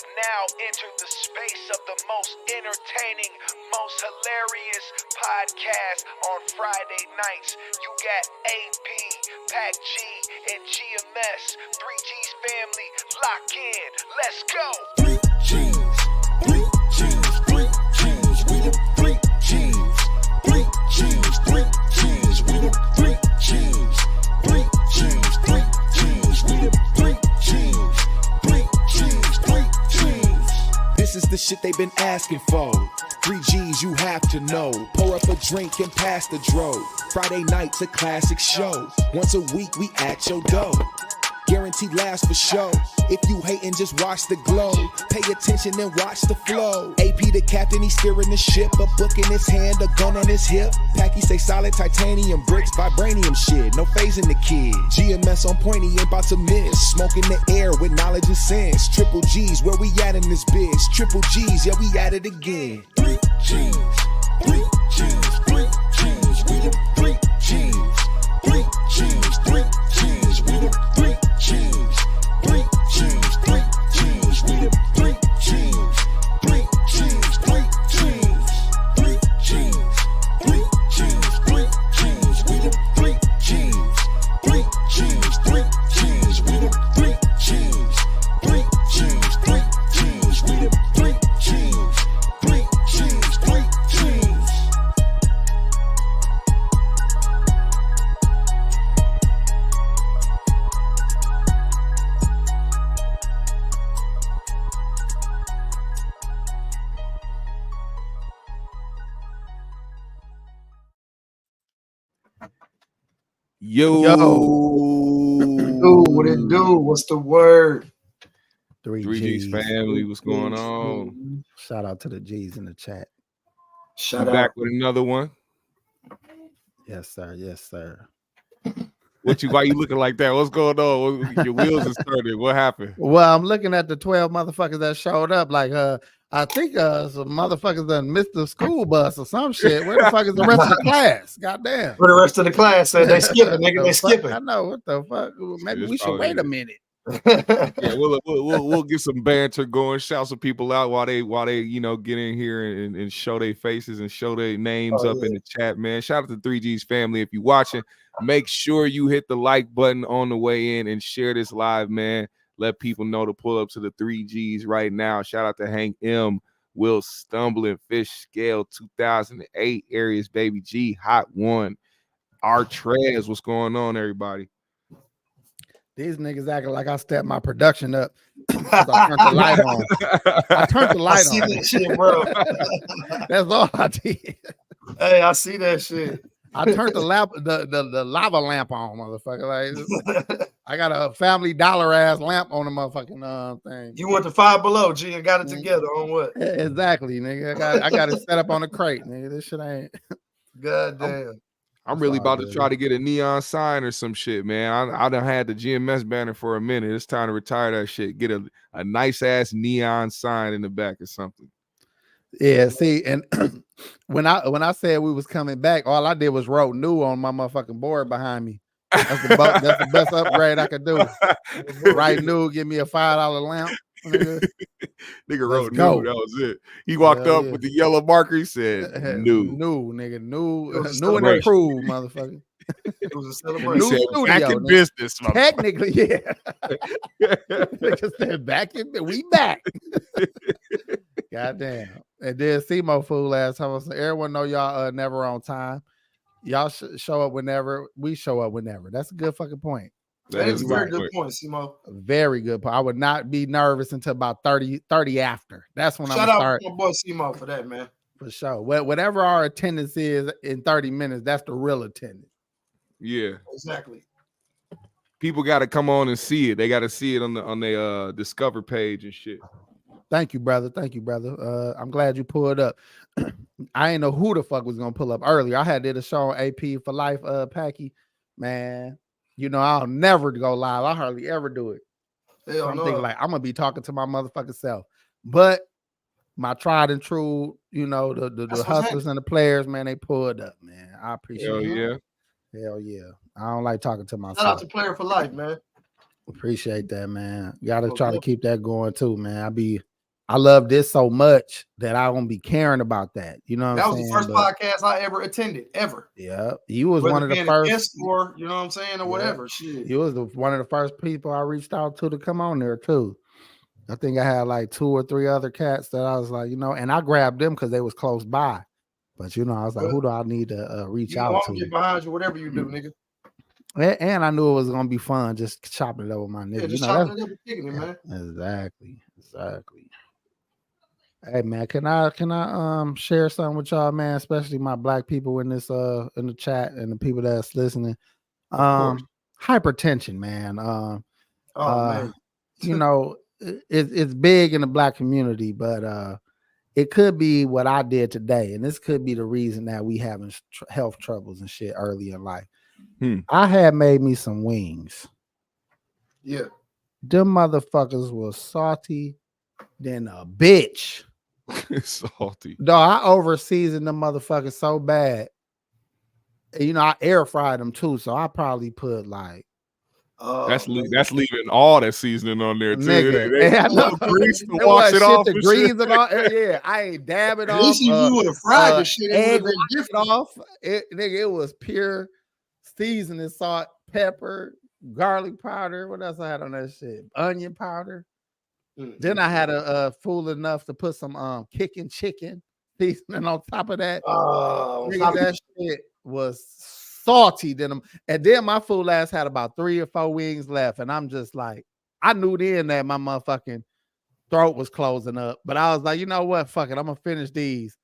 have now entered the space of the most entertaining, most hilarious podcast on Friday nights. You got AP, Pac G, and GMS. 3G's family, lock in. Let's go. 3G's, 3G's, 3G's, we the 3G's, 3G's, 3G's, we the 3G's, 3G's, 3G's, we the 3G's, 3G's, 3G's. This is the shit they've been asking for. 3G's, you have to know. Pour up a drink and pass the dro. Friday night's a classic show. Once a week we at your door. Guaranteed laughs for show. If you hatin', just watch the glow. Pay attention and watch the flow. AP the captain, he's steering the ship. A book in his hand, a gun on his hip. Packy say solid titanium bricks, vibranium shit. No phasing the kid. GMS on point, he ain't about to miss. Smoke in the air with knowledge and sense. Triple G's, where we at in this bitch? Triple G's, yeah, we at it again. 3G's, 3G's, 3G's, we the 3G's, 3G's, 3G's, we the 3G's. 3G's, 3G's, we the 3G's, 3G's, 3G's, 3G's, 3G's, 3G's, we the 3G's, 3G's, 3G's, we the 3G's, 3G's, 3G's, we the 3G's, 3G's, 3G's. Yo, Dude, what it do? What's the word? 3G's family, what's going on? Shout out to the G's in the chat. Shout I'm out. back with another one. Yes, sir. Yes, sir. Why you looking like that? What's going on? Your wheels are started. What happened? Well, I'm looking at the 12 motherfuckers that showed up. Like, I think some motherfuckers done missed the school bus or some shit. Where the fuck is the rest of the class? Goddamn. For the rest of the class, said they skipping, nigga. They skipping. I know, what the fuck? Maybe we should wait a minute. Yeah, we'll get some banter going, shout some people out while they get in here and show their faces and show their names up in the chat, man. Shout out to 3G's family. If you're watching, make sure you hit the like button on the way in and share this live, man. Let people know to pull up to the 3G's right now. Shout out to Hank M, Will Stumbling, Fish Scale 2008, Aries Baby G, Hot One, R Trez. What's going on, everybody? These niggas acting like I stepped my production up. I turned the light on. I turned the light I see on. that shit, bro. That's all I did. Hey, I see that shit. I turned the lava lamp on, motherfucker. Like, I got a Family Dollar ass lamp on the motherfucking thing. You went to Five Below, G, and got it together on what? Exactly, nigga. I got it set up on the crate, nigga. This shit ain't. God damn. I'm really about to try to get a neon sign or some shit, man. I done had the GMS banner for a minute. It's time to retire that shit. Get a nice ass neon sign in the back or something. Yeah, see, and when I said we was coming back, all I did was wrote new on my motherfucking board behind me. That's the best upgrade I could do. Write new, give me a $5 lamp. Nigga wrote go. new. That was it. He walked up with the yellow marker. He said new. New, nigga. New and improved, motherfucker. It was a celebration. He said, studio, back in nigga. business. Technically, yeah. Nigga said back in, we back. Goddamn. And then Simo fool ass. Everyone know y'all never on time. Y'all show up whenever. We show up whenever. That's a good fucking point. That is a very good point, Simo. Very good point. I would not be nervous until about 30 after. That's when I'm gonna start. Shout out to my boy Simo for that, man. For sure. Whatever our attendance is in 30 minutes, that's the real attendance. Yeah, exactly. People got to come on and see it. They got to see it on their Discover page and shit. Thank you, brother. I'm glad you pulled up. I didn't know who the fuck was gonna pull up earlier. I did a show on AP for Life, Packy. Man, you know I'll never go live. I hardly ever do it. So I'm thinking like I'm gonna be talking to my motherfucking self. But my tried and true, you know, the hustlers and the players, man, they pulled up, man. I appreciate it. Hell yeah. I don't like talking to myself. Shout out to Player for Life, man. Appreciate that, man. Gotta try to keep that going too, man. I be I love this so much that I won't be caring about that. You know what That I'm was saying? the first But, podcast I ever attended, ever. yeah, you was Whether one of the being a first. guest or, you know what I'm saying, or Yeah. whatever. Shit. You was one of the first people I reached out to come on there too. I think I had like 2 or 3 other cats that I was like, you know, and I grabbed them because they was close by. But you know, I was like, Well, who do I need to reach You know, I'm out gonna to? get behind you, whatever you do, nigga. And I knew it was gonna be fun just chopping it up with my nigga. Yeah, You just know, chopping it up and kicking it, man. exactly. Hey man, can I share something with y'all, man? Especially my black people in this in the chat and the people that's listening. Of course. Hypertension, man. Oh man. You know, it's big in the black community, but it could be what I did today, and this could be the reason that we having health troubles and shit early in life. I had made me some wings. Yeah. Them motherfuckers was salty than a bitch. Salty. Dog, I over seasoned them motherfuckers so bad. And, you know, I air fried them too, so I probably put like that's leaving all that seasoning on there too. Nigga, No grease to wash it off. The grease and all. Yeah, I ain't dab it At off. least you would have fried the shit. It would have been It different. off. Nigga, it was pure seasoning, salt, pepper, garlic powder. What else I had on that shit? Onion powder. Then I had a fool enough to put some kicking chicken seasoning on top of that. Nigga, that shit was salty than them. And then my fool ass had about 3 or 4 wings left. And I'm just like, I knew then that my motherfucking throat was closing up. But I was like, you know what? Fuck it. I'm gonna finish these.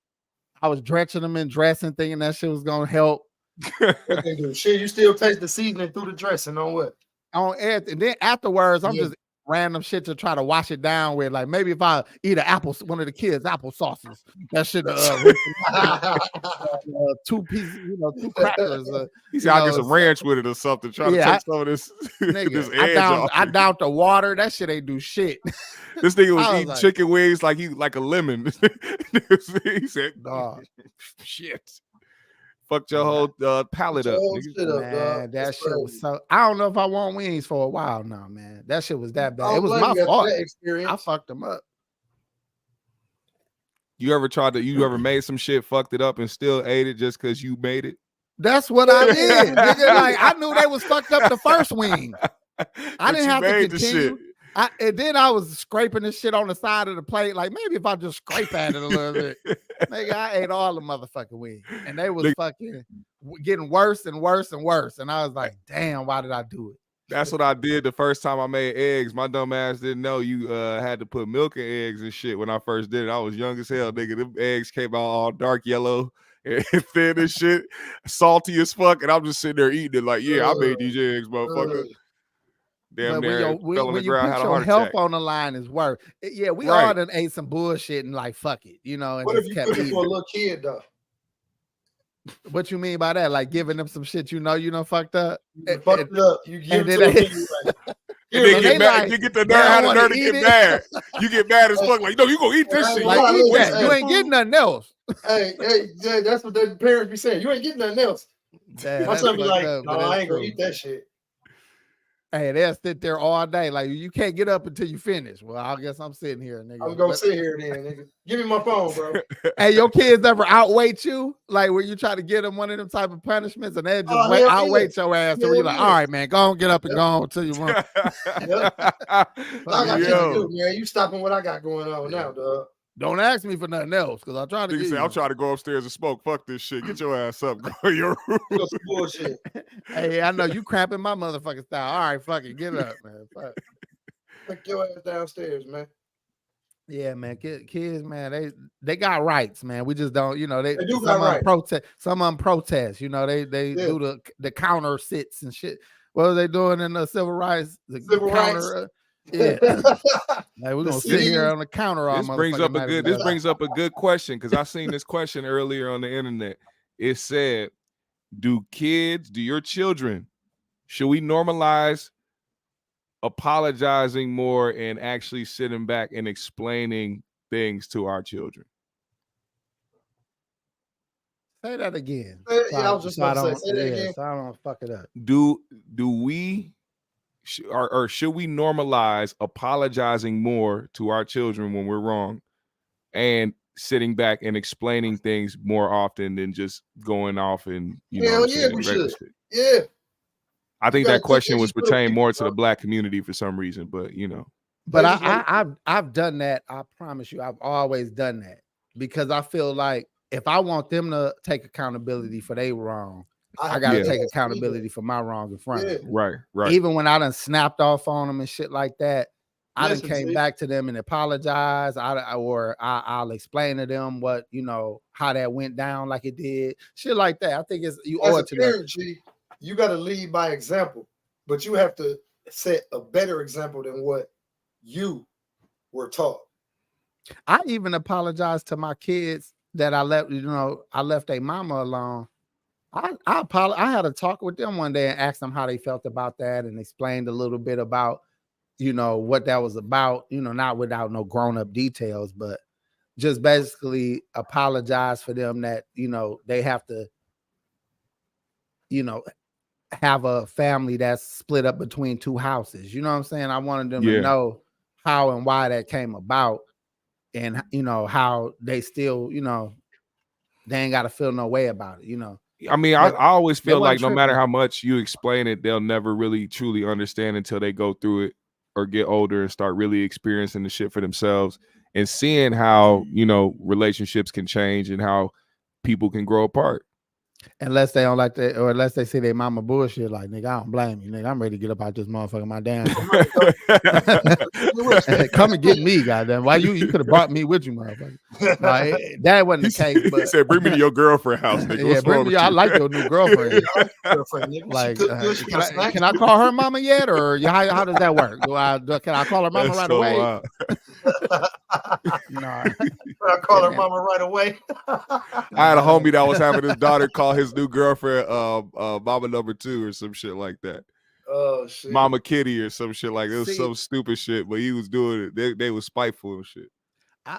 I was drenching them in dressing, thinking that shit was gonna help. Shit, you still taste the seasoning through the dressing on what? On everything. And then afterwards, I'm just random shit to try to wash it down with. Like maybe if I eat one of the kids' apple sauces, that should 2 pieces, you know, 2 crackers. He said, I'll get some ranch with it or something. Try to take some of this, nigga, this edge off. I downed the water. That shit ain't do shit. This nigga was eating like, chicken wings like a lemon. He said, dog, shit. Fucked your whole palate up. Man, that shit was so. I don't know if I want wings for a while now, man. That shit was that bad. It was my fault. I fucked them up. You ever made some shit, fucked it up, and still ate it just because you made it? That's what I did. Nigga, like I knew they was fucked up the first wing. I didn't have to continue. And then I was scraping this shit on the side of the plate. Like maybe if I just scrape at it a little bit. Nigga, I ate all the motherfucking wings. And they was fucking getting worse and worse and worse. And I was like, damn, why did I do it? That's what I did the first time I made eggs. My dumb ass didn't know you had to put milk in eggs and shit when I first did it. I was young as hell, nigga. Them eggs came out all dark yellow and thin and shit, salty as fuck. And I'm just sitting there eating it like, yeah, I made these eggs, motherfucker. Damn near fell on the ground, had a heart health attack. on the line is worth. Yeah, we all done ate some bullshit and like fuck it, you know. And what if you cook it for a little kid though? What you mean by that? Like giving them some shit you know fucked up? You fucked it up. You give it to them. And then get mad. Like, you get the nerve to get mad. You get mad as fuck. Like, no, you gonna eat this shit. Like, eat that. You ain't getting nothing else. Hey, that's what the parents be saying. You ain't getting nothing else. My son be like, no, I ain't gonna eat that shit. Hey, they'll sit there all day. Like, you can't get up until you finish. Well, I guess I'm sitting here, nigga. I'm gonna sit here then, nigga. Give me my phone, bro. Hey, your kids ever outweight you? Like, where you try to get them one of them type of punishments and they just outweight your ass. So you're like, all right, man, go on, get up and go on till you want. I got shit to do, man. You stopping what I got going on now, dog. Don't ask me for nothing else, because I'll try to get you. I'm trying to go upstairs and smoke. Fuck this shit. Get your ass up. Go in your room. Bullshit. Hey, I know you cramping my motherfucking style. All right, fuck it. Get up, man. Fuck. Take your ass downstairs, man. Yeah, man. Kids, man, they got rights, man. We just don't, you know, they do got rights. Protest. Some of them protest, you know, they do the counter sits and shit. What are they doing in the civil rights? The civil counter, rights. Yeah. Like, we're gonna sit here on the counter all This brings up a good question, because I seen this question earlier on the internet. It said, do your children, should we normalize apologizing more and actually sitting back and explaining things to our children? Say that again. I was just about to say that again. So I don't fuck it up. Do we or should we normalize apologizing more to our children when we're wrong, and sitting back and explaining things more often than just going off and Hell yeah, we should. shit. Yeah. I think that question was pertained more to the Black community for some reason, but But I've done that. I promise you, I've always done that because I feel like if I want them to take accountability for their wrong, I gotta take accountability for my wrong in front of them. Right. Even when I done snapped off on them and shit like that, I done came back to them and apologized. I'll explain to them what how that went down, like it did, shit like that. I think you owe it to them. You got to lead by example, but you have to set a better example than what you were taught. I even apologized to my kids that I left. I left their mama alone. I had a talk with them one day and asked them how they felt about that, and explained a little bit about what that was about. Not without no grown-up details, but just basically apologize for them that they have to have a family that's split up between two houses. You know what I'm saying? I wanted them to know how and why that came about, and how they still they ain't got to feel no way about it. I mean, I always feel like no matter how much you explain it, they'll never really truly understand until they go through it or get older and start really experiencing the shit for themselves and seeing how relationships can change and how people can grow apart. Unless they don't like that, or unless they see their mama bullshit, like, nigga, I don't blame you, nigga. I'm ready to get up out this motherfucker, my damn. Come and get me, goddamn. Why you could have brought me with you, motherfucker. Like, that wasn't the case. But he said, "Bring me to your girlfriend house, nigga." Yeah, bring me. I like your new girlfriend. Like, can I call her mama yet, or how does that work? Can I call her mama right away? No, I call her mama right away. I had a homie that was having his daughter call his new girlfriend mama number 2 or some shit like that. Oh shit. Mama Kitty or some shit like that. It was some stupid shit, but he was doing it. They was spiteful and shit.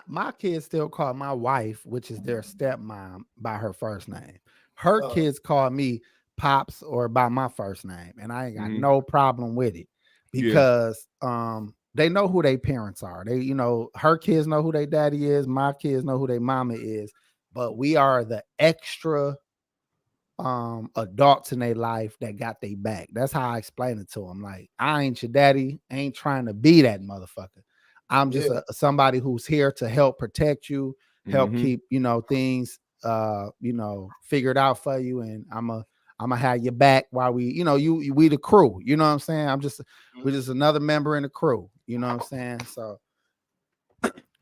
My kids still call my wife, which is their stepmom, by her first name. Her kids call me Pops or by my first name, and I ain't got no problem with it because they know who their parents are. They, her kids know who their daddy is. My kids know who their mama is. But we are the extra adults in their life that got their back. That's how I explain it to them. Like, I ain't your daddy. I ain't trying to be that motherfucker. I'm just somebody who's here to help protect you, help keep things figured out for you, and I'm gonna have your back while we we the crew. You know what I'm saying? We're just another member in the crew. You know what I'm saying? So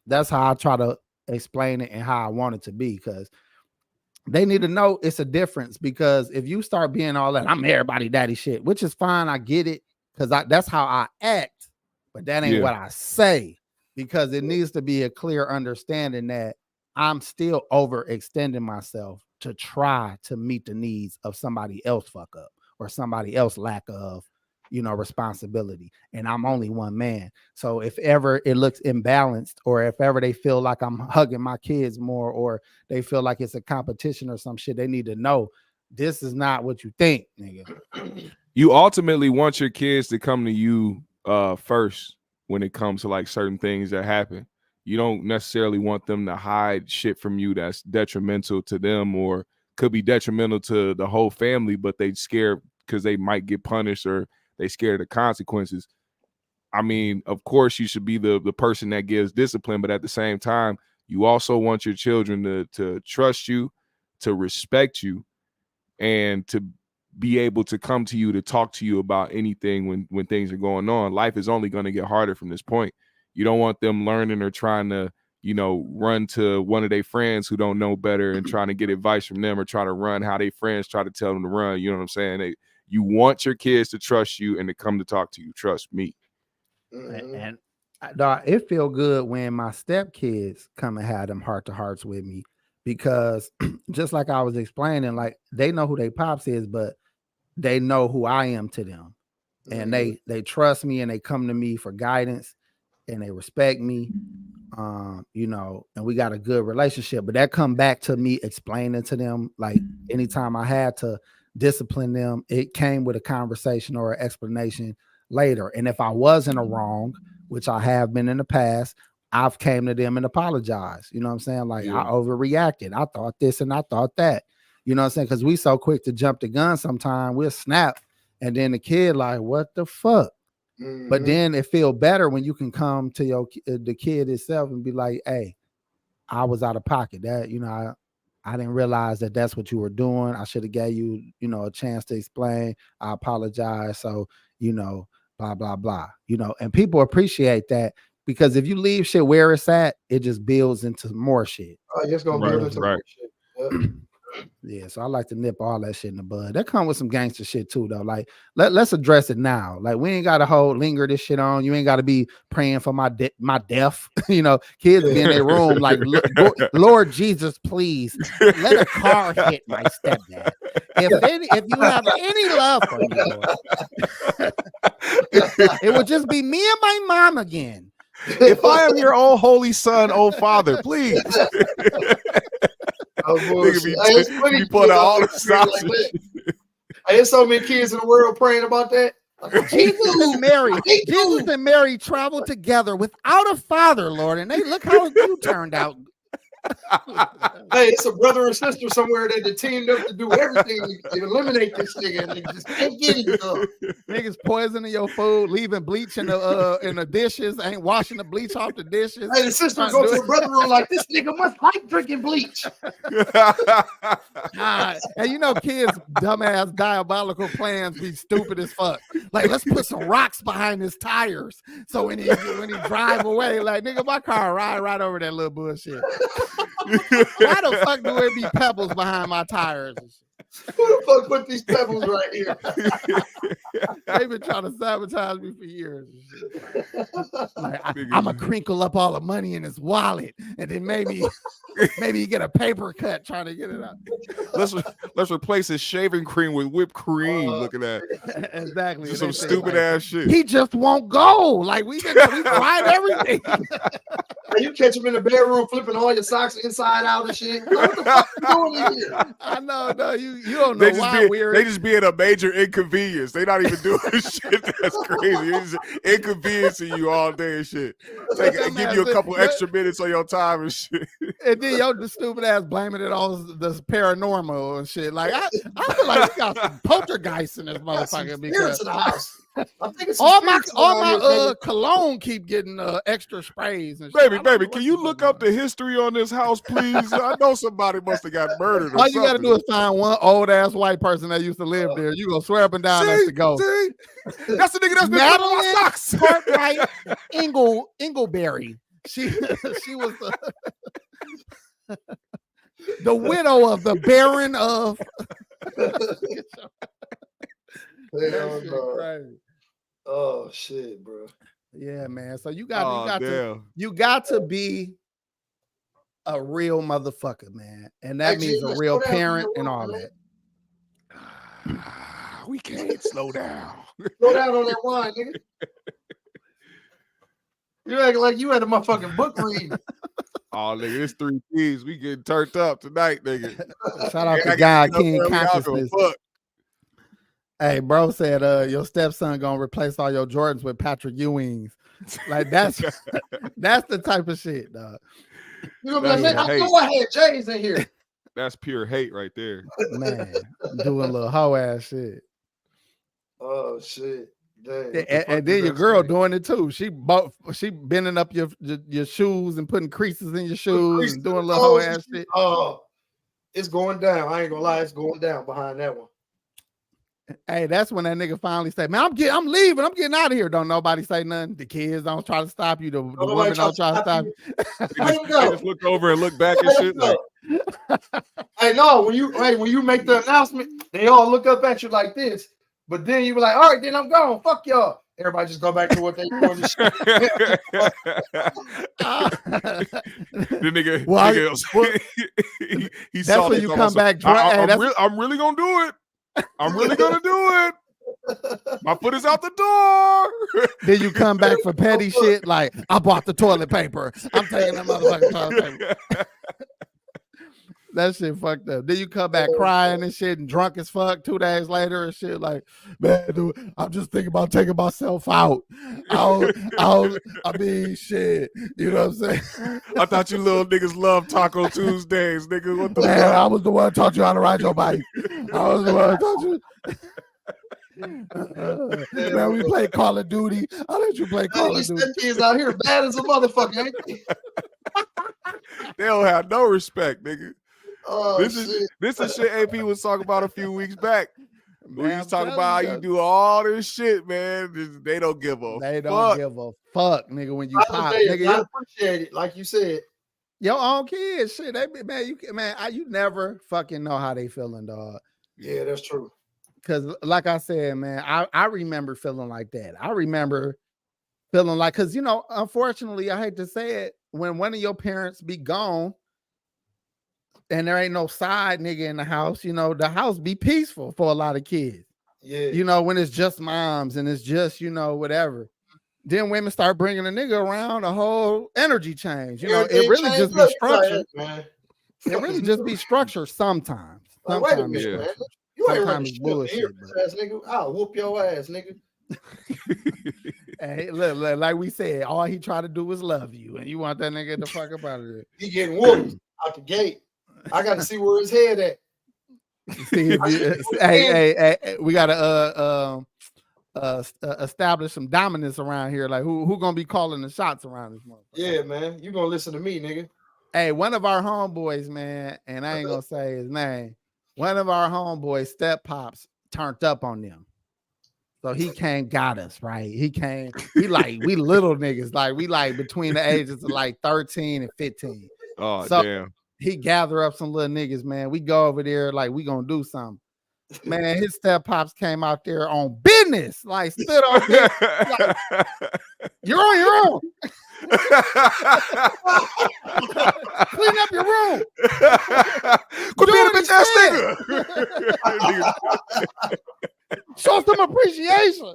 that's how I try to explain it and how I want it to be, because they need to know it's a difference. Because if you start being all that, I'm everybody daddy shit, which is fine, I get it, because that's how I act, but that ain't what I say, because it needs to be a clear understanding that I'm still overextending myself to try to meet the needs of somebody else fuck up or somebody else lack of responsibility, and I'm only one man. So if ever it looks imbalanced, or if ever they feel like I'm hugging my kids more, or they feel like it's a competition or some shit, they need to know this is not what you think, nigga. You ultimately want your kids to come to you first when it comes to like certain things that happen. You don't necessarily want them to hide shit from you that's detrimental to them or could be detrimental to the whole family, but they scared because they might get punished or they scared of the consequences. I mean, of course, you should be the person that gives discipline, but at the same time, you also want your children to trust you, to respect you, and to be able to come to you to talk to you about anything when things are going on. Life is only going to get harder from this point. You don't want them learning or trying to, run to one of their friends who don't know better and trying to get advice from them, or try to run how their friends try to tell them to run. You know what I'm saying? You want your kids to trust you and to come to talk to you. Trust me. And it feel good when my stepkids come and have them heart-to-hearts with me, because just like I was explaining, like, they know who their pops is, but they know who I am to them. And they trust me, and they come to me for guidance, and they respect me, and we got a good relationship. But that come back to me explaining to them, like, anytime I had to discipline them, it came with a conversation or an explanation later. And if I was in a wrong, which I have been in the past, I've came to them and apologized. You know what I'm saying? Like I overreacted. I thought this and I thought that. You know what I'm saying? Because we so quick to jump the gun sometime, we'll snap. And then the kid like, what the fuck? But then it feel better when you can come to the kid itself and be like, hey, I was out of pocket. That, you know, I didn't realize that that's what you were doing. I should have gave you, you know, a chance to explain. I apologize. So, you know, blah, blah, blah, you know, and people appreciate that because if you leave shit where it's at, it just builds into more shit. Oh, it's going to build into more shit. Yep. Yeah, so I like to nip all that shit in the bud. That come with some gangster shit too, though. Like, let's address it now. Like, we ain't got to linger this shit on. You ain't got to be praying for my death. You know, kids be in their room like, Lord Jesus, please let a car hit my stepdad. If you have any love for me, Lord, it would just be me and my mom again. If I am your old holy son, old father, please. He put out all the stops. There's so many kids in the world praying about that. Jesus and Mary traveled together without a father, Lord, and they look how you turned out. Hey, it's a brother and sister somewhere that teamed up to do everything to eliminate this nigga, and they just can't get him. Niggas poisoning your food, leaving bleach in the dishes, ain't washing the bleach off the dishes. Hey, the sister go to the brother room like, this nigga must like drinking bleach. And you know, kids' dumbass diabolical plans be stupid as fuck. Like, let's put some rocks behind his tires, so when he drive away, like, nigga, my car ride right over that little bullshit. Why the fuck do it be pebbles behind my tires? Who the fuck put these pebbles right here? They've been trying to sabotage me for years. Like, I'm gonna crinkle up all the money in his wallet, and then maybe you get a paper cut trying to get it out. Let's replace his shaving cream with whipped cream. Look at that. Exactly. Just some stupid ass shit. He just won't go. Like we tried everything. You catch him in the bedroom flipping all your socks inside out and shit. What the fuck you doing in here? I know, no, you don't know why they just being a major inconvenience. They not even doing shit that's crazy. It's just inconveniencing you all day and shit. Give you a couple extra minutes on your time and shit. And then the stupid ass blaming it on the paranormal and shit. Like I feel like we got some poltergeists in this motherfucker because in the house. I think it's all my cologne keep getting extra sprays and shit. Baby, can you look up the history on this house, please? I know somebody must have got murdered. All you gotta do is find one old ass white person that used to live there. You go swear up and down that's the ghost. That's the nigga that's been putting on my socks. Cartwright Ingleberry. She was the widow of the Baron of. Oh shit, bro. Yeah, man. So you got to be a real motherfucker, man, and that means a real parent and all that. We can't slow down. Slow down on that wine, nigga. You acting like you had a motherfucking book read. Oh, nigga, it's 3G's. We getting turned up tonight, nigga. Shout out to God King Consciousness. Hey, bro said your stepson gonna replace all your Jordans with Patrick Ewings. Like that's the type of shit, dog. You know what I'm saying? I know I had J's in here. That's pure hate right there. Man, doing a little hoe ass shit. Oh shit. And then your girl doing it too. She bending up your shoes and putting creases in your shoes and doing a little hoe ass shit. Oh, it's going down. I ain't gonna lie, it's going down behind that one. Hey, that's when that nigga finally say, "Man, I'm leaving. I'm getting out of here." Don't nobody say nothing. The kids don't try to stop you. The women don't try to stop you. They just look over and look back and shit. Like, hey, no, when you make the announcement, they all look up at you like this. But then you be like, "All right, then I'm gone. Fuck y'all." Everybody just go back to what they doing. The nigga, he that's when you come back. I'm really gonna do it. I'm really gonna do it. My foot is out the door. Then you come back for petty shit like, I bought the toilet paper. I'm taking that motherfucking toilet paper. That shit fucked up. Then you come back crying and shit and drunk as fuck 2 days later and shit. Like, man, dude, I'm just thinking about taking myself out. I mean, shit. You know what I'm saying? I thought you little niggas love Taco Tuesdays, nigga. What the Man, fuck? I was the one who taught you how to ride your bike. I was the one who taught you. Man, we play Call of Duty. I'll let you play Call of Duty. These kids out here bad as a motherfucker, ain't they? They don't have no respect, nigga. Oh, This is shit AP was talking about a few weeks back. We Man, was I'm talking telling about you, how you do all this shit, man. They don't give a They don't fuck. give a fuck, nigga, when you pop. I Nigga, appreciate it, like you said. your own kids, shit. You never fucking know how they feeling, dog. Yeah, that's true. Cause like I said, man, I remember feeling like that. I remember feeling like, cause unfortunately, I hate to say it, when one of your parents be gone and there ain't no side nigga in the house, the house be peaceful for a lot of kids. Yeah. When it's just moms and it's just, whatever. Then women start bringing a nigga around, a whole energy change. It really just be structured. Man. It really just be structured sometimes. Like, wait a Sometimes minute, it's man. structured. You ain't Sometimes running it's shit bullshit, here, ass nigga. I'll whoop your ass, nigga. Hey, look, like we said, all he tried to do was love you, and you want that nigga to fuck up out of there. He getting whooped out the gate. I got to see where his head at. Hey, we gotta establish some dominance around here. Like who gonna be calling the shots around this motherfucker? Yeah, man. You gonna listen to me, nigga. Hey, one of our homeboys, man, and I ain't gonna say his name. One of our homeboys, step pops, turned up on them. So he came, got us, right? He came, we little niggas, we between the ages of 13 and 15. Oh, so damn. He gather up some little niggas, man. We go over there, we gonna do something. Man, his step pops came out there on business, stood on business, you're on your own. Clean up your room. Quit being a bitch ass nigga. Show some appreciation.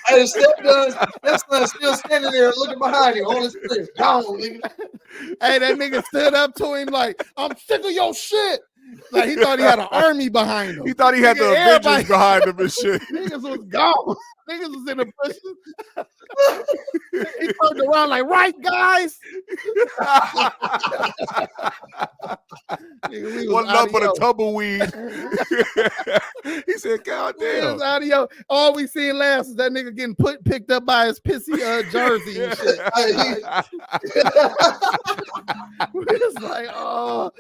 Hey, stepson still standing there looking behind him on his face. Gone, nigga. Hey, that nigga stood up to him like, I'm sick of your shit. Like he thought he had an army behind him. He thought he had the Avengers behind him and shit. Niggas was gone. Niggas was in the bushes. He turned around like, right, guys. Nigga, one up for the tumbleweed. He said, God damn. Audio. All we seen last is that nigga getting picked up by his pissy jersey and shit. We was like, oh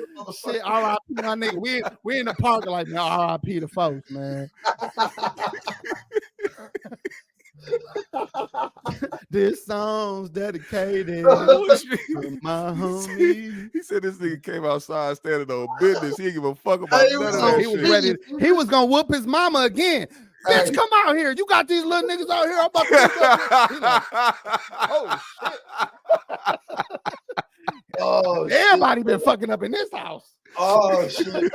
shit, R.I.P. my nigga. We in the park like, man, R.I.P. the folks, man. This song's dedicated to my homie. He said this nigga came outside standing on business. He didn't give a fuck about none of that He was shit. ready. He was gonna whoop his mama again. Bitch, come out here. You got these little niggas out here. I'm about to he like, oh shit. Oh, everybody been fucking up in this house. Oh shit.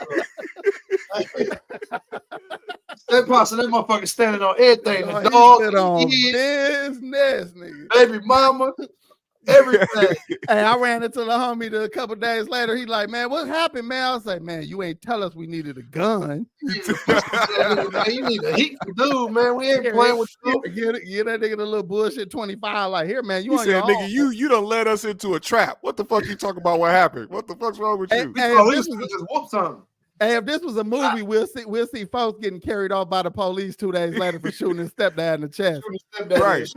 Step pops and that motherfucker standing on everything. The dog, on kids, business, nigga. baby mama, everything. Hey, I ran into the homie a couple days later. He like, man, what happened, man? I was like, man, you ain't tell us we needed a gun. Man, you need a heat dude, man. We ain't playing with you. Get that nigga the little bullshit 25. Like, here, man, you He on said, your nigga, own. you done led us into a trap. What the fuck you talking about? What happened? What the fuck's wrong with you? Hey, Oh, he was just whoop something. Hey, if this was a movie, we'll see folks getting carried off by the police 2 days later for shooting his stepdad in the chest. Right.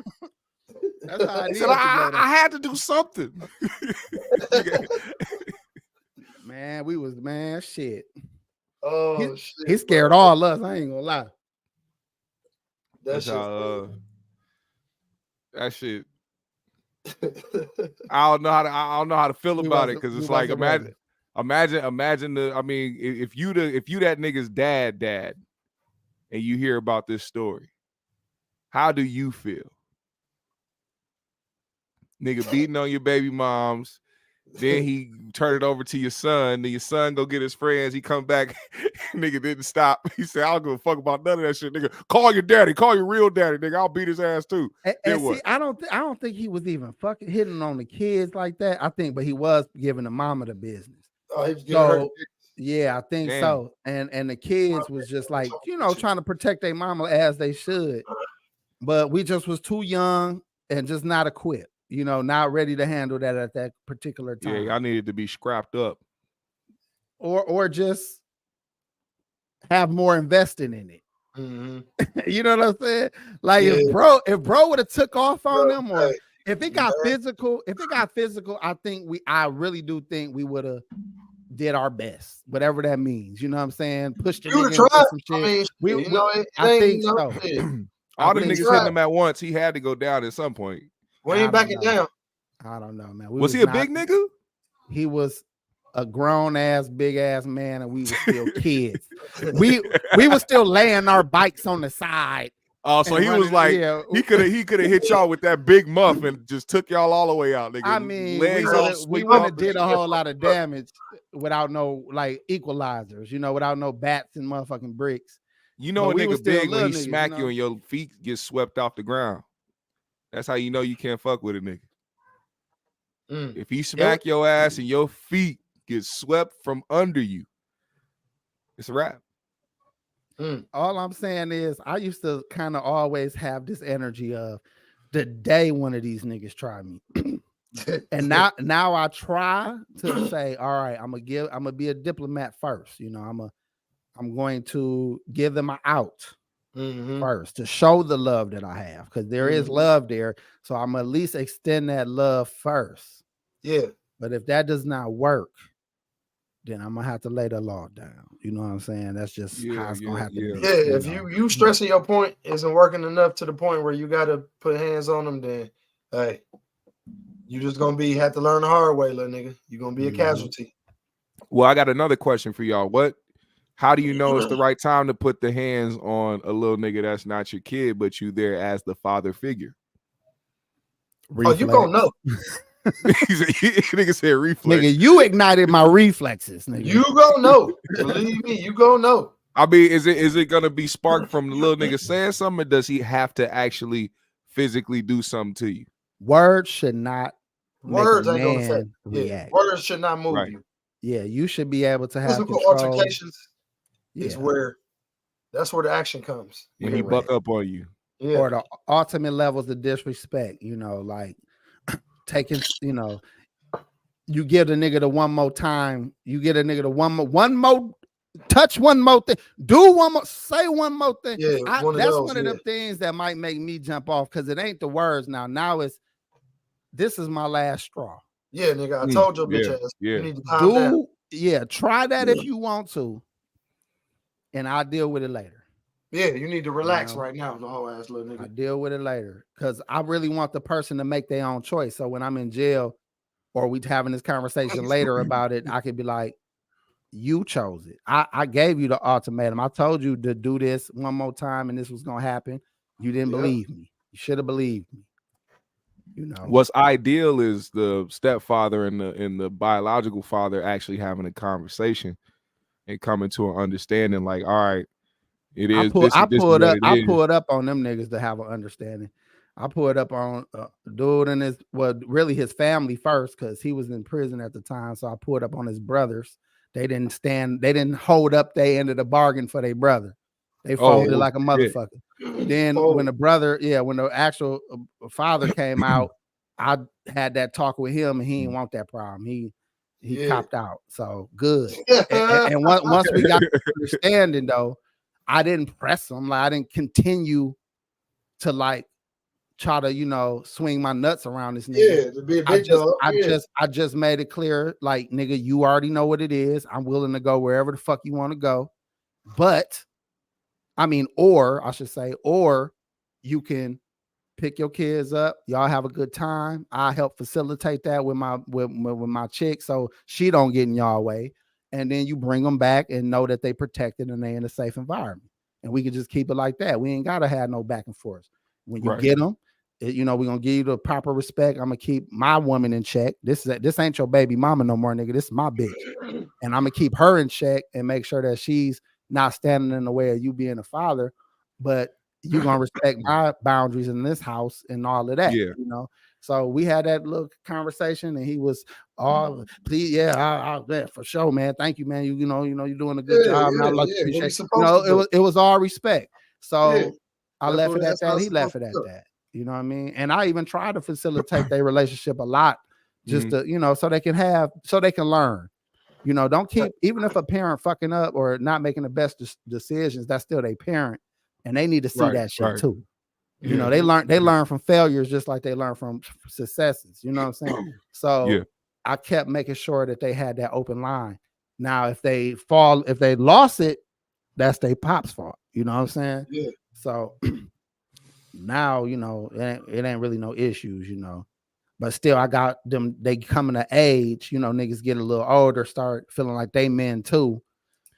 That's how He said, I had to do something. Man, shit. Oh shit. He scared all us. I ain't gonna lie. That's how, that shit. I don't know how to feel about it because it's like imagine the. I mean, if you that nigga's dad, and you hear about this story, how do you feel? Nigga beating on your baby moms, then he turned it over to your son. Then your son go get his friends. He come back, nigga didn't stop. He said, "I don't give a fuck about none of that shit, nigga. Call your daddy. Call your real daddy, nigga. I'll beat his ass too." And see, I don't think he was even fucking hitting on the kids like that. But he was giving the mama the business. Oh, he was giving her. Yeah, I think Damn. so. And the kids was just like, trying to protect their mama as they should. But we just was too young and just not equipped, not ready to handle that at that particular time. Yeah, y'all needed to be scrapped up. Or just have more investing in it. Mhm. You know what I'm saying? Like Yeah. if bro would have took off on them, or Hey, if it got physical, I really do think we would have did our best, whatever that means. You know what I'm saying? Push the you would nigga have into tried. some I shit. mean, I ain't, think so. yeah. All the think niggas so. hitting him at once. He had to go down at some point. We ain't backing down. I don't know, man. Was he a big nigga? He was a grown ass, big ass man, and we were still kids. we were still laying our bikes on the side. Oh, so he was like, he could have hit y'all with that big muff and just took y'all all the way out, nigga. I mean, legs we wouldn't have did a whole lot of damage without no like equalizers, without no bats and motherfucking bricks. A nigga big when he smack you and your feet get swept off the ground. That's how you know you can't fuck with a nigga. If he smack your ass and your feet get swept from under you, it's a wrap. All I'm saying is I used to kind of always have this energy of the day one of these niggas try me. And now I try to say, all right, I'm gonna be a diplomat first. I'm going to give them an out first to show the love that I have, because there is love there. So I'm gonna at least extend that love first. Yeah. But if that does not work, then I'm gonna have to lay the law down. You know what I'm saying? That's just how it's gonna have to be. Yeah, if you stressing your point isn't working enough to the point where you gotta put hands on them, then hey, you just gonna have to learn the hard way, little nigga. You're gonna be a casualty. Well, I got another question for y'all. How do you know it's the right time to put the hands on a little nigga that's not your kid, but you there as the father figure? Reflex. Oh, you gonna know. Nigga said reflex. Nigga, you ignited my reflexes, nigga. You gonna know. Believe me, you gonna know. I mean, is it gonna be sparked from the little nigga saying something, or does he have to actually physically do something to you? Words should not Words make a ain't gonna man react. Words should not move you. Yeah, you should be able to have physical control. Altercations is where that's where the action comes. When he buck up on you. Yeah. Or the ultimate levels of disrespect, like taking, you give the nigga the one more time, you get a nigga the one more touch, one more thing, do one more, say one more thing. Yeah, that's one of them things that might make me jump off, because it ain't the words now it's this is my last straw. Yeah, nigga, I told your bitch ass. Yeah. You need to calm down. Yeah, try that if you want to, and I'll deal with it later. Yeah, you need to relax right now, the whole ass little nigga. I deal with it later, because I really want the person to make their own choice. So when I'm in jail or we having this conversation later about it, I could be like, you chose it. I gave you the ultimatum. I told you to do this one more time and this was going to happen. You didn't believe me. You should have believed me. What's ideal is the stepfather and the biological father actually having a conversation and coming to an understanding. Like, all right, it is. I pulled up on them niggas to have an understanding. I pulled up on dude and really his family first, because he was in prison at the time. So I pulled up on his brothers. They didn't hold up their end of the bargain for their brother. They folded like a motherfucker. Then when the actual father came out, I had that talk with him, and he didn't want that problem. He copped out. So good. and once we got understanding, though, I didn't press him. Like, I didn't continue to try to swing my nuts around this nigga. Yeah, to be a big dog. I just made it clear, like, nigga, you already know what it is. I'm willing to go wherever the fuck you want to go. But or you can pick your kids up. Y'all have a good time. I help facilitate that with my chick, so she don't get in y'all way. And then you bring them back and know that they protected and they in a safe environment. And we can just keep it like that. We ain't gotta have no back and forth. When you get them, we're gonna give you the proper respect. I'm gonna keep my woman in check. This ain't your baby mama no more, nigga. This is my bitch, and I'm gonna keep her in check and make sure that she's not standing in the way of you being a father. But you're gonna respect my boundaries in this house and all of that. So we had that little conversation, and he was, oh, please, yeah, for sure, man. Thank you, man. You know, you're doing a good job. And I like to appreciate. It was all respect. So I left it at that. He left it at that. You know what I mean? And I even tried to facilitate their relationship a lot, just to, so they can learn. Don't keep, even if a parent fucking up or not making the best decisions, that's still their parent, and they need to see that shit too. They learn from failures just like they learn from successes. You know what I'm saying? So I kept making sure that they had that open line. Now, if they lost it, that's their pop's fault. You know what I'm saying? Yeah. So now, it ain't really no issues, but still I got them, they coming to age, niggas get a little older, start feeling like they men too.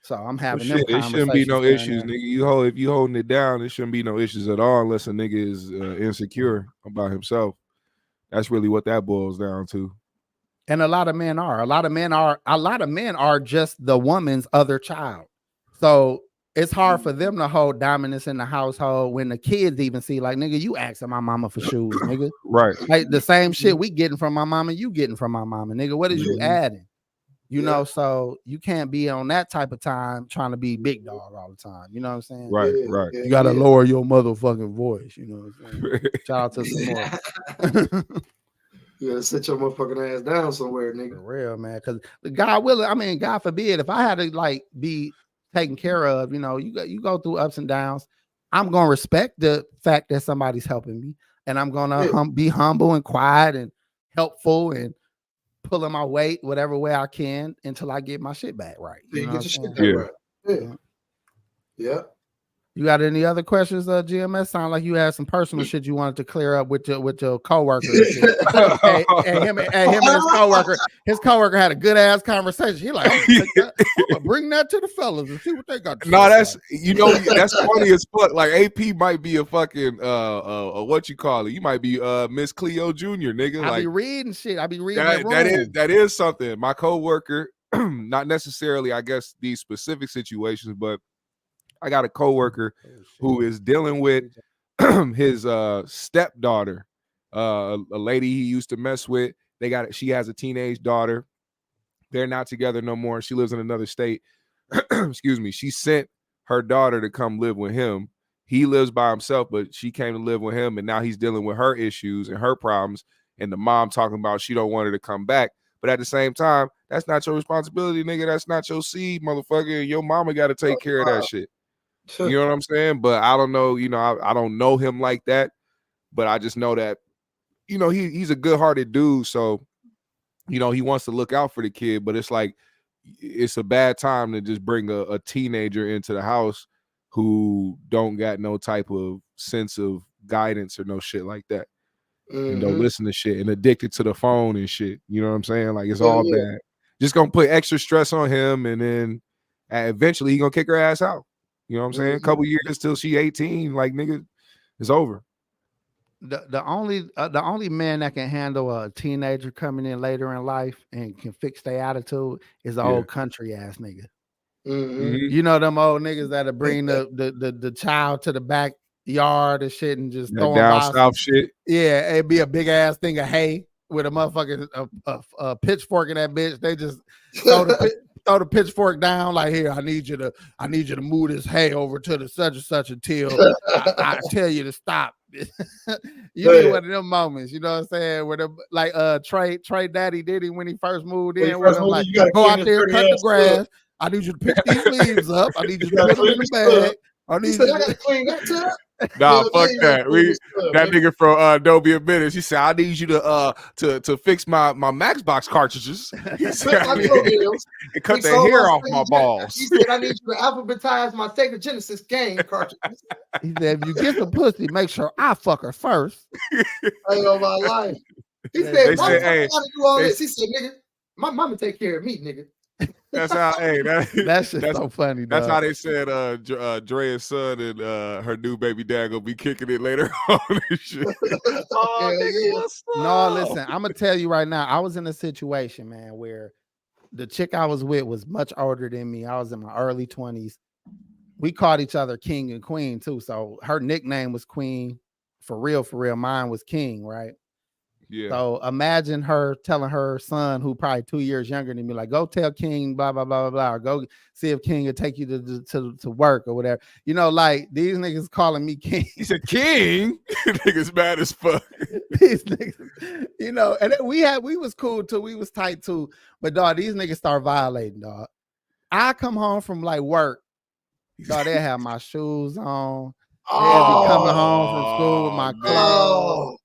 So I'm having them conversations. It shouldn't be no issues, nigga. If you holding it down, it shouldn't be no issues at all unless a nigga is insecure about himself. That's really what that boils down to. And a lot of men are just the woman's other child. So it's hard for them to hold dominance in the household when the kids even see, like, nigga, you asking my mama for shoes, nigga. Right. Like the same shit we getting from my mama, you getting from my mama, nigga. What is you adding? So you can't be on that type of time trying to be big dog all the time. You know what I'm saying? Right. You gotta lower your motherfucking voice. You know what I'm saying? Shout out to some more. You gotta sit your motherfucking ass down somewhere, nigga. For real, man. Because God forbid, if I had to like be taken care of, you go through ups and downs. I'm gonna respect the fact that somebody's helping me, and I'm gonna be humble and quiet and helpful and pulling my weight whatever way I can until I get my shit back right. You get your shit back right. Yeah. You got any other questions, GMS? Sound like you had some personal shit you wanted to clear up with your coworker. and him and his coworker. His coworker had a good ass conversation. He like, I'm gonna bring that to the fellas and see what they got. That's funny as fuck. Like AP might be a fucking what you call it? You might be Miss Cleo Jr. nigga. I be reading shit. I be reading that is something. My coworker, not necessarily, I guess, these specific situations, but I got a coworker who is dealing with his stepdaughter, a lady he used to mess with. She has a teenage daughter. They're not together no more. She lives in another state. Excuse me. She sent her daughter to come live with him. He lives by himself, but she came to live with him, and now he's dealing with her issues and her problems. And the mom talking about she don't want her to come back. But at the same time, that's not your responsibility, nigga. That's not your seed, motherfucker. Your mama got to take care of that shit. You know what I'm saying? But I don't know, I don't know him like that, but I just know that, he's a good-hearted dude. So, he wants to look out for the kid, but it's like, it's a bad time to just bring a teenager into the house who don't got no type of sense of guidance or no shit like that. And don't listen to shit and addicted to the phone and shit. You know what I'm saying? Like, it's all bad. Just gonna put extra stress on him, and then eventually he gonna kick her ass out. You know what I'm saying? A couple years till she 18, like, nigga, it's over. The only man that can handle a teenager coming in later in life and can fix their attitude is an old country ass nigga. You know them old niggas that'll bring the child to the backyard and shit and just throw down south shit. Yeah, it'd be a big ass thing of hay with a motherfucking a pitchfork in that bitch. They just throw the pitchfork down, like, here, I need you to move this hay over to the such and such until I tell you to stop. You need one of them moments, you know what I'm saying? Where like Trey Daddy did he when he first moved in, where like, go out there, cut the grass. I need you to pick these leaves up. I need you to put them in the bag. I gotta clean that too. Nah, fuck that. That nigga from Don't Be a Menace. He said, I need you to fix my Maxbox cartridges. He said, and cut the hair off my balls. He said, I need you to alphabetize my Sega Genesis game cartridges. He said, if you get the pussy, make sure I fuck her first. I know my life. He said, why do do all this? He said, nigga, my mama take care of me, nigga. That's how. That's so funny. That's how they said Drea's son and her new baby dad gonna be kicking it later on. And shit. No, listen, I'm gonna tell you right now. I was in a situation, man, where the chick I was with was much older than me. I was in my early 20s. We called each other King and Queen too. So her nickname was Queen. For real, mine was King, right? Yeah. So imagine her telling her son, who probably 2 years younger than me, like, go tell King blah blah blah blah blah, or go see if King will take you to work or whatever. You know, like these niggas calling me King. He said, King. Niggas mad as fuck. These niggas, you know, and we was cool too. We was tight too. But dog, these niggas start violating, dog. I come home from like work, dog. They have my shoes on. They'll be coming home from school with my clothes.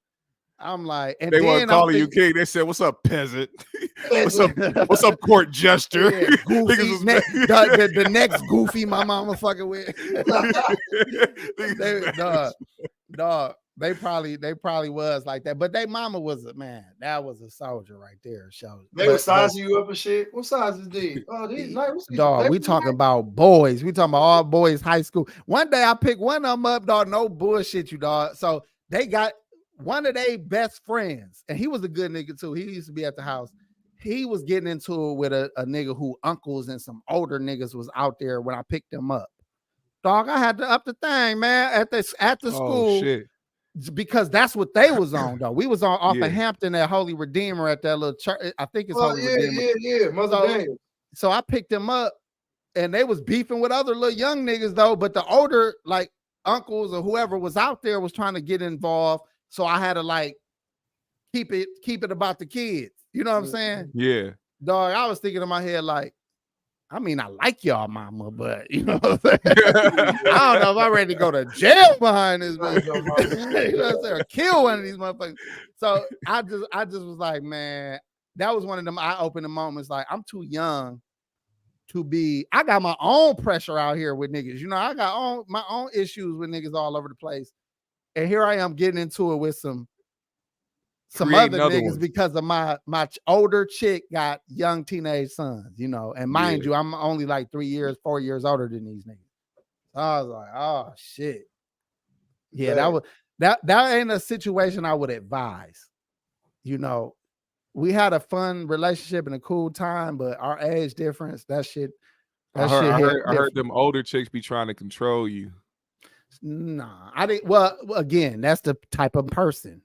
I'm like, and they then weren't calling you King. They said, "What's up, peasant? What's up, court jester?" Yeah, goofy, the next goofy my mama fucking with. Dog. They probably was like that, but they mama was that was a soldier right there. They were sizing you up and shit. What size is these? Oh, these dog. We talking about boys. We talking about all boys high school. One day I picked one of them up, dog. No bullshit, you dog. So they got one of their best friends, and he was a good nigga too. He used to be at the house. He was getting into it with a nigga who uncles and some older niggas was out there when I picked him up. Dog, I had to up the thing, man, at the school. Shit. Because that's what they was on, though. We was on off of Hampton at Holy Redeemer at that little church. I think it's Holy Redeemer. Yeah. Mother Daniel. So I picked them up, and they was beefing with other little young niggas though. But the older like uncles or whoever was out there was trying to get involved. So I had to like keep it about the kids. You know what I'm saying? Yeah. Dog, I was thinking in my head like, I mean, I like y'all mama, but you know what I'm saying? I don't know if I'm ready to go to jail behind this bitch. You know what I'm saying? Or kill one of these motherfuckers. So I just was like, man, that was one of them eye-opening moments. Like, I'm too young to be, I got my own pressure out here with niggas. You know, I got my own issues with niggas all over the place. And here I am getting into it with some other niggas ones. Because of my older chick got young teenage sons, you know, and mind you, I'm only like 4 years older than these niggas. So I was like, oh shit. Yeah, that ain't a situation I would advise. You know, we had a fun relationship and a cool time, but our age difference, I heard them older chicks be trying to control you. Nah, I didn't. Well, again, that's the type of person.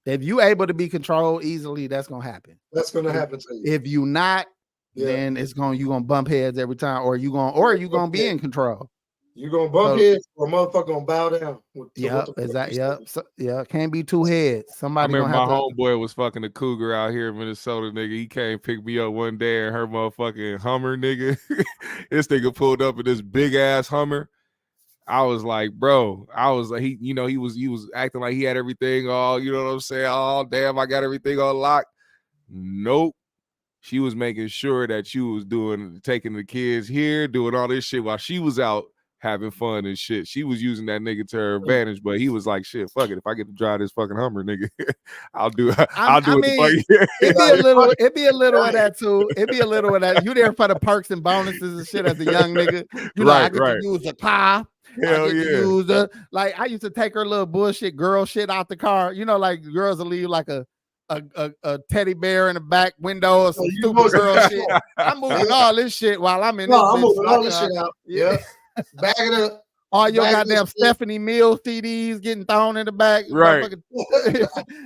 If you able to be controlled easily, that's gonna happen. That's gonna happen to you. If you not, then you're gonna bump heads every time, or you gonna be in control. You're gonna bump heads, or a motherfucker gonna bow down. Can't be two heads. Somebody. I remember my homeboy was fucking a cougar out here in Minnesota, nigga. He came pick me up one day and her motherfucking Hummer, nigga. This nigga pulled up in this big ass Hummer. I was like, bro, he was acting like he had everything all, you know what I'm saying? Oh, damn, I got everything on lock. Nope. She was making sure that she was taking the kids here, doing all this shit while she was out having fun and shit. She was using that nigga to her advantage, but he was like, shit, fuck it. If I get to drive this fucking Hummer, nigga, I'll do it. It'd be a little of that too. It'd be a little of that. You there for the perks and bonuses and shit as a young nigga. You know, I get to use the car. Hell yeah. Like I used to take her little bullshit girl shit out the car. You know, like girls will leave like a teddy bear in the back window or some stupid girl shit. I'm moving all this shit while I'm in. I'm moving all this shit out. Yeah. Bag it up. All your goddamn Stephanie Mills CDs getting thrown in the back. Right.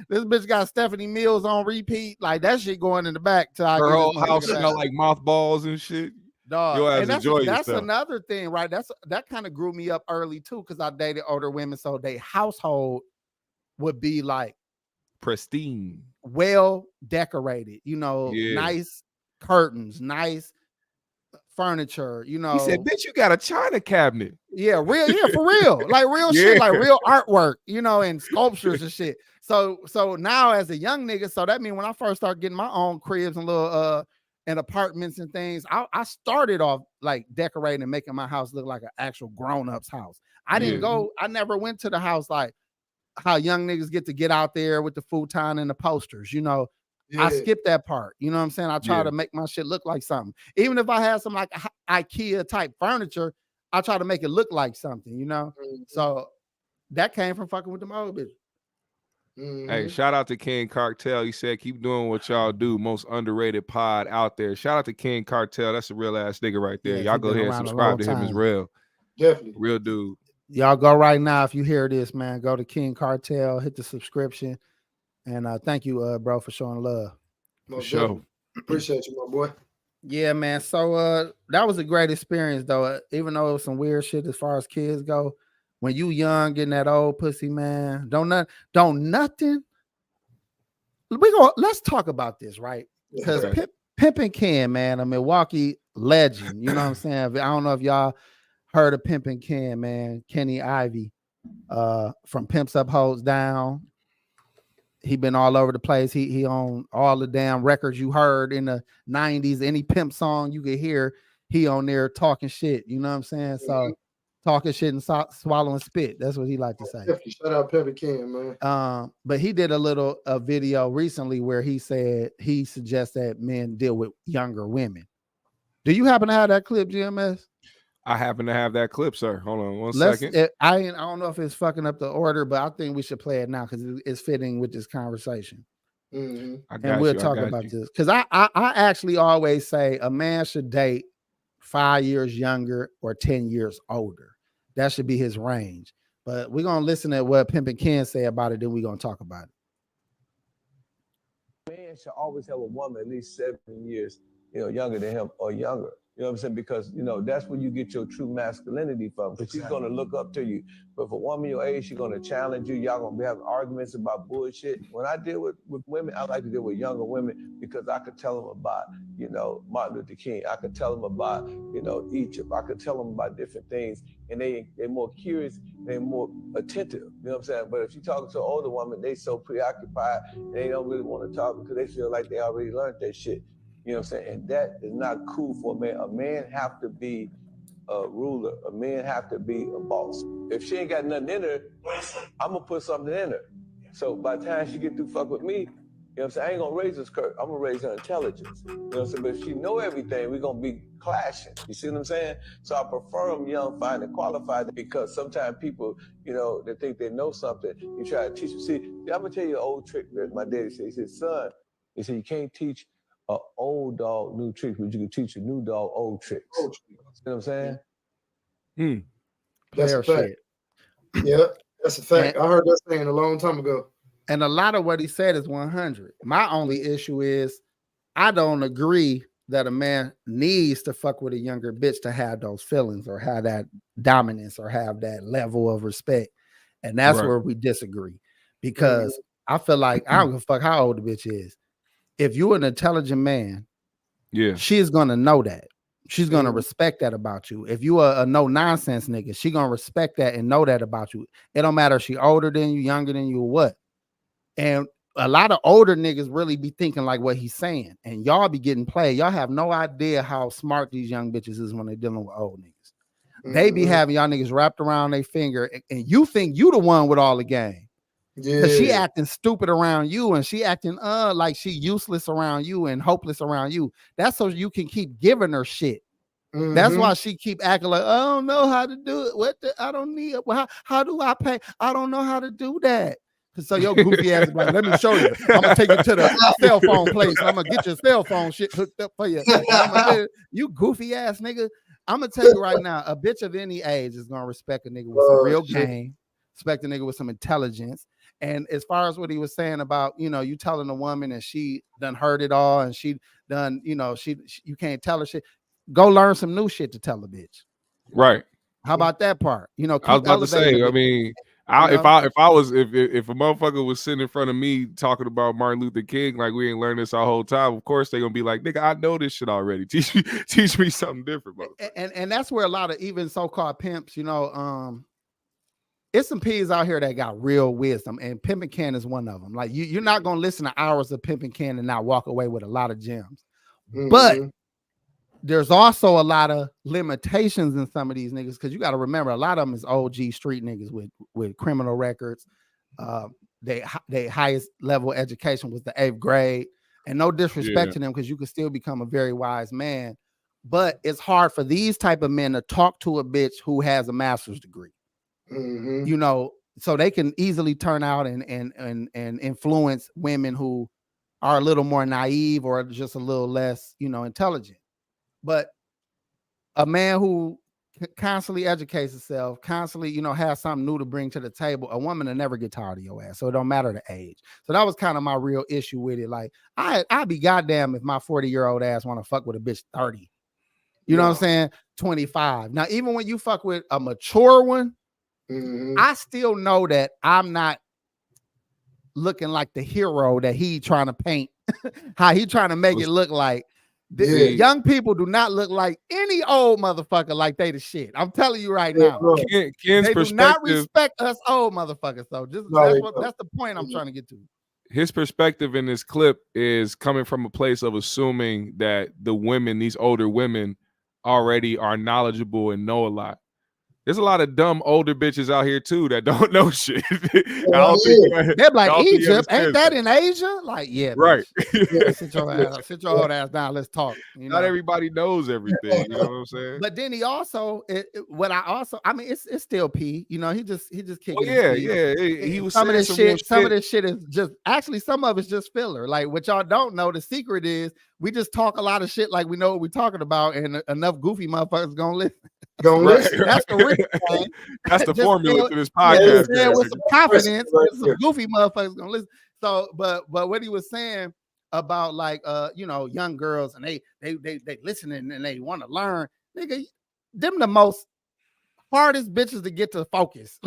This bitch got Stephanie Mills on repeat. Like that shit going in the back. Till her whole house smell like mothballs and shit. Dog. That's another thing, right? That kind of grew me up early too, because I dated older women, so their household would be like pristine, well decorated, you know, nice curtains, nice furniture, you know. He said, bitch, you got a china cabinet. Yeah, for real. Like real shit, like real artwork, you know, and sculptures and shit. So now as a young nigga, so that means when I first started getting my own cribs and little and apartments and things, I started off like decorating and making my house look like an actual grown-up's house. I never went to the house like how young niggas get out there with the futon and the posters, you know. I skipped that part. You know what I'm saying? I try to make my shit look like something. Even if I had some like IKEA type furniture, I try to make it look like something, you know? So that came from fucking with them old bitches. Hey, shout out to King Cartel. He said, keep doing what y'all do. Most underrated pod out there. Shout out to King Cartel. That's a real ass nigga right there. Y'all go ahead and subscribe to him as real. Definitely. Real dude. Y'all go right now. If you hear this, man, go to King Cartel, hit the subscription. And thank you, bro, for showing love. Most sure. definitely. Appreciate you, my boy. Yeah, man. So that was a great experience, though. Even though it was some weird shit as far as kids go. When you young, getting that old pussy, man, don't nothing. Let's talk about this, right? Because Okay. Pimpin' Ken, man, a Milwaukee legend. You know what I'm saying? I don't know if y'all heard of Pimpin' Ken, man. Kenny Ivy, from Pimps Up, Holds Down. He been all over the place. He on all the damn records you heard in the 90s. Any pimp song you could hear, he on there talking shit. You know what I'm saying? So talking shit and swallowing spit. That's what he like to say. Shout out Peppy King, man. But he did a video recently where he said he suggests that men deal with younger women. Do you happen to have that clip, GMS? I happen to have that clip, sir. Hold on one second. I don't know if it's fucking up the order, but I think we should play it now because it's fitting with this conversation. Mm-hmm. And we'll talk about this. Because I actually always say a man should date 5 years younger or 10 years older. That should be his range. But we're going to listen to what Pimpin' Ken say about it, then we're going to talk about it. Man should always have a woman at least 7 years, younger than him or younger. You know what I'm saying? Because, that's where you get your true masculinity from. Because she's going to look up to you. But for a woman your age, she's going to challenge you. Y'all going to be having arguments about bullshit. When I deal with women, I like to deal with younger women because I could tell them about, Martin Luther King. I could tell them about, Egypt. I could tell them about different things. And they're more curious. They're more attentive. You know what I'm saying? But if you're talking to an older woman, they so preoccupied. They don't really want to talk because they feel like they already learned that shit. You know what I'm saying? And that is not cool for a man. A man have to be a ruler. A man have to be a boss. If she ain't got nothing in her, I'm going to put something in her. So by the time she get through fuck with me, you know what I'm saying? I ain't going to raise her skirt. I'm going to raise her intelligence. You know what I'm saying? But if she know everything, we're going to be clashing. You see what I'm saying? So I prefer them young, fine, and qualified because sometimes people, they think they know something. You try to teach them. See, I'm going to tell you an old trick that my daddy said. He said, son, you can't teach an old dog new tricks, but you can teach a new dog old tricks. You know what I'm saying? That's a fact. Yeah, that's a fact. I heard that saying a long time ago. And a lot of what he said is 100. My only issue is I don't agree that a man needs to fuck with a younger bitch to have those feelings or have that dominance or have that level of respect. And that's where we disagree. Because I feel like I don't give a fuck how old the bitch is. If you're an intelligent man, she's gonna know that. She's gonna respect that about you. If you are a no nonsense nigga, she gonna respect that and know that about you. It don't matter if she older than you, younger than you, or what. And a lot of older niggas really be thinking like what he's saying, and y'all be getting played. Y'all have no idea how smart these young bitches is when they're dealing with old niggas. They be having y'all niggas wrapped around their finger, and you think you the one with all the game. Because she acting stupid around you and she acting like she useless around you and hopeless around you. That's so you can keep giving her shit. That's why she keep acting like, I don't know how to do it. I don't need it. Well, how do I pay? I don't know how to do that. So your goofy ass is like, let me show you. I'm gonna take you to the cell phone place. I'm gonna get your cell phone shit hooked up for you. You goofy ass nigga. I'm gonna tell you right now, a bitch of any age is gonna respect a nigga with some real game, respect a nigga with some intelligence. And as far as what he was saying about, you telling a woman and she done heard it all and she done, you can't tell her shit. Go learn some new shit to tell a bitch. Right. How about that part? I was about to say, I mean, if a motherfucker was sitting in front of me talking about Martin Luther King, like we ain't learned this our whole time, of course they're gonna be like, nigga, I know this shit already. Teach me something different, and that's where a lot of even so-called pimps, it's some P's out here that got real wisdom, and Pimpin' Ken is one of them. Like you're not gonna listen to hours of Pimpin' Ken and not walk away with a lot of gems. But there's also a lot of limitations in some of these niggas because you got to remember a lot of them is OG street niggas with criminal records. They highest level education was the 8th grade, and no disrespect to them because you can still become a very wise man. But it's hard for these type of men to talk to a bitch who has a master's degree. So they can easily turn out and influence women who are a little more naive or just a little less, intelligent. But a man who constantly educates herself, constantly, has something new to bring to the table, a woman will never get tired of your ass. So it don't matter the age. So that was kind of my real issue with it. Like, I'd be goddamn if my 40-year-old ass want to fuck with a bitch 30. You know what I'm saying? 25. Now, even when you fuck with a mature one, I still know that I'm not looking like the hero that he trying to paint, how he trying to make it look like. Young people do not look like any old motherfucker like they the shit. I'm telling you right now. Ken's they do not respect us old motherfuckers. So that's the point I'm trying to get to. His perspective in this clip is coming from a place of assuming that the women, these older women, already are knowledgeable and know a lot. There's a lot of dumb older bitches out here too that don't know shit. They're like, Egypt, ain't that in Asia? Like, yeah, right. Sit your old ass down. Let's talk. Not everybody knows everything. You know what I'm saying? But then he also, it's still P. He just kicking. Well, he was some of this shit. Some of this shit is just actually some of it's just filler. Like what y'all don't know, the secret is we just talk a lot of shit like we know what we're talking about, and enough goofy motherfuckers gonna listen. That's the real thing. That's the formula to this podcast. Yeah, with some confidence, some goofy motherfuckers gonna listen. So, but what he was saying about like young girls and they listening and they want to learn, nigga, them the most hardest bitches to get to focus.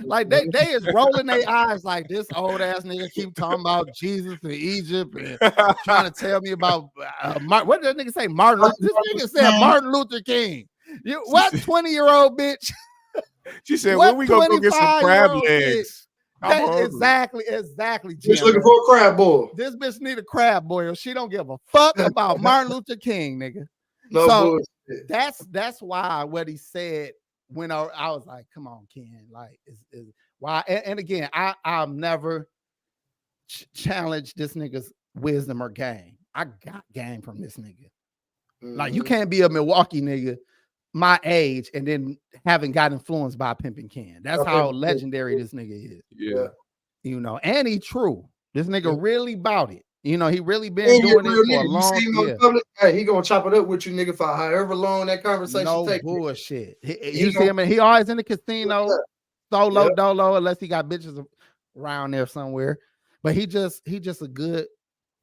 Like they is rolling their eyes like this old ass nigga keep talking about Jesus and Egypt and trying to tell me about what did that nigga say? This nigga said Martin Luther King. What 20-year-old bitch? She said, when we gonna go get some crab legs? Exactly. Just looking for a crab boil. This bitch need a crab boil. She don't give a fuck about Martin Luther King, nigga. No bullshit. That's why what he said when I was like, come on, Ken. Like, is why? And again, I'll never challenge this nigga's wisdom or game. I got game from this nigga. Like, you can't be a Milwaukee nigga my age and then haven't got influenced by Pimpin' Ken. That's how legendary this nigga is. Yeah. And he true. This nigga really about it. He really been doing it for a long time. Hey, he gonna chop it up with you, nigga, for however long that conversation takes. No bullshit. You see him, and he always in the casino, solo dolo, unless he got bitches around there somewhere. But he just a good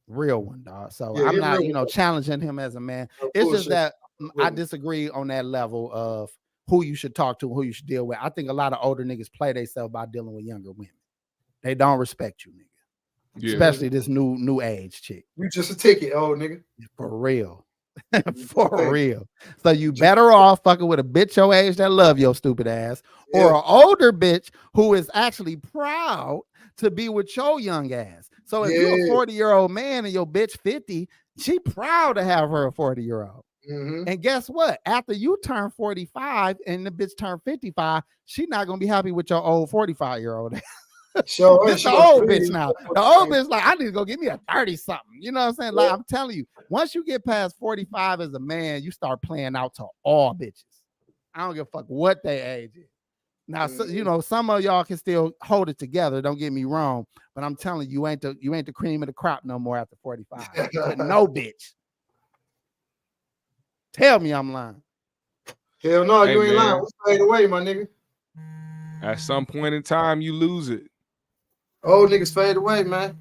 real one, dog. So I'm not, challenging him as a man. It's just that I disagree on that level of who you should talk to, who you should deal with. I think a lot of older niggas play themselves by dealing with younger women. They don't respect you, nigga. Yeah. Especially this new age chick. You just a ticket, old nigga. For real. For real. So you better off fucking with a bitch your age that love your stupid ass, or an older bitch who is actually proud to be with your young ass. So if you're a 40-year-old man and your bitch 50, she proud to have her a 40-year-old. And guess what? After you turn 45 and the bitch turn 55, she not gonna be happy with your old 45-year-old. This the old bitch now. The old bitch like, I need to go get me a 30-something. You know what I'm saying? Like, I'm telling you, once you get past 45 as a man, you start playing out to all bitches. I don't give a fuck what they age is. Now, some of y'all can still hold it together. Don't get me wrong, but I'm telling you, you ain't the cream of the crop no more after 45. No bitch. Tell me I'm lying. Hell no, you ain't lying. Let's fade away, my nigga. At some point in time, you lose it. Old niggas fade away, man.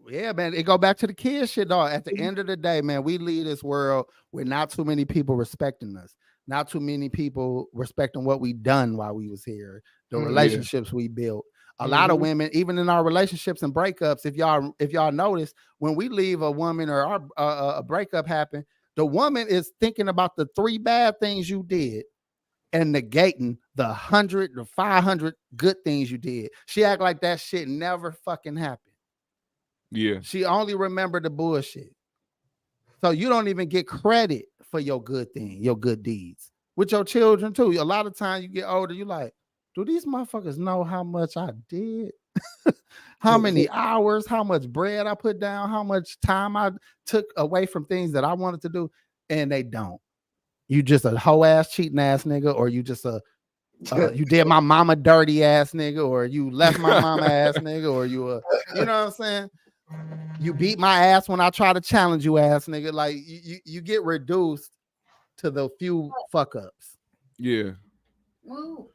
Yeah, man. It go back to the kid shit, dog. At the end of the day, man, we leave this world with not too many people respecting us. Not too many people respecting what we done while we was here. The relationships we built. A lot of women, even in our relationships and breakups, if y'all notice, when we leave a woman or a breakup happen, the woman is thinking about the 3 bad things you did and negating the 100 to 500 good things you did. She act like that shit never fucking happened. Yeah. She only remembered the bullshit. So you don't even get credit for your good thing, your good deeds. With your children too. A lot of times you get older, you like, do these motherfuckers know how much I did? How many hours, how much bread I put down, how much time I took away from things that I wanted to do? And they don't. You just a hoe ass cheating ass nigga, or you just you did my mama dirty ass nigga, or you left my mama ass nigga, or you know what I'm saying? You beat my ass when I try to challenge you ass nigga. Like you get reduced to the few fuck ups. Yeah. Well,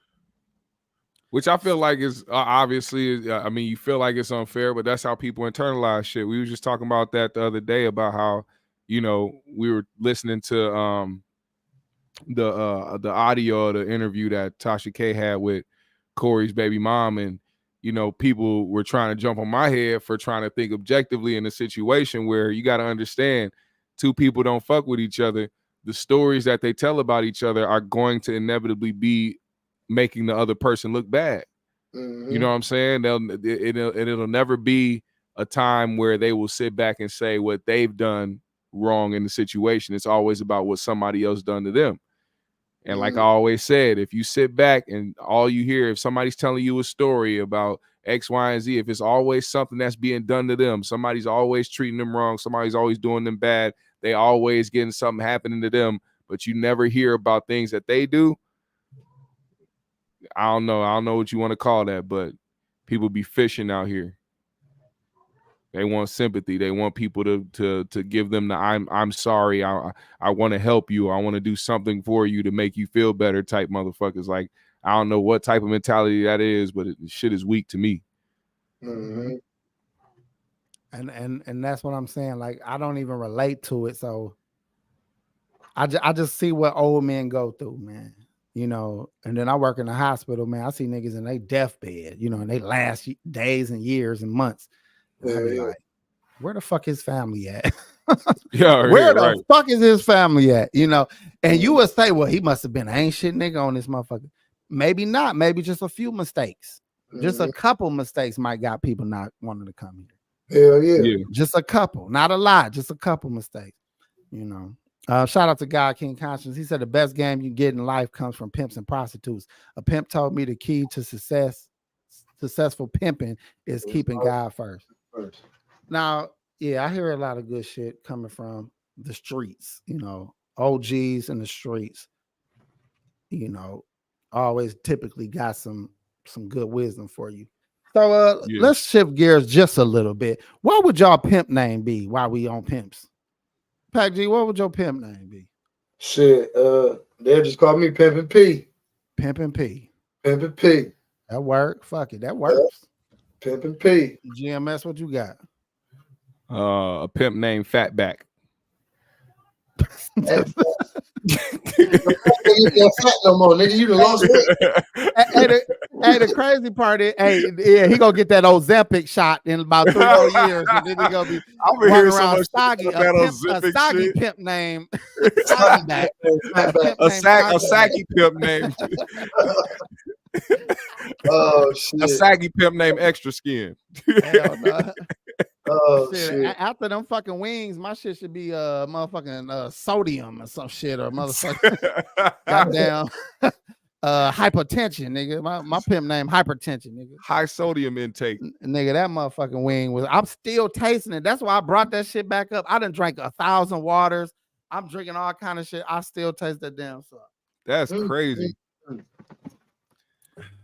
Which I feel like is obviously, I mean, you feel like it's unfair, but that's how people internalize shit. We were just talking about that the other day about how, you know, we were listening to the audio of the interview that Tasha K had with Corey's baby mom, and you know, people were trying to jump on my head for trying to think objectively in a situation where you got to understand two people don't fuck with each other. The stories that they tell about each other are going to inevitably be making the other person look bad. You know what I'm saying? It'll never be a time where they will sit back and say what they've done wrong in the situation. It's always about what somebody else done to them. And like I always said, if you sit back and all you hear, if somebody's telling you a story about X, Y, and Z, if it's always something that's being done to them, somebody's always treating them wrong, somebody's always doing them bad, they always getting something happening to them, but you never hear about things that they do. I don't know what you want to call that, but people be fishing out here. They want sympathy. They want people to give them the I'm sorry. I want to help you. I want to do something for you to make you feel better type motherfuckers. Like, I don't know what type of mentality that is, but shit is weak to me. And that's what I'm saying. Like, I don't even relate to it. So I just see what old men go through, man. You know, and then I work in the hospital, man. I see niggas in their deathbed, you know, and they last days and years and months. I be like, where the fuck his family at? Where the fuck is his family at? You know, and you would say, well, he must have been an ain't shit nigga on this motherfucker. Maybe not. Maybe just a few mistakes. Just a couple mistakes might got people not wanting to come here. Hell yeah. Just a couple, not a lot, just a couple mistakes. You know. Shout out to God King Conscience. He said the best game you get in life comes from pimps and prostitutes. A pimp told me the key to successful pimping is keeping God first. Now, yeah, I hear a lot of good shit coming from the streets, you know, OGs in the streets, you know, always typically got some good wisdom for you. So let's shift gears just a little bit. What would y'all pimp name be while we on pimps? Pac G, what would your pimp name be? Shit, they'll just call me Pimpin' P. Pimpin' P. Pimpin' P. That work. Fuck it. That works. Pimpin' P. GMS, what you got? A pimp named Fatback. You can't fat no more, nigga. You done lost weight. Hey, the crazy part is, he gonna get that Ozempic shot in about 3 more years, and then he gonna be running around Soggy, a Soggy pimp name. A saggy pimp name. Oh shit. A saggy pimp named Extra Skin. Hell no. Oh shit. After them fucking wings, my shit should be motherfucking sodium or some shit, or motherfucking goddamn hypertension, nigga. My pimp name Hypertension, nigga. High sodium intake. Nigga, that motherfucking wing was, I'm still tasting it. That's why I brought that shit back up. I done drank 1,000 waters. I'm drinking all kind of shit. I still taste that damn stuff. That's crazy.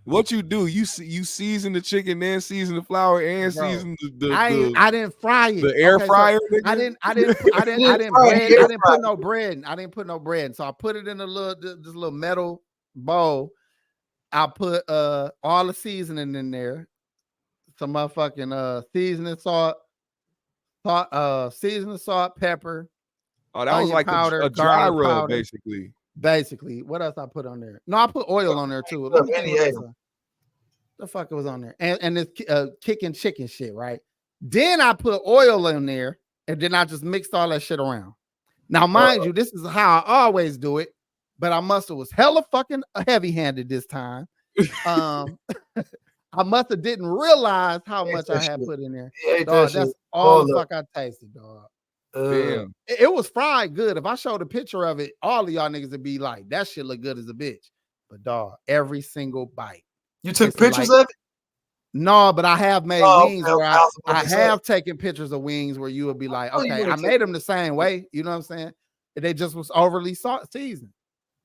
What you do? You season the chicken, then season the flour, and season the I didn't fry it. The air fryer. So I didn't put no bread. I didn't put no bread. So I put it in this little metal bowl. I put all the seasoning in there. Some motherfucking seasoning salt, pepper. Oh, that was like powder, a dry rub, powder. basically. Basically, what else I put on there? No, I put oil on there too. The fuck it was on there, and this kicking chicken shit, right? Then I put oil in there, and then I just mixed all that shit around. Now, mind you, this is how I always do it, but I must have was hella fucking heavy-handed this time. I must have didn't realize how much I had put in there. Dog, that's all the fuck I tasted, dog. Damn. It was fried good. If I showed a picture of it, all of y'all niggas would be like, that shit look good as a bitch. But dog, every single bite. You took pictures of it? No, but I have made wings where I have taken pictures of wings where you would be like, okay, I made them the same way. You know what I'm saying? They just was overly seasoned.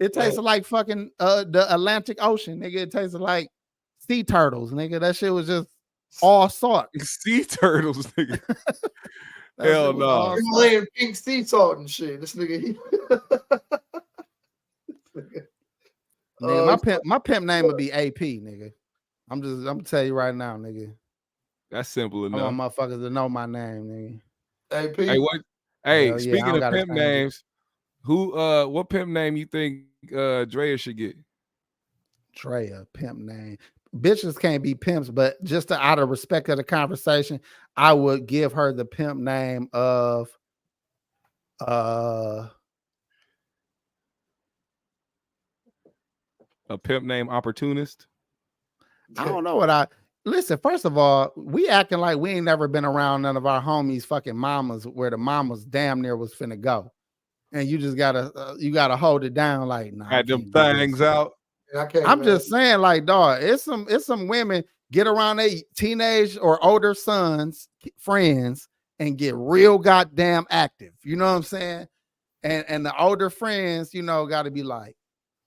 It tasted like fucking the Atlantic Ocean, nigga. It tasted like sea turtles, nigga. That shit was just all salt. Sea turtles, nigga. Hell no. You're laying pink sea salt and shit. This nigga. my pimp name would be AP, nigga. I'm gonna tell you right now, nigga. That's simple I enough. want motherfuckers to know my name, nigga. AP. Hey, what? Hey, Hell yeah, I speaking don't of gotta pimp change it. names, what pimp name you think Drea should get? Traya, pimp name. Bitches can't be pimps, but just out of respect of the conversation, I would give her the pimp name of A pimp name opportunist? I don't know what I listen. First of all, we acting like we ain't never been around none of our homies' fucking mamas where the mamas damn near was finna go, and you just gotta hold it down. Like, nah, I Had them can't do this. things out. I can't. I'm just saying, like, dog, it's some women get around their teenage or older sons, friends, and get real goddamn active. You know what I'm saying? And the older friends, you know, got to be like,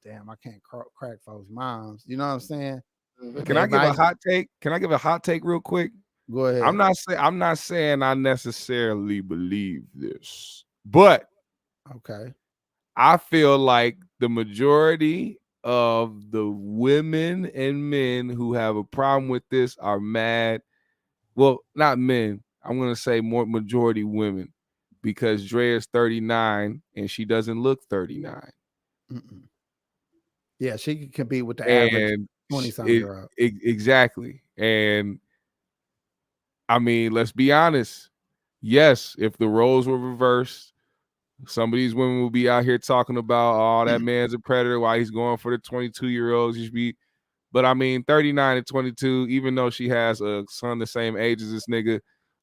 damn, I can't crack folks' moms. You know what I'm saying? Can I give a hot take? Can I give a hot take real quick? Go ahead. I'm not saying I necessarily believe this, but okay. I feel like the majority of the women and men who have a problem with this are mad. Well, not men. I'm gonna say more majority women, because Dre is 39 and she doesn't look 39. Mm-mm. Yeah, she can compete with the average 20-something year old. Exactly. And I mean, let's be honest. Yes, if the roles were reversed, some of these women will be out here talking about, oh, that man's a predator, why he's going for the 22-year-olds. You should be. But I mean, 39 and 22, even though she has a son the same age as this nigga,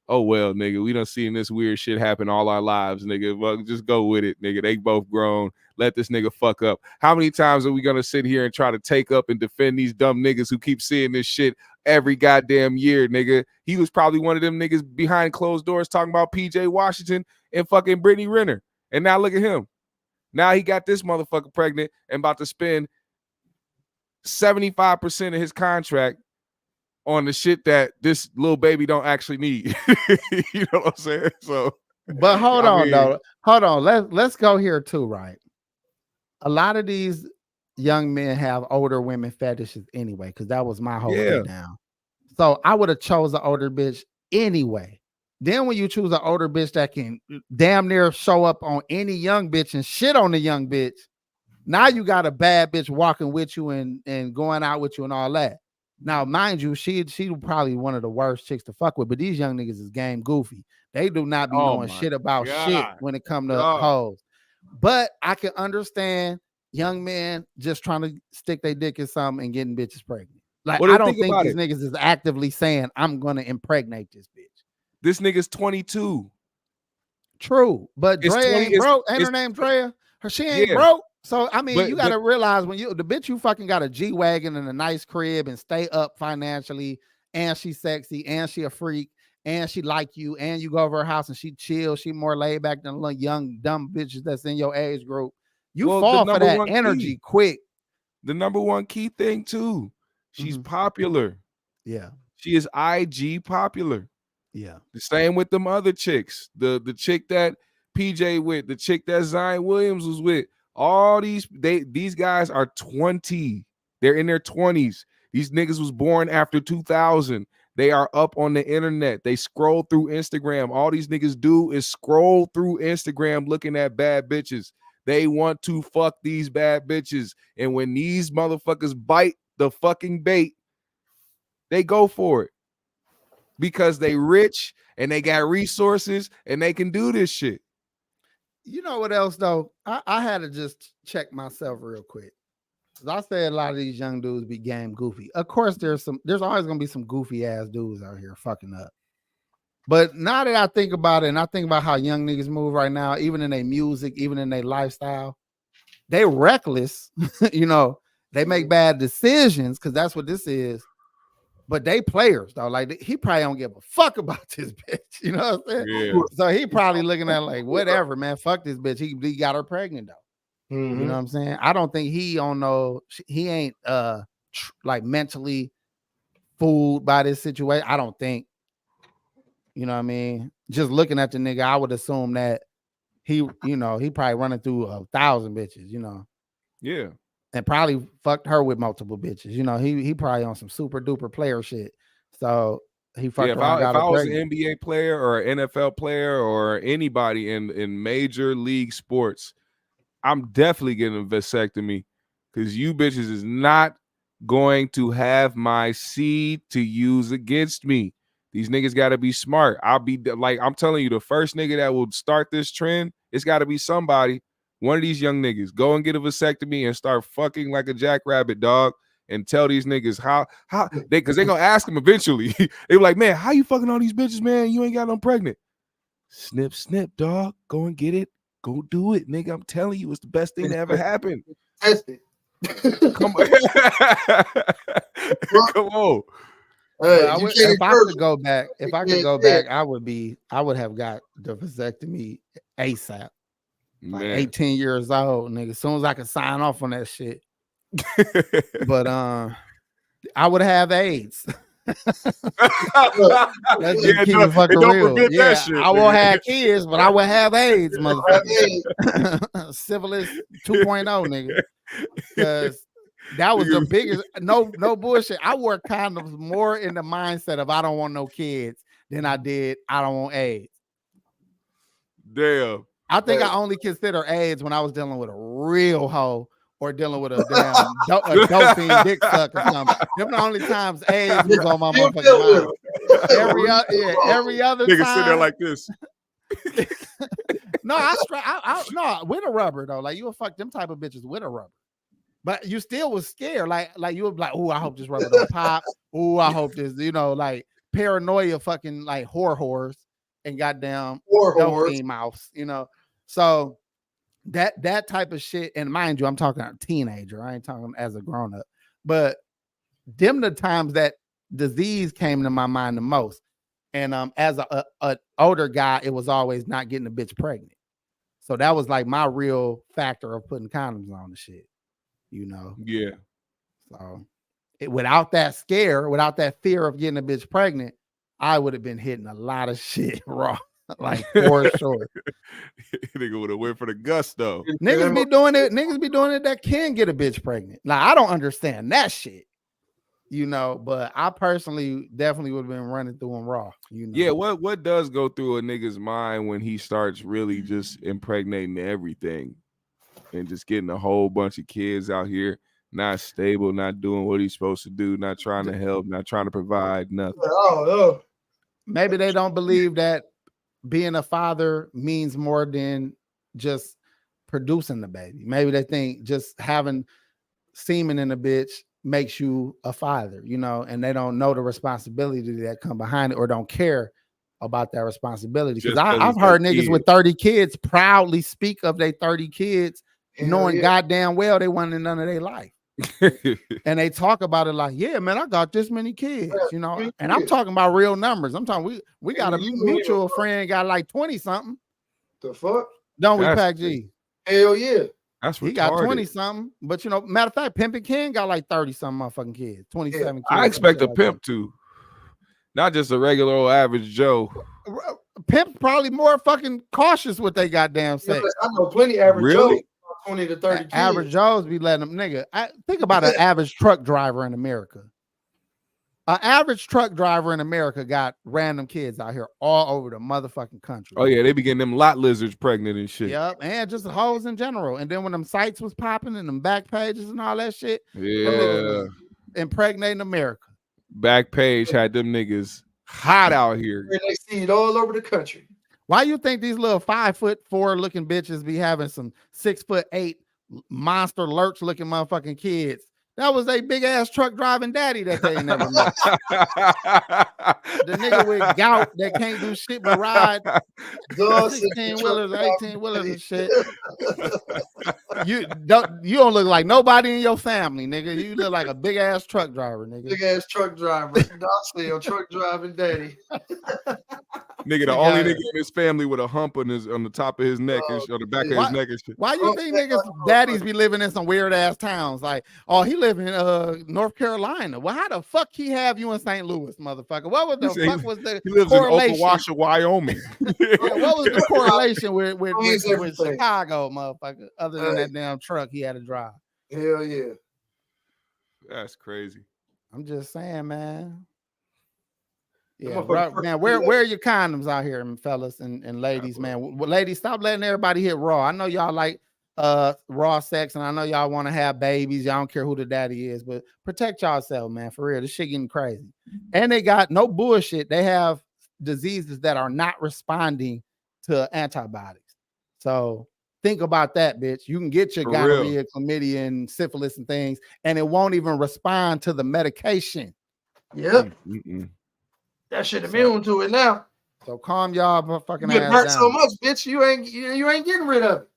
oh well, nigga, we done seen this weird shit happen all our lives, nigga. Well, just go with it, nigga. They both grown. Let this nigga fuck up. How many times are we gonna sit here and try to take up and defend these dumb niggas who keep seeing this shit every goddamn year, nigga? He was probably one of them niggas behind closed doors talking about PJ Washington and fucking Brittany Renner. And now look at him. Now he got this motherfucker pregnant and about to spend 75% of his contract on the shit that this little baby don't actually need. You know what I'm saying? So, but hold on, though. Hold on. Let's go here too, right? A lot of these young men have older women fetishes anyway, because that was my whole get down. So I would have chose an older bitch anyway. Then when you choose an older bitch that can damn near show up on any young bitch and shit on the young bitch, now you got a bad bitch walking with you and going out with you and all that. Now, mind you, she probably one of the worst chicks to fuck with, but these young niggas is game goofy. They do not be knowing shit about shit when it comes to hoes. But I can understand young men just trying to stick their dick in something and getting bitches pregnant. Like, I don't think these niggas is actively saying, I'm going to impregnate this bitch. This nigga's 22. True, but Drea ain't broke. Ain't her name Drea? She ain't broke. So, I mean, you got to realize when the bitch you fucking got a G-Wagon and a nice crib and stay up financially, and she's sexy, and she a freak, and she like you, and you go over her house and she chill, she more laid back than little young, dumb bitches that's in your age group. You fall for that energy quick. The number one key thing, too, she's popular. Yeah. She is IG popular. Yeah. The same with them other chicks. The chick that PJ with, the chick that Zion Williams was with. All these guys are 20. They're in their 20s. These niggas was born after 2000. They are up on the internet. They scroll through Instagram. All these niggas do is scroll through Instagram looking at bad bitches. They want to fuck these bad bitches. And when these motherfuckers bite the fucking bait, they go for it. Because they rich and they got resources and they can do this shit. You know what else, though? I had to just check myself real quick. I said a lot of these young dudes be game goofy. Of course, there's always gonna be some goofy ass dudes out here fucking up. But now that I think about it, and I think about how young niggas move right now, even in their music, even in their lifestyle, they reckless. You know, they make bad decisions because that's what this is. But they players though, like he probably don't give a fuck about this bitch. You know what I'm saying? Yeah. So he probably looking at like whatever, man. Fuck this bitch. He got her pregnant though. Mm-hmm. You know what I'm saying? I don't think he ain't like mentally fooled by this situation. I don't think. You know what I mean? Just looking at the nigga, I would assume that he probably running through 1,000 bitches. You know? Yeah. and probably fucked her with multiple bitches. You know, he probably on some super duper player shit. So he fucked if around. I was an NBA player or an NFL player or anybody in major league sports, I'm definitely getting a vasectomy because you bitches is not going to have my seed to use against me. These niggas got to be smart. I'll be like, I'm telling you, the first nigga that will start this trend, it's got to be somebody. One of these young niggas go and get a vasectomy and start fucking like a jackrabbit, dog. And tell these niggas how because they gonna ask them eventually. They be like, man, how you fucking all these bitches, man? You ain't got them pregnant. Snip, snip, dog. Go and get it. Go do it, nigga. I'm telling you, it's the best thing that ever happened. Test it. Come on. Come on. Hey, if I could go back, I would have got the vasectomy ASAP. Like 18 years old, nigga. As soon as I could sign off on that shit. But I would have AIDS. Let's just keep it fucking real. Yeah, shit, I won't have kids, but I will have AIDS, motherfucker. Syphilis 2.0, nigga. Because that was the biggest. No bullshit. I wore condoms more in the mindset of I don't want no kids than I did I don't want AIDS. Damn. I think I only consider AIDS when I was dealing with a real hoe or dealing with a damn a doping dick suck or something. Them the only times AIDS was on my motherfucking mind. Every other nigga time. sit there like this. No, no, with a rubber though. Like you would fuck them type of bitches with a rubber. But you still was scared. Like you would be like, oh, I hope this rubber don't pop. Oh, I hope this, like paranoia fucking like whores and goddamn dopamine mouths, So that type of shit, and mind you, I'm talking a teenager. I ain't talking as a grown-up. But them the times that disease came to my mind the most. And as a older guy, it was always not getting a bitch pregnant. So that was like my real factor of putting condoms on the shit. Yeah. So without that scare, without that fear of getting a bitch pregnant, I would have been hitting a lot of shit raw. Like for sure. Nigga would have went for the gusto. Niggas be doing it that can get a bitch pregnant. Now I don't understand that shit. But I personally definitely would have been running through them raw. Yeah, what does go through a nigga's mind when he starts really just impregnating everything and just getting a whole bunch of kids out here, not stable, not doing what he's supposed to do, not trying to help, not trying to provide nothing. Oh, maybe they don't believe that being a father means more than just producing the baby. Maybe they think just having semen in a bitch makes you a father, and they don't know the responsibility that come behind it or don't care about that responsibility. Because I've heard niggas with 30 kids proudly speak of their 30 kids, knowing goddamn well they wanted none of their life. And they talk about it like, yeah, man, I got this many kids, and I'm talking about real numbers. I'm talking we got a mutual friend got like 20 something. The fuck? Don't we, Pac G? Hell yeah. That's retarded. He got 20 something, but matter of fact, Pimpin' Ken got like 30 something motherfucking kids, 27 kids. I expect a pimp to, not just a regular old average Joe. Pimp's probably more fucking cautious with they goddamn sex. I know plenty average Joe. 20 to 30 kids. Average Joes be letting them, nigga. Think about an average truck driver in America. An average truck driver in America got random kids out here all over the motherfucking country. Oh yeah, they be getting them lot lizards pregnant and shit. Yep, and just hoes in general. And then when them sites was popping and them back pages and all that shit, impregnating America. Back page had them niggas hot out here. They see it all over the country. Why you think these little 5'4" looking bitches be having some 6'8" monster lurch looking motherfucking kids? That was a big ass truck driving daddy that they ain't never met. The nigga with gout that can't do shit but ride 16 wheelers, 18 wheelers and shit. You don't look like nobody in your family, nigga. You look like a big ass truck driver, nigga. Big ass truck driver. Docile truck driving daddy. Nigga, the only nigga in his family with a hump on the top of his neck and on the back of his neck and shit. Why you think niggas daddies be living in some weird ass towns? Like, oh, he live in North Carolina. Well, how the fuck he have you in St. Louis, motherfucker? What was the fuck was the he lives correlation? in Oklahoma, Wyoming. What was the correlation with Chicago, motherfucker? Other than that damn truck he had to drive. Hell yeah. That's crazy. I'm just saying, man. That Yeah, motherfucker man. first- Where are your condoms out here, fellas and ladies, man? Ladies, stop letting everybody hit raw. I know y'all like raw sex, and I know y'all want to have babies. Y'all don't care who the daddy is, but protect yourself, man. For real, this shit getting crazy. And they got no bullshit. They have diseases that are not responding to antibiotics. So think about that, bitch. You can get your For gonorrhea, chlamydia, and syphilis and things, and it won't even respond to the medication. Yep. Mm-mm. That shit immune to it now. So calm y'all fucking You ass hurt down. so much, bitch. You ain't getting rid of it.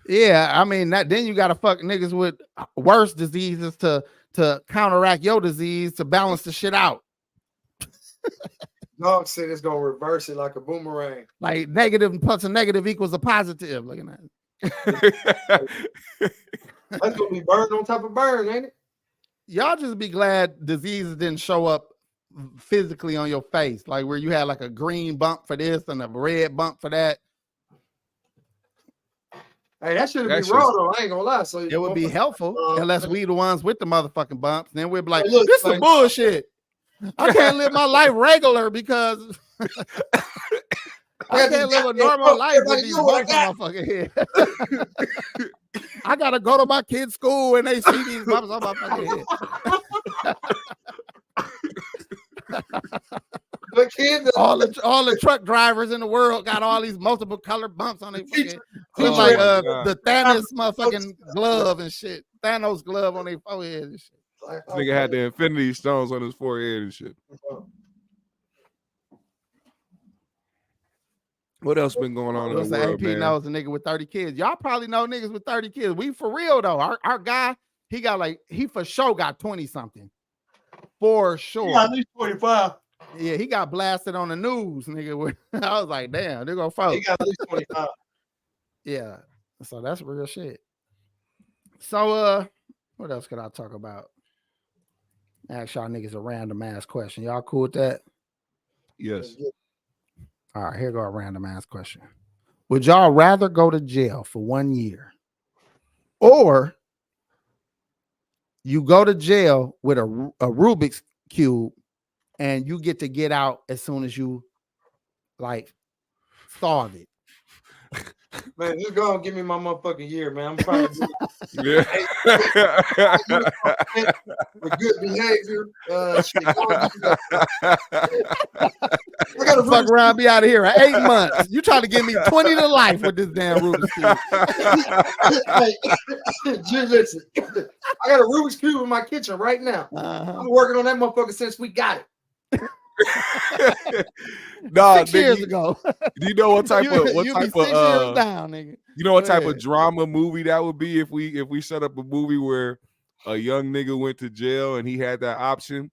Yeah, I mean that. Then you got to fuck niggas with worse diseases to counteract your disease to balance the shit out. Dog said it's gonna reverse it like a boomerang. Like negative plus a negative equals a positive. Look at that. That's gonna be burn on top of burn, ain't it? Y'all just be glad diseases didn't show up physically on your face, like where you had like a green bump for this and a red bump for that. Hey, that should That be raw though. I ain't gonna lie. So It would be helpful unless we the ones with the motherfucking bumps. Then we'd be like, Hey, look, this is like- bullshit. I can't live my life regular because I can't live a normal life with these bumps on my fucking head. I gotta go to my kid's school and they see these bumps on my fucking head. The kid, all the truck drivers in the world got all these multiple colored bumps on their fucking. Oh Look like my God. the Thanos motherfucking glove and shit. Thanos glove on their forehead and shit. like, This nigga had the Infinity Stones on his forehead and shit. What else been going on in What's the the world, AP man? knows a nigga with 30 kids. Y'all probably know niggas with 30 kids. We for real though. Our guy, he for sure got 20 something. For sure. at least 25. Yeah, he got blasted on the news, nigga. I was like, damn, they're gonna fight. He got at least 25. Yeah. So that's real shit. So what else could I talk about? Ask y'all niggas a random ass question. Y'all cool with that? Yes. All right, here go a random ass question. Would y'all rather go to jail for 1 year or you go to jail with a Rubik's Cube and you get out as soon as you like solve it? Man, just go and give me my motherfucking year, man. I'm trying to Yeah. with good behavior. Shit, I got a Fuck around, be out of here in 8 months. You trying to give me 20 to life with this damn Rubik's Cube? Hey, just listen. I got a Rubik's Cube in my kitchen right now. Uh-huh. I'm working on that motherfucker since we got it. Nah, 6 years nigga, ago. do you know what type You of be 6 years down, nigga. you know what Go type ahead. of drama movie that would be if we set up a movie where a young nigga went to jail and he had that option?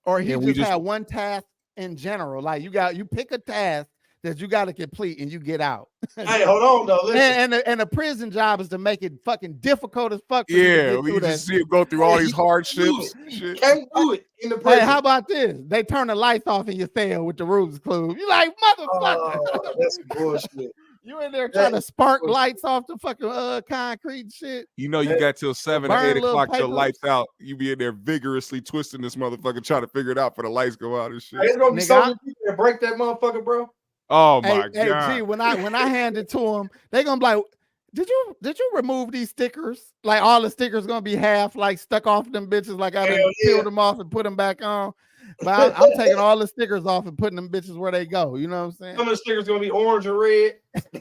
Or he And we just just- had one task in general. Like you pick a task that you got to complete and you get out. Hey, hold on though. Listen. And the prison job is to make it fucking difficult as fuck. For you to Yeah, get we through that just see shit. him go through all Hey, these you hardships. Shit. Can't do it in the Hey, prison. how about this? They turn the lights off in your cell with the Rubik's Cube. You like motherfucker. That's bullshit. You in there trying to That's spark bullshit. lights off the fucking concrete shit. You know you got till 7 or Burn 8 little o'clock till papers. lights out. You be in there vigorously twisting this motherfucker, trying to figure it out for the lights go out and shit. Hey, it's gonna be Nigga, so I- many people that break that motherfucker, bro. Oh Hey, my god! G, when I hand it to them, they gonna be like, did you remove these stickers? Like all the stickers gonna be half like stuck off them bitches. Like I done Hell yeah. peeled them off and put them back on. But I'm taking all the stickers off and putting them bitches where they go. You know what I'm saying? Some of the stickers gonna be orange or red.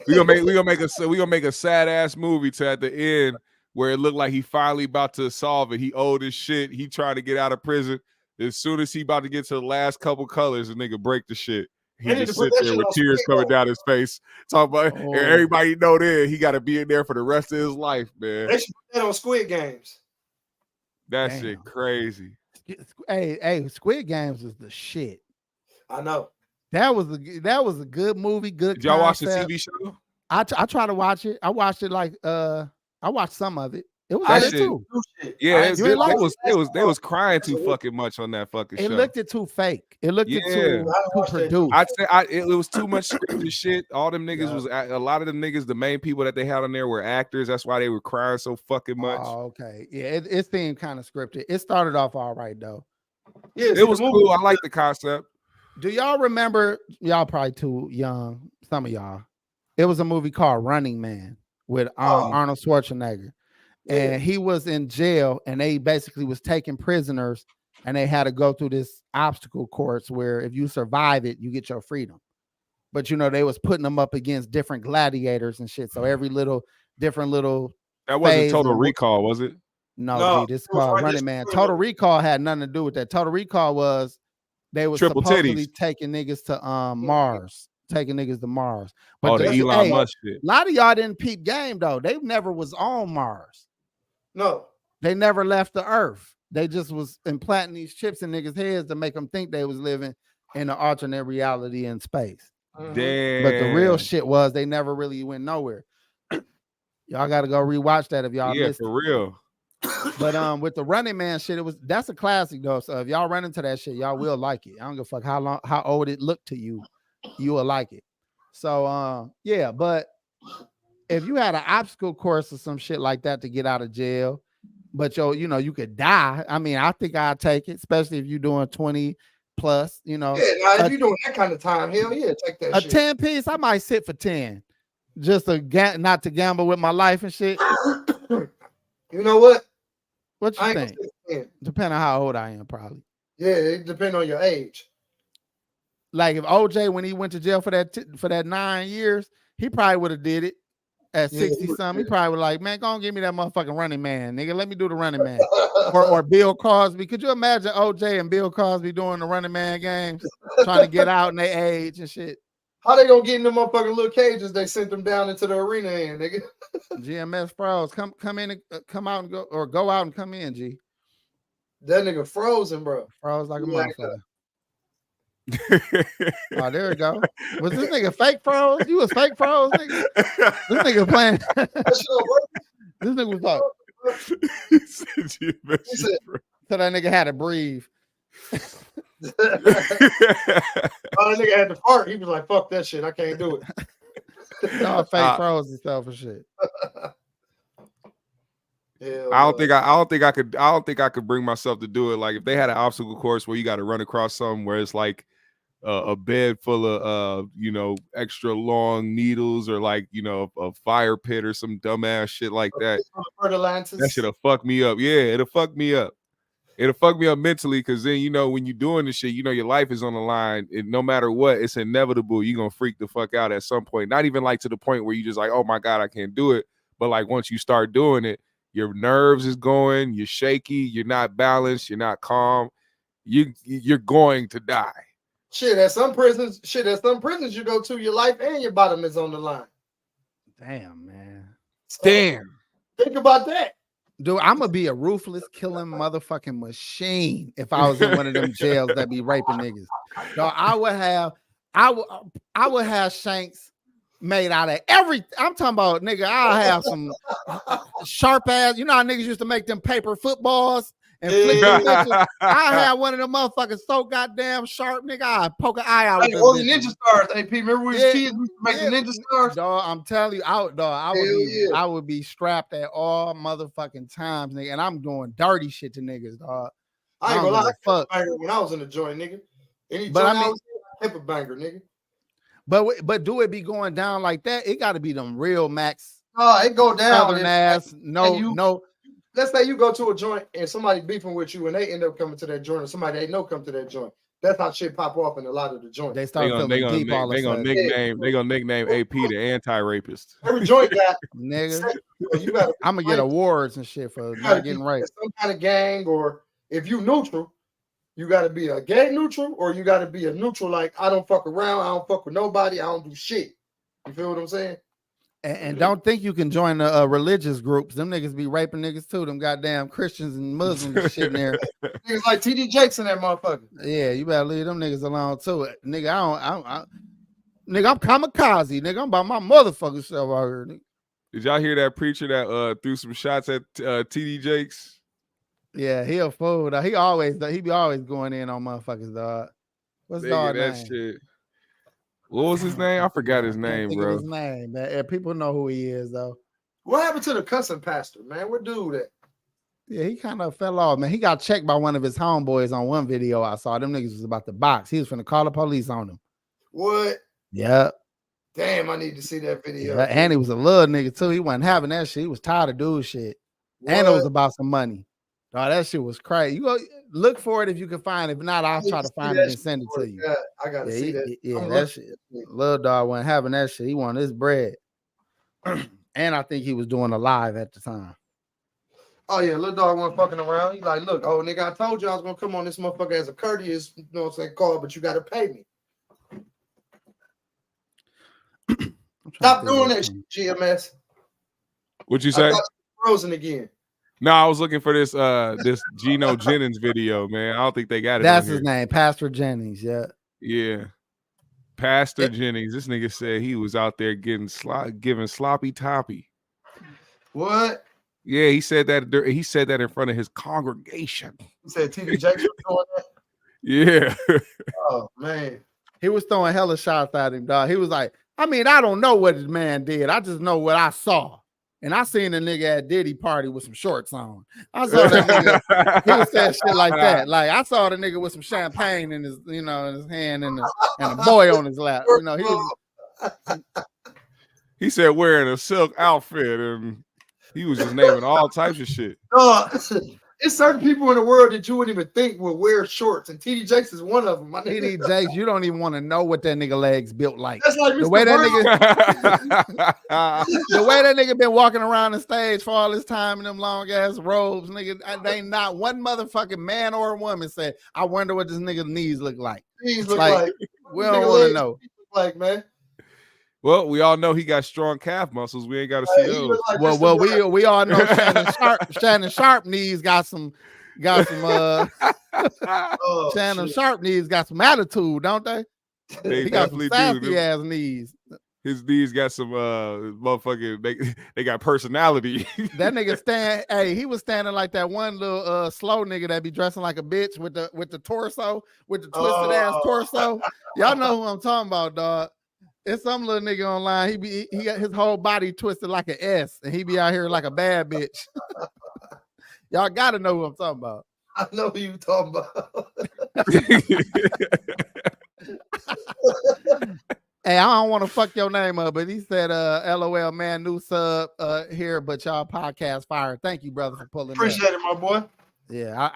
we gonna make a sad ass movie to at the end where it looked like he finally about to solve it. He old as shit. He trying to get out of prison. As soon as he about to get to the last couple colors, the nigga break the shit. He They need just to put sit that there shit with on tears Squid coming Game. down his face. Talking about Oh. and everybody know there he got to be in there for the rest of his life, man. They should put that on Squid Games. That Damn. shit crazy. Hey, Squid Games is the shit. I know. That was a good movie. Good. Did y'all watch the concept. TV show? I try to watch it. I watched it like I watched some of it. It was That good shit- too. New Yeah, You ain't like they was crying too fucking much on that fucking show. It looked it too fake. It looked it too produced. I'd say it was too much scripted shit. All them niggas was a lot of them niggas. The main people that they had on there were actors. That's why they were crying so fucking much. Oh, okay. Yeah, it seemed kind of scripted. It started off all right though. Yeah, it was cool. I like the concept. Do y'all remember? Y'all probably too young. Some of y'all. It was a movie called Running Man with Arnold Schwarzenegger. And he was in jail, and they basically was taking prisoners, and they had to go through this obstacle course where if you survive it, you get your freedom. But you know, they was putting them up against different gladiators and shit. So every different little. That wasn't Total Recall, was it? No, this is called Running Man. Total Recall had nothing to do with that. Total Recall was they were supposedly taking niggas to Mars. Taking niggas to Mars. But the Elon Musk shit. A lot of y'all didn't peep game though. They never was on Mars. No. They never left the earth. They just was implanting these chips in niggas' heads to make them think they was living in an alternate reality in space. Damn. But the real shit was they never really went nowhere. Y'all got to go rewatch that if y'all missed for real. But with the Running Man shit, that's a classic though. So if y'all run into that shit, y'all will like it. I don't give a fuck how old it looked to you. You will like it. So yeah, but if you had an obstacle course or some shit like that to get out of jail, but you could die. I mean, I think I'd take it, especially if you're doing 20 plus, Yeah, now if you're doing that kind of time, hell yeah, take that shit. 10 piece, I might sit for 10. Just not to gamble with my life and shit. You know what? What you think? Depending on how old I am, probably. Yeah, it depends on your age. Like if OJ, when he went to jail for that 9 years, he probably would have did it at 60 something. He probably would like, man, go on, give me that motherfucking Running Man, nigga. Let me do the Running Man. or Bill Cosby. Could you imagine OJ and Bill Cosby doing the Running Man games, trying to get out in their age and shit? How they gonna get in them motherfucking little cages? They sent them down into the arena, in nigga. GMS froze. Come in, and come out and go, or go out and come in. G. That nigga frozen, bro. Froze like a motherfucker. Oh, there we go. Was this nigga fake froze? You was fake froze, nigga. This nigga playing. This nigga was like. So that nigga had to breathe. Oh, that nigga had to fart. He was like, "Fuck that shit. I can't do it." No, fake froze himself and shit. I don't think I could bring myself to do it. Like if they had an obstacle course where you got to run across something where it's like a bed full of extra long needles or like a fire pit or some dumbass shit like that. That shit'll fuck me up. Yeah, it'll fuck me up. It'll fuck me up mentally because then when you're doing this shit, your life is on the line. And no matter what, it's inevitable. You're gonna freak the fuck out at some point. Not even like to the point where you just like, oh my God, I can't do it. But like once you start doing it, your nerves is going, you're shaky, you're not balanced, you're not calm. You're going to die. Shit, at some prisons you go to, your life and your bottom is on the line. Damn, man. Damn. Think about that. Dude, I'm gonna be a ruthless killing motherfucking machine if I was in one of them jails that be raping niggas. No, I would have shanks made out of I'm talking about, nigga, I'll have some sharp ass, how niggas used to make them paper footballs and flick them bitches. I had one of them motherfuckers so goddamn sharp, nigga, I poke an eye out. Like all the ninja stars, AP. Remember when kids used to make the ninja stars? Dog, I'm telling you, I would be strapped at all motherfucking times, nigga, and I'm doing dirty shit to niggas, dog. I ain't gonna lie, I kept a banger when I was in the joint, nigga. I kept a banger, nigga. But do it be going down like that? It got to be them real max. Oh, it go down. Southern ass. No. Let's say you go to a joint and somebody beefing with you and they end up coming to that joint or somebody they know come to that joint. That's how shit pop off in a lot of the joints. They start feeling deep all of a sudden. They gonna nickname AP the anti-rapist. Every joint got nigga. I'm gonna get awards and shit for not getting raped. Some kind of gang, or if you neutral, you got to be a gang neutral, or you got to be a neutral. Like I don't fuck around, I don't fuck with nobody, I don't do shit. You feel what I'm saying? And don't think you can join the religious groups. Them niggas be raping niggas too. Them goddamn Christians and Muslims and shit in there. Niggas like TD Jakes in that motherfucker. Yeah, you better leave them niggas alone too. Nigga, nigga, I'm kamikaze. Nigga, I'm by my motherfucking self out here. Nigga. Did y'all hear that preacher that threw some shots at TD Jakes? Yeah, he a fool. He be always going in on motherfuckers, dog. What's dog that name? shit. What was his name? I forgot his Can't name, think bro. of his name. Man. People know who he is, though. What happened to the cussing pastor, man? What dude that? Yeah, he kind of fell off, man. He got checked by one of his homeboys on one video I saw. Them niggas was about to box. He was finna call the police on him. What? Yeah. Damn, I need to see that video. Yeah, and he was a little nigga too. He wasn't having that shit. He was tired of doing shit. What? And it was about some money. Oh, that shit was crazy. You go look for it if you can find it. If not, I'll try to find it and send it to you. God, I gotta see that. Yeah, that shit. Little dog wasn't having that shit. He wanted his bread. And I think he was doing a live at the time. Oh yeah, little dog wasn't fucking around. He like, look, oh nigga, I told you I was gonna come on this motherfucker as a courteous, you know what I'm saying, call, but you gotta pay me. Stop doing that shit, GMS. What'd you say? Frozen again. No, I was looking for this this Geno Jennings video, man. I don't think they got it. That's his name, Pastor Jennings. Yeah. Yeah. Pastor Jennings. This nigga said he was out there giving sloppy toppy. What? Yeah, he said that in front of his congregation. He said TD Jackson doing that? Yeah. Oh man. He was throwing hella shots at him, dog. He was like, I mean, I don't know what this man did. I just know what I saw. And I seen a nigga at Diddy party with some shorts on. I saw that nigga. He was saying shit like that. Like I saw the nigga with some champagne in his, in his hand and a boy on his lap. You know, he said wearing a silk outfit and he was just naming all types of shit. It's certain people in the world that you wouldn't even think would wear shorts, and TD Jakes is one of them. TD Jakes, you don't even want to know what that nigga legs built like. That's like the way that nigga been walking around the stage for all this time in them long ass robes, nigga. They ain't not one motherfucking man or a woman said, I wonder what this nigga's knees look like. Knees look like we don't want to know. Like, man. Well, we all know he got strong calf muscles. We ain't got to see those. Like we all know Shannon Sharpe knees got some Shannon Sharpe knees got some attitude, don't they? They he got some sassy ass knees. His knees got some motherfucking they got personality. That nigga he was standing like that one little slow nigga that be dressing like a bitch with the torso, with the twisted ass torso. Y'all know who I'm talking about, dog. It's some little nigga online. He got his whole body twisted like an S, and he be out here like a bad bitch. Y'all gotta know who I'm talking about. I know who you talking about. Hey, I don't want to fuck your name up, but he said, LOL, man, new sub here, but y'all podcast fire. Thank you, brother, for pulling Appreciate it, my boy. Yeah,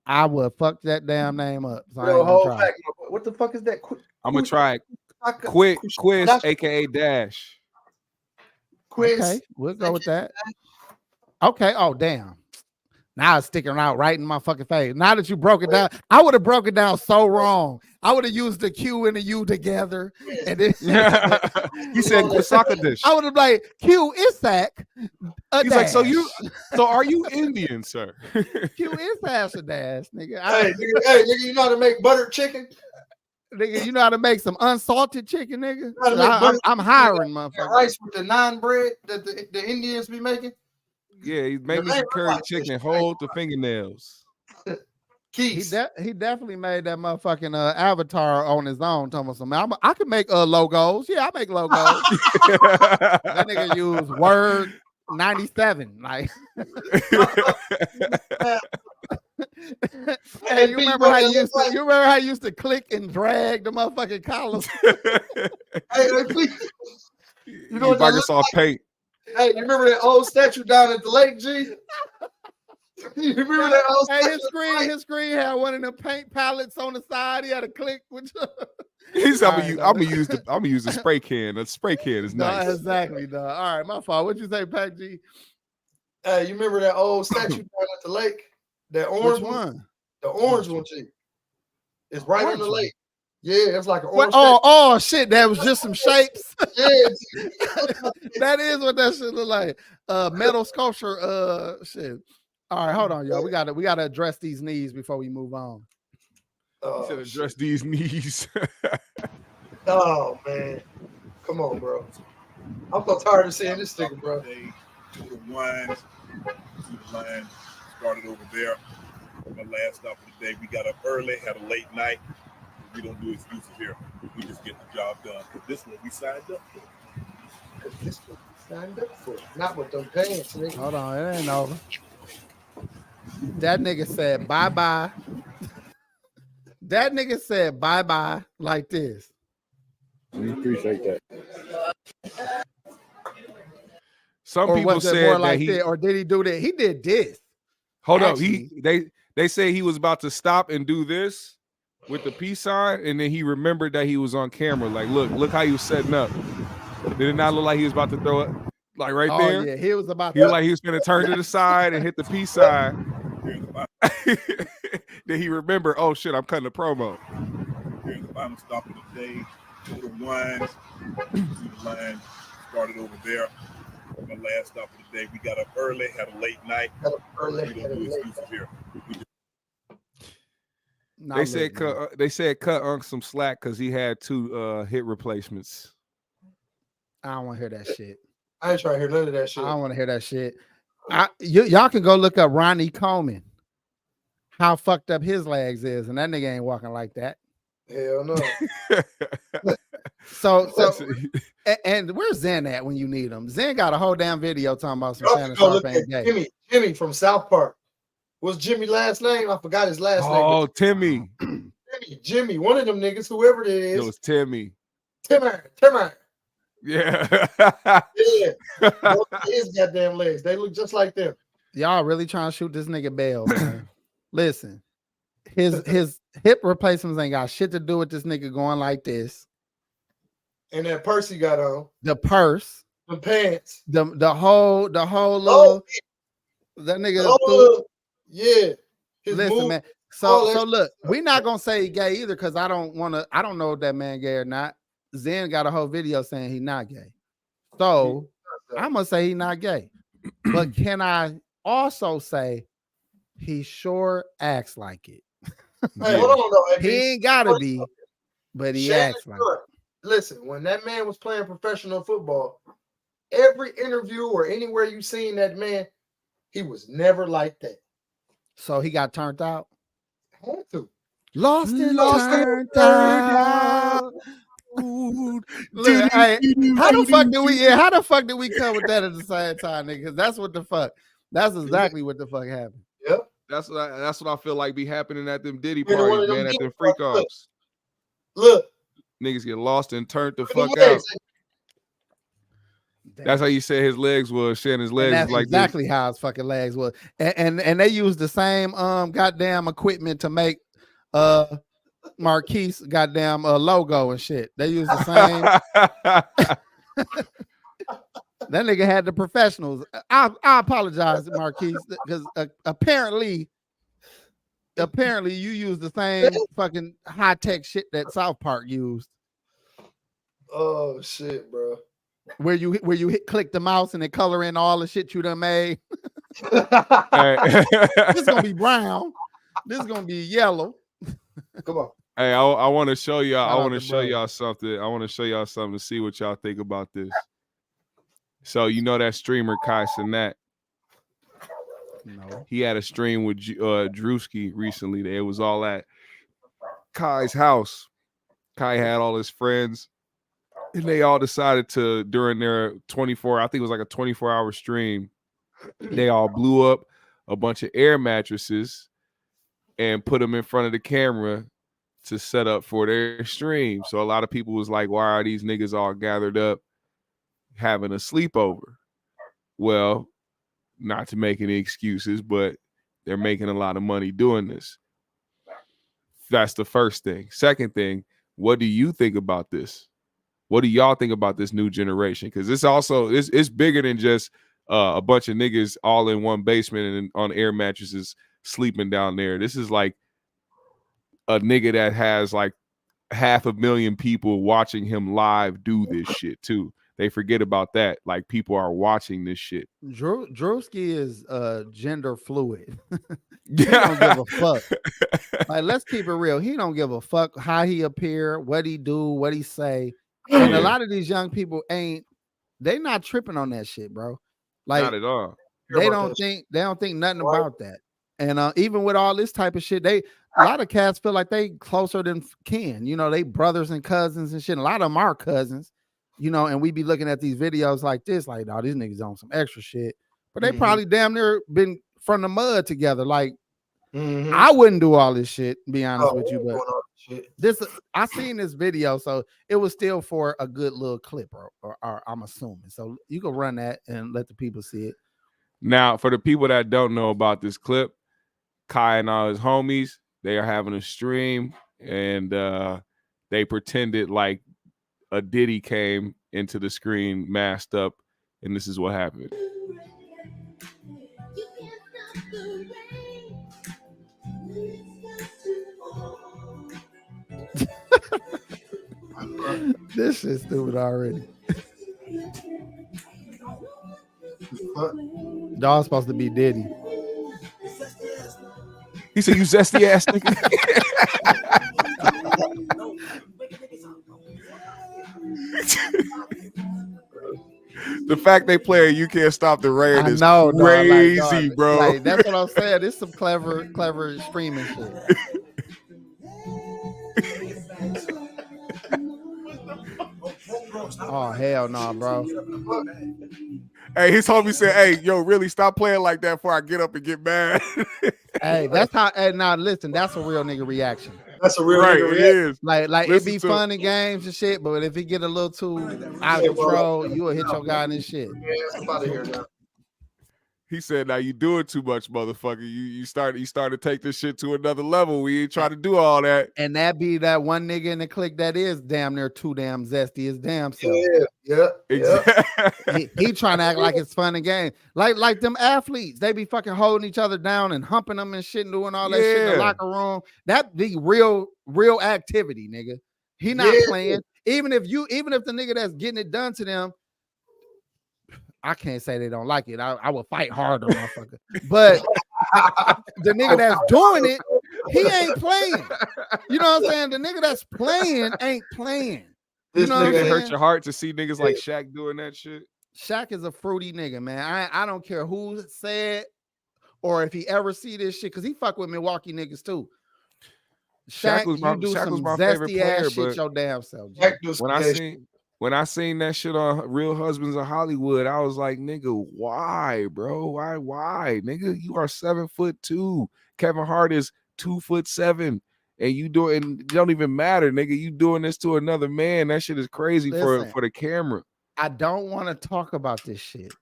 I would fuck that damn name up. So what the fuck is that? I'm gonna try it. Quiz, aka Dash. Quiz. Okay, we'll go with that. Okay. Oh, damn. Now it's sticking out right in my fucking face. Now that you broke it down, I would have broke it down so wrong. I would have used the Q and the U together. And then he said Kusaka dish. I would have like Q Isak. He's like, so are you Indian, sir? Q Isak a dash, nigga. Hey, nigga, you know how to make buttered chicken? Nigga, you know how to make some unsalted chicken, nigga? I'm hiring, motherfucker. Rice with the naan bread that the Indians be making? Yeah, he made me some curry chicken and hold the fingernails. He definitely made that motherfucking avatar on his own. Talking about something. I can make logos. Yeah, I make logos. That nigga use Word 97. Like, hey, you remember how you used to click and drag the motherfucking columns? Hey, please. You know what Microsoft Paint. Hey, you remember that old statue down at the lake, G? You remember that old statue? His screen had one of the paint palettes on the side. He had a click. He's I'm gonna use the spray can. The spray can is nice. Exactly, dog. All right, my fault. What'd you say, Pac G? Hey, you remember that old statue down at the lake? That orange one? The orange one, G. It's right on the lake. Yeah, it's like an orange. Oh shit! That was just some shapes. Yeah, that is what that shit look like. Metal sculpture. Shit. All right, hold on, y'all. We gotta address these knees before we move on. You should address these knees. Oh man, come on, bro. I'm so tired of seeing this nigga, bro. To the wine, to the line, started over there. My last stop of the day. We got up early, had a late night. We don't do excuses here. We just get the job done. This one we signed up for. This one we signed up for. Not with them pants, nigga. Hold on, it ain't over. That nigga said bye-bye. That nigga said bye-bye like this. We appreciate that. Some Or people was it said more that like he. this? Or did he do that? He did this. Hold up, Actually- they say he was about to stop and do this with the peace sign, and then he remembered that he was on camera. Like, look how he was setting up. Did it not look like he was about to throw it? Like right Oh there? yeah, he was about He looked like he was gonna turn to the side and hit the peace sign. Then he remembered, oh shit, I'm cutting a promo. Here's the final stop of the day. Go to Wines. See the line started over there. My last stop of the day. We got up early, had a late night. Got up early, We had don't a do late excuses here. They said cut Unc some slack because he had 2 hit replacements. I don't want to hear that shit. I ain't trying to hear none of that shit. I don't want to hear that shit. Y'all can go look up Ronnie Coleman. How fucked up his legs is, and that nigga ain't walking like that. Hell no. So and where's Zen at when you need him? Zen got a whole damn video talking about some Y'all Shannon can go Sharpe look ain't at gay. Jimmy from South Park. What's Jimmy's last name? I forgot his last name. Oh, Timmy. Jimmy, one of them niggas, whoever it It is. was Timmy. Timmer. Yeah. Yeah. Both of his goddamn legs. They look just like them. Y'all really trying to shoot this nigga bail, man. Listen, his hip replacements ain't got shit to do with this nigga going like this. And that purse he got on. The purse, The pants. the whole Oh, little that nigga. yeah. His Listen, move, man. all So that look, we're not gonna say he gay either because I don't know if that man gay or not. Zen got a whole video saying he not gay. So I'm gonna say he not gay. But can I also say he sure acts like it? Hey, hold on though. He ain't gotta be, but he Shannon acts like Sharpe. Listen, when that man was playing professional football, every interview or anywhere you seen that man, he was never like that. so he got turned out. Had to. Lost and turned out. Look, hey, how the fuck did we come with that at the same time, nigga? Because that's what the fuck. That's exactly what the fuck happened. Yep. That's what I feel like be happening at them Diddy You're one parties, of them man, at them Diddy freak parties. offs. Look. Niggas get lost and turned the Look at them fuck out. legs. That's how you said his legs was. Shannon's legs And that's was like exactly how his fucking legs was. And they used the same goddamn equipment to make Marquise goddamn logo and shit. They used the same. That nigga had the professionals. I apologize, Marquise, because apparently you used the same fucking high tech shit that South Park used. Oh shit, bro. Where you click the mouse and it color in all the shit you done made. Hey. This is gonna be brown. This is gonna be yellow. Come on. Hey, I want to show y'all. Shout I out want to to show brother. y'all something. I want to show y'all something to see what y'all think about this. So you know that streamer Kai Cenat. No. He had a stream with Drewski recently. It was all at Kai's house. Kai had all his friends, and they all decided to, during their 24, I think it was like a 24-hour stream, they all blew up a bunch of air mattresses and put them in front of the camera to set up for their stream. So a lot of people was like, why are these niggas all gathered up having a sleepover? Well, not to make any excuses, but they're making a lot of money doing this. That's the first thing. Second thing, what do you think about this? What do y'all think about this new generation? Because it's bigger than just a bunch of niggas all in one basement and on air mattresses sleeping down there. This is like a nigga that has like 500,000 people watching him live do this shit too. They forget about that. Like, people are watching this shit. Drewski is gender fluid. He don't give a fuck. Like, let's keep it real. He don't give a fuck how he appear, what he do, what he say. And a lot of these young people they not tripping on that shit, bro. Like, Not at all. they don't think nothing about that. And even with all this type of shit, a lot of cats feel like they closer than kin. You know, they brothers and cousins and shit. And a lot of them are cousins, you know, and we be looking at these videos like this, like, oh, these niggas on some extra shit. But they probably damn near been from the mud together. Like, I wouldn't do all this shit, be honest with you, but this I seen this video, so it was still for a good little clip, or I'm assuming. So you can run that and let the people see it. Now, for the people that don't know about this clip, Kai and all his homies, they are having a stream, and they pretended like a Diddy came into the screen masked up, and this is what happened. This shit's stupid already. Dog's supposed to be Diddy. He said, "You zesty ass nigga." The fact they play "You Can't Stop the Rain" is crazy, bro. Like, that's what I'm saying. It's some clever streaming shit. Oh, hell no, bro. Hey, his homie said, "Hey, yo, really stop playing like that before I get up and get mad." Hey, that's how. Hey, now listen, that's a real nigga reaction. That's a real Right, nigga it reaction. is. Like it be fun and games and shit, but if he get a little too out of control, you will hit your guy in this shit. Yeah, I'm out of here now. He said, "Now you doing too much, motherfucker. You start to take this shit to another level. We ain't trying to do all that." And that be that one nigga in the clique that is damn near too damn zesty his damn self. Yeah. Exactly. He trying to act like it's fun and game. Like them athletes, they be fucking holding each other down and humping them and shit and doing all that shit in the locker room. That be real activity, nigga. He not playing. Even if the nigga that's getting it done to them, I can't say they don't like it. I will fight harder, motherfucker. But the nigga that's doing it, he ain't playing. You know what I'm saying? The nigga that's playing ain't playing. You know what I'm saying? Hurt your heart to see niggas like Shaq doing that shit. Shaq is a fruity nigga, man. I don't care who said or if he ever see this shit, because he fuck with Milwaukee niggas too. Shaq was my favorite player, shit your damn self. When I seen that shit on Real Husbands of Hollywood, I was like, nigga, why, bro? Why? Nigga, you are 7'2". Kevin Hart is 2'7". And you it don't even matter, nigga. You doing this to another man. That shit is crazy. Listen, for the camera. I don't want to talk about this shit.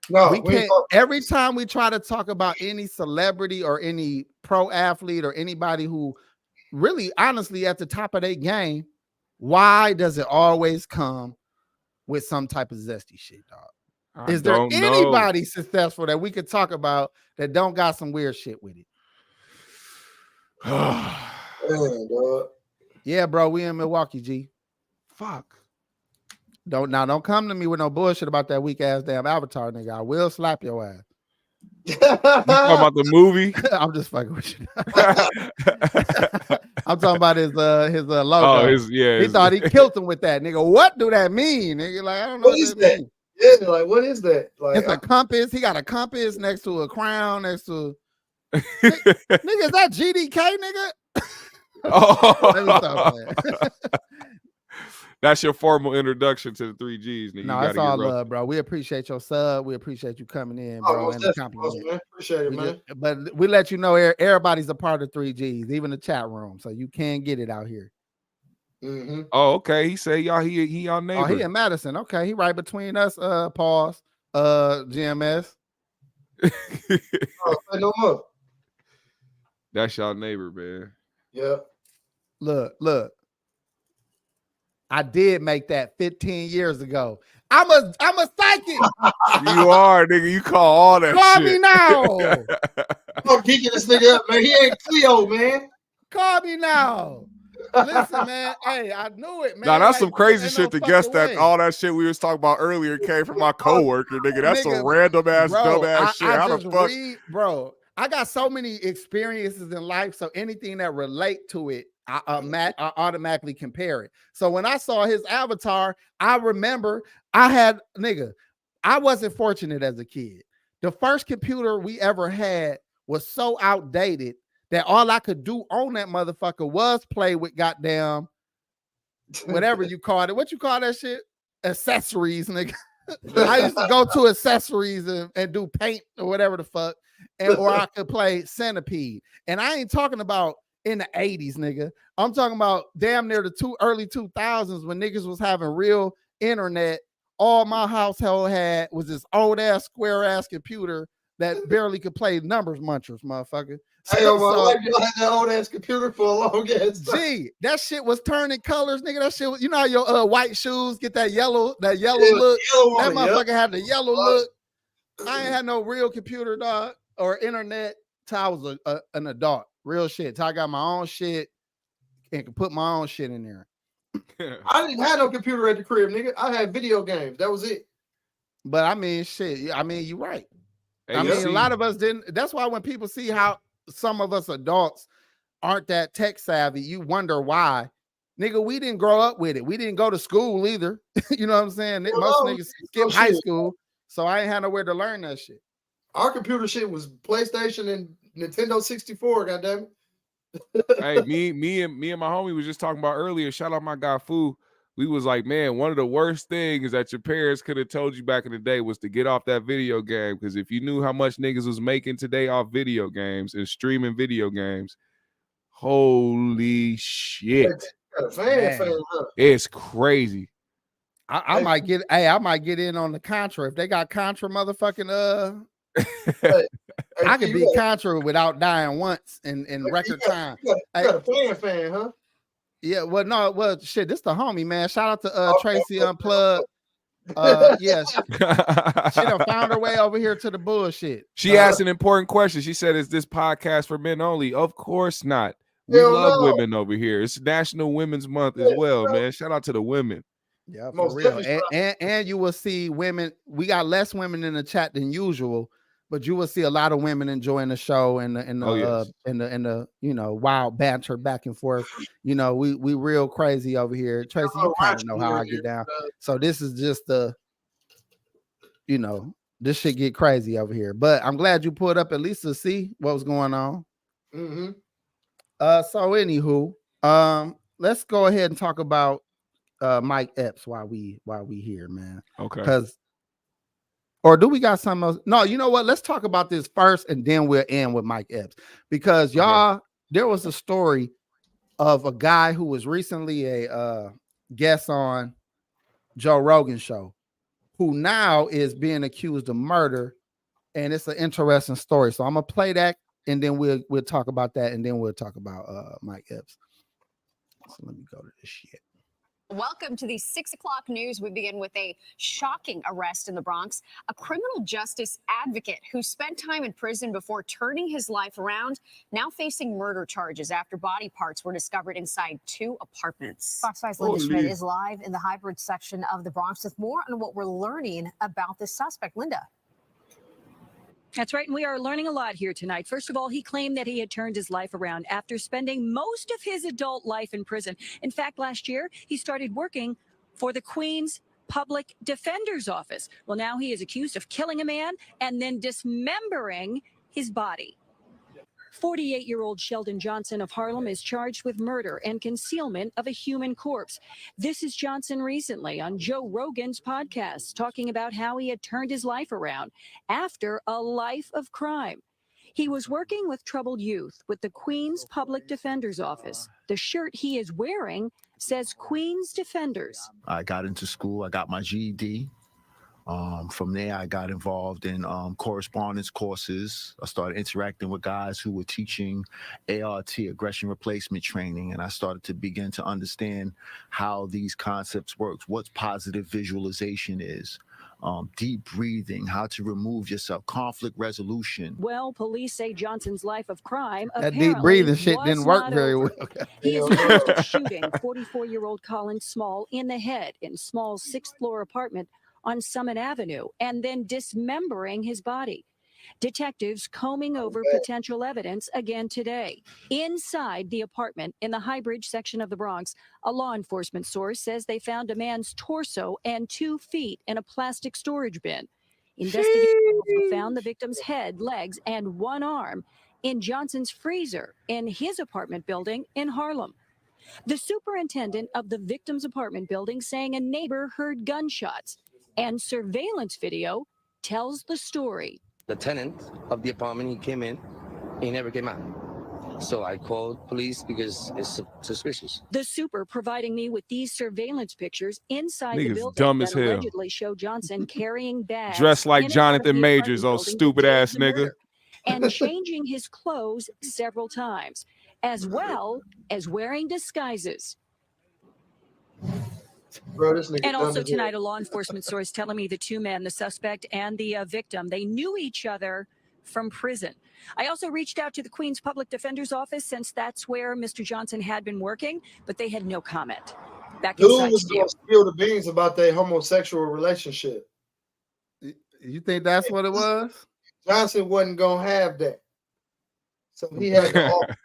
No, we can't. Every time we try to talk about any celebrity or any pro athlete or anybody who really honestly at the top of their game, why does it always come with some type of zesty shit, dog? Is there anybody successful that we could talk about that don't got some weird shit with it? Yeah, bro, we in Milwaukee, G. Fuck. Don't come to me with no bullshit about that weak ass damn Avatar, nigga. I will slap your ass. You talking about the movie? I'm just fucking with you. I'm talking about his logo. Oh, he thought he killed him with that, nigga. What do that mean, nigga? Like, I don't know what is that. Yeah, like what is that? Like it's a compass. He got a compass next to a crown, next to nigga. Is that GDK, nigga? Oh. Let me stop playing. That's your formal introduction to the 3G's. Nigga. No, it's all love, bro. We appreciate your sub. We appreciate you coming in, bro. And the compliment. Man. Appreciate it, man. But we let you know everybody's a part of 3G's, even the chat room, so you can get it out here. Mm-hmm. Oh, okay. He said y'all he y'all neighbor. Oh, he in Madison. Okay, he right between us. Pause. GMS. Oh, say no more. That's y'all neighbor, man. Yeah. Look. I did make that 15 years ago. I'm a psychic. You are, nigga. You call all that Call shit. me now. I'm geeking this nigga up, man. He ain't Cleo, man. Call me now. Listen, man. Hey, I knew it, man. Nah, that's some crazy shit to guess that all that shit we was talking about earlier came from my coworker, nigga. That's some random ass, dumb ass shit. How the fuck? Bro, I got so many experiences in life, so anything that relate to it, I automatically compare it. So when I saw his avatar, I remember I wasn't fortunate as a kid. The first computer we ever had was so outdated that all I could do on that motherfucker was play with goddamn whatever you call it. What you call that shit? Accessories, nigga. I used to go to accessories and do paint or whatever the fuck, or I could play Centipede. And I ain't talking about in the 80s, nigga. I'm talking about damn near the early 2000s when niggas was having real internet. All my household had was this old ass square ass computer that barely could play numbers munchers, motherfucker. Hey, like you had that old ass computer for a long ass time. Gee, that shit was turning colors, nigga. That shit was, you know how your white shoes get that yellow look. That motherfucker had the yellow look. I ain't had no real computer, dog, or internet till I was an adult. Real shit. Till I got my own shit and could put my own shit in there. I didn't have no computer at the crib, nigga. I had video games. That was it. But I mean, shit. I mean, you're right. Hey, I mean, a lot of us didn't. That's why when people see how some of us adults aren't that tech savvy, you wonder why. Nigga, we didn't grow up with it. We didn't go to school either. You know what I'm saying? Most niggas skip high school, so I ain't had nowhere to learn that shit. Our computer shit was PlayStation and Nintendo 64, goddamn it. Hey, me and my homie was just talking about earlier. Shout out my guy Fu. We was like, man, one of the worst things that your parents could have told you back in the day was to get off that video game. Because if you knew how much niggas was making today off video games and streaming video games, holy shit. It's crazy. I might get in on the Contra. If they got Contra motherfucking I could beat Contra without dying once in record time. You got a fan, huh? Yeah, well, shit, this the homie, man. Shout out to Tracy Unplugged. Yes, she done found her way over here to the bullshit. She asked an important question. She said, "Is this podcast for men only?" Of course not. We love women over here. It's National Women's Month as well, man. Shout out to the women. Yeah, for real. And you will see women. We got less women in the chat than usual, but you will see a lot of women enjoying the show and the you know, wild banter back and forth. You know, we real crazy over here. Tracy, you kind of know how I get down. So this is just you know, this shit get crazy over here. But I'm glad you pulled up at least to see what was going on. Mm-hmm. So anywho, let's go ahead and talk about Mike Epps while we here, man. Okay. Or do we got something else? No, you know what? Let's talk about this first, and then we'll end with Mike Epps. Because y'all, there was a story of a guy who was recently a guest on Joe Rogan's show, who now is being accused of murder, and it's an interesting story. So I'm gonna play that, and then we'll talk about that, and then we'll talk about Mike Epps. So let me go to this shit. Welcome to the 6 o'clock news. We begin with a shocking arrest in the Bronx. A criminal justice advocate who spent time in prison before turning his life around, now facing murder charges after body parts were discovered inside 2 apartments. Fox 5's Linda Schmidt is live in the Hybrid section of the Bronx with more on what we're learning about this suspect. Linda. That's right, and we are learning a lot here tonight. First of all, he claimed that he had turned his life around after spending most of his adult life in prison. In fact, last year, he started working for the Queens Public Defender's Office. Well, now he is accused of killing a man and then dismembering his body. 48-year-old Sheldon Johnson of Harlem is charged with murder and concealment of a human corpse. This is Johnson recently on Joe Rogan's podcast, talking about how he had turned his life around after a life of crime. He was working with troubled youth with the Queens Public Defender's Office. The shirt he is wearing says Queens Defenders. I got into school. I got my GED. From there, I got involved in correspondence courses. I started interacting with guys who were teaching ART, aggression replacement training, and I started to begin to understand how these concepts work, what positive visualization is, deep breathing, how to remove yourself, conflict resolution. Well, police say Johnson's life of crime that deep breathing shit didn't work very well. He is accused of shooting 44-year-old Colin Small in the head in Small's 6th floor apartment on Summit Avenue, and then dismembering his body. Detectives combing over potential evidence again today. Inside the apartment in the High Bridge section of the Bronx, a law enforcement source says they found a man's torso and 2 feet in a plastic storage bin. Investigators also found found the victim's head, legs, and one arm in Johnson's freezer in his apartment building in Harlem. The superintendent of the victim's apartment building saying a neighbor heard gunshots, and surveillance video tells the story. The tenant of the apartment, he came in, he never came out. So I called police because it's suspicious. The super providing me with these surveillance pictures inside the Niggas building dumb that as hell. allegedly show Johnson carrying bags. Dressed like in and out of Jonathan the Majors, apartment old building to stupid date ass the nigga. murder, and changing his clothes several times, as well as wearing disguises. Bro, this nigga And also dumb as tonight, hell. a law enforcement source telling me the two men, the suspect and the victim, they knew each other from prison. I also reached out to the Queens Public Defender's Office, since that's where Mr. Johnson had been working, but they had no comment. Back Dude inside was to you. gonna spill the beans about their homosexual relationship. You think that's what it was? Johnson wasn't gonna have that, so he had to offer.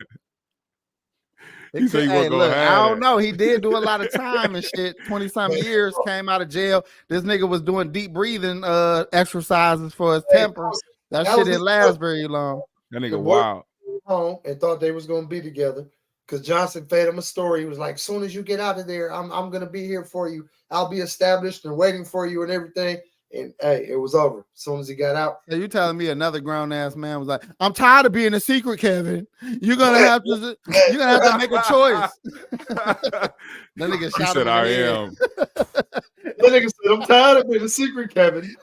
He said he Hey, wasn't gonna look, I have don't that. know. He did do a lot of time and shit. 20-something years, came out of jail. This nigga was doing deep breathing exercises for his temper. That shit was didn't his last cousin. very long. That The nigga boy wild. came home and thought they was gonna be together because Johnson fed him a story. He was like, "Soon as you get out of there, I'm gonna be here for you. I'll be established and waiting for you and everything." And hey, it was over as soon as he got out. So you telling me another grown ass man was like, "I'm tired of being a secret, Kevin. You're gonna have to make a choice." That nigga He shot said, him in "I the head. am. That nigga said, "I'm tired of being a secret, Kevin."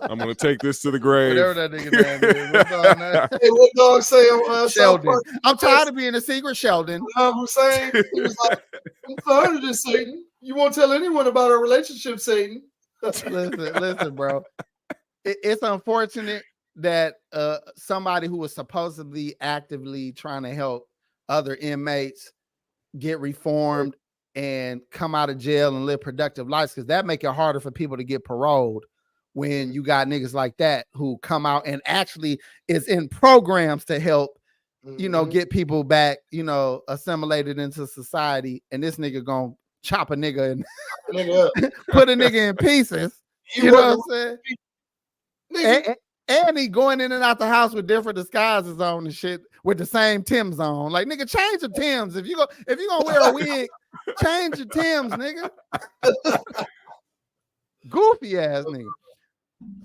I'm gonna take this to the grave." Whatever that nigga name is. What's dog name? Hey, what dog say on South Sheldon. Park? I'm tired of being a secret, Sheldon. Hussein, he was like, "I'm tired of this, Satan. You won't tell anyone about our relationship, Satan." Listen, bro. It's unfortunate that somebody who was supposedly actively trying to help other inmates get reformed and come out of jail and live productive lives, because that make it harder for people to get paroled when you got niggas like that who come out and actually is in programs to help, get people back, assimilated into society. And this nigga gonna chop a nigga and put a nigga in pieces. You know what I'm saying? And he going in and out the house with different disguises on and shit with the same Tim's on. Like, nigga, change your Tim's. If you gonna wear a wig, change your Tim's, nigga. Goofy ass nigga.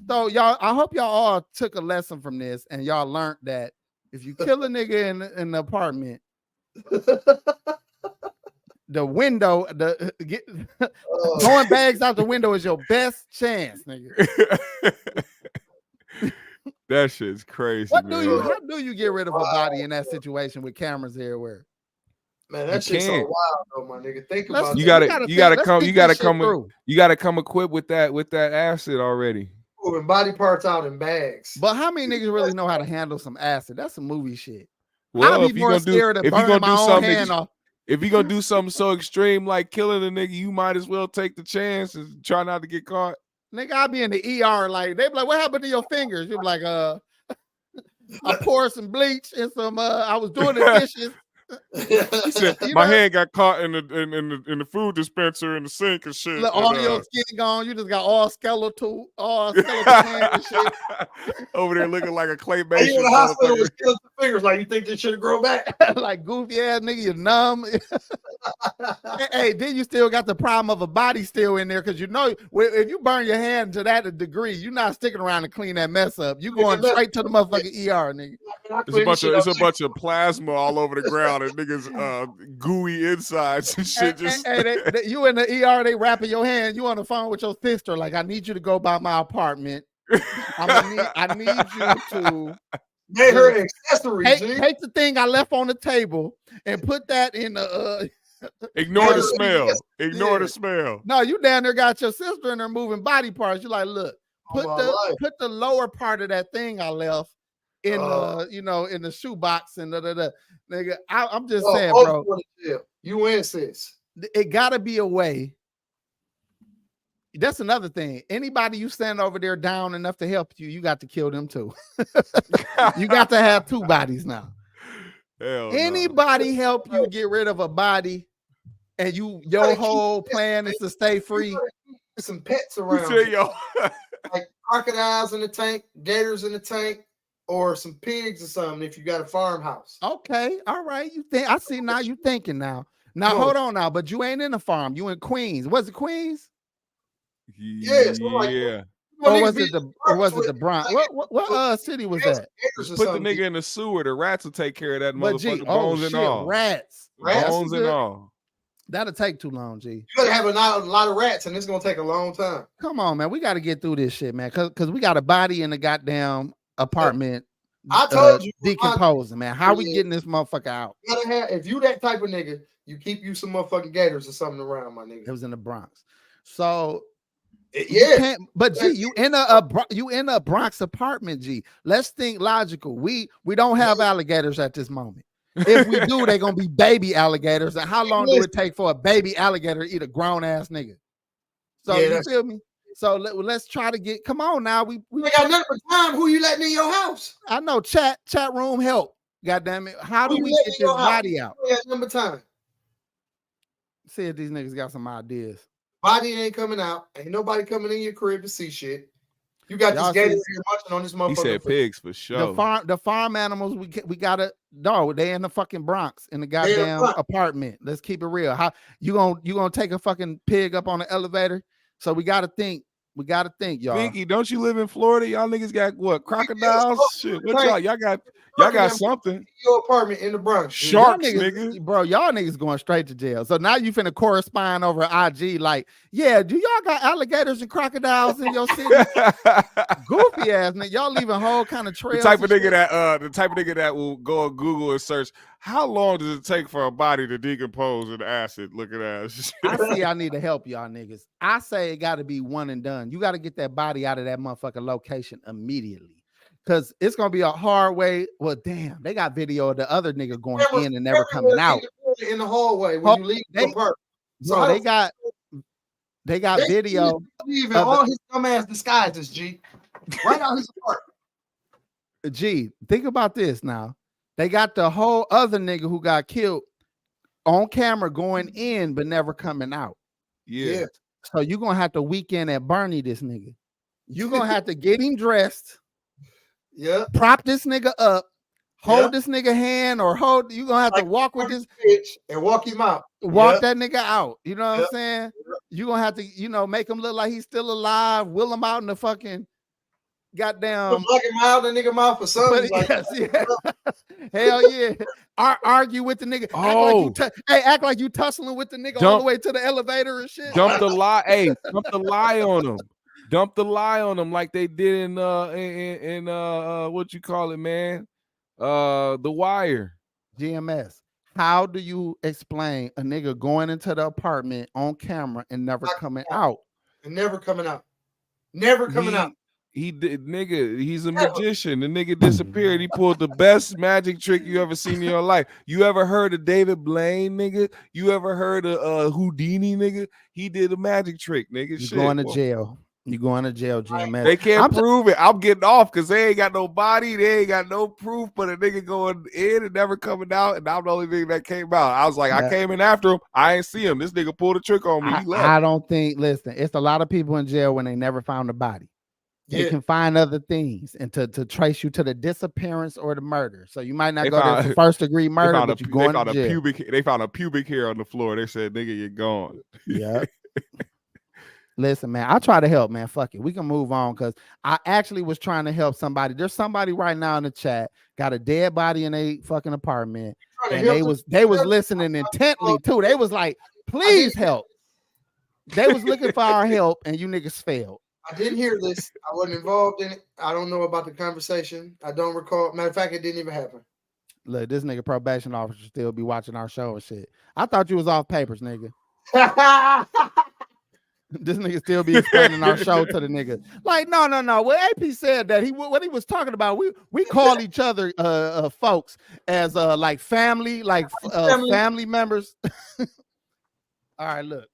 So y'all, I hope y'all all took a lesson from this and y'all learned that if you kill a nigga in the apartment, the window, throwing bags out the window is your best chance, nigga. That shit's crazy. How man. do you get rid of a body in that situation with cameras everywhere? Man, that shit's so wild though, my nigga. Think about You that. gotta come equipped with that acid already. Moving body parts out in bags. But how many niggas really know how to handle some acid? That's some movie shit. Well, I'd be more scared of burning my own hand off. If you're gonna do something so extreme like killing a nigga, you might as well take the chance and try not to get caught. Nigga, I'll be in the ER like they be like, "What happened to your fingers?" You be like, I poured some bleach and some I was doing the dishes. He said, my hand got caught in the food dispenser in the sink and shit. Look, all your skin gone. You just got all skeletal hands and shit. Over there looking like a claymation. Are you in the hospital with skeleton fingers? Like, you think this should grow back? Like goofy ass nigga, you numb. Hey, then you still got the problem of a body still in there, because if you burn your hand to that degree, you're not sticking around to clean that mess up. You going straight to the motherfucking ER, nigga. It's a bunch of plasma all over the ground and niggas gooey insides and shit. You in the ER, they wrapping your hand. You on the phone with your sister, like, I need you to go by my apartment. I need you to get her accessories. Take the thing I left on the table and put that in the Ignore the smell. Ignore the smell. No, you down there got your sister in there moving body parts. You're like, look, put the lower part of that thing I left in in the shoebox and nigga. I'm just saying, bro. You insist. It gotta be a way. That's another thing. Anybody you stand over there down enough to help you, you got to kill them too. You got to have two bodies now. Anybody help you get rid of a body, and your whole plan is to stay free. Some pets around. You say, yo. Like crocodiles in the tank, gators in the tank, or some pigs or something if you got a farmhouse. Okay, all right. You think I see now? You thinking now? Now hold on now, but you ain't in the farm. You in Queens? Was it Queens? Yes, I'm like, Yeah. Or was it the Bronx? What city was that? Just put the nigga in the sewer. The rats will take care of that But G, motherfucker. Bones and all. Rats. Bones and all. That'll take too long, G. You gotta have a lot of rats, and it's gonna take a long time. Come on, man. We got to get through this shit, man. Cause we got a body in the goddamn apartment. I told you decomposing, man. How we getting this motherfucker out? You gotta have, if you that type of nigga, you keep you some motherfucking gators or something around, my nigga. It was in the Bronx. So yeah, but G, you in a Bronx apartment, G. Let's think logical. We don't have alligators at this moment. If we do, they're gonna be baby alligators. And how long do it take for a baby alligator to eat a grown ass nigga? So you feel me? So let's try to get. Come on now, we got nothing but time. Who you letting in your house? I know. Chat room help. God damn it! How do we get this body out? We got number time. See if these niggas got some ideas. Body ain't coming out. Ain't nobody coming in your crib to see shit. You got this gator here munching on this motherfucker. He said pigs for sure. The farm animals we gotta they in the fucking Bronx in the goddamn apartment. Let's keep it real. How you gonna take a fucking pig up on the elevator? So we gotta think. We gotta think, y'all. Pinky, don't you live in Florida? Y'all niggas got what? Crocodiles? Shit. What y'all got something. Your apartment in the Bronx. Sharks, y'all nigga. Bro, y'all niggas going straight to jail. So now you finna correspond over IG like, yeah, do y'all got alligators and crocodiles in your city? Goofy ass nigga. Y'all leaving whole kind of trails. The type of nigga that will go on Google and search, how long does it take for a body to decompose in acid? Look at that. I see I need to help y'all niggas. I say it gotta be one and done. You gotta get that body out of that motherfucking location immediately. Cause it's gonna be a hard way. Well, damn, they got video of the other nigga going in and never coming out in the hallway when you leave the apartment. So they got video. Even all his dumbass disguises, G. Right out his apartment. G, think about this now. They got the whole other nigga who got killed on camera going in but never coming out. Yeah. So you're gonna have to weekend at Bernie this nigga. You're gonna have to get him dressed. Yeah. Prop this nigga up, hold this nigga hand, or you gonna have to walk with this bitch and walk him out. Walk that nigga out. You know what I'm saying? You're gonna have to, make him look like he's still alive, will him out in the fucking goddamn lock him out in the nigga mouth or something. Hell yeah. Argue with the nigga. Act like you tussling with the nigga all the way to the elevator and shit. Dump the lie. Hey, dump the lie on him. Dump the lie on them like they did in what you call it, man? The Wire. GMS. How do you explain a nigga going into the apartment on camera and never coming out? And never coming out. Never coming out. He did, nigga. He's a magician. The nigga disappeared. He pulled the best magic trick you ever seen in your life. You ever heard of David Blaine, nigga? You ever heard of Houdini, nigga? He did a magic trick, nigga. You're going to jail. You going to jail, GMS. They can't prove it. I'm getting off because they ain't got no body. They ain't got no proof, but a nigga going in and never coming out. And I'm the only thing that came out. I was like, I came in after him. I ain't see him. This nigga pulled a trick on me. He left. I don't think, listen, it's a lot of people in jail when they never found a body. They can find other things and to trace you to the disappearance or the murder. So you might not go there for first degree murder, but you're going to jail. They found a pubic hair on the floor. They said, nigga, you're gone. Yeah. Listen, man, I try to help, man. Fuck it. We can move on because I actually was trying to help somebody. There's somebody right now in the chat got a dead body in a fucking apartment. And they was listening intently too. They was like, please help. They was looking for our help and you niggas failed. I didn't hear this. I wasn't involved in it. I don't know about the conversation. I don't recall. Matter of fact, it didn't even happen. Look, this nigga probation officer still be watching our show and shit. I thought you was off papers, nigga. This nigga still be explaining our show to the nigga. Like, no. Well, AP said that what he was talking about, we call each other folks as like family, like family members. All right, look.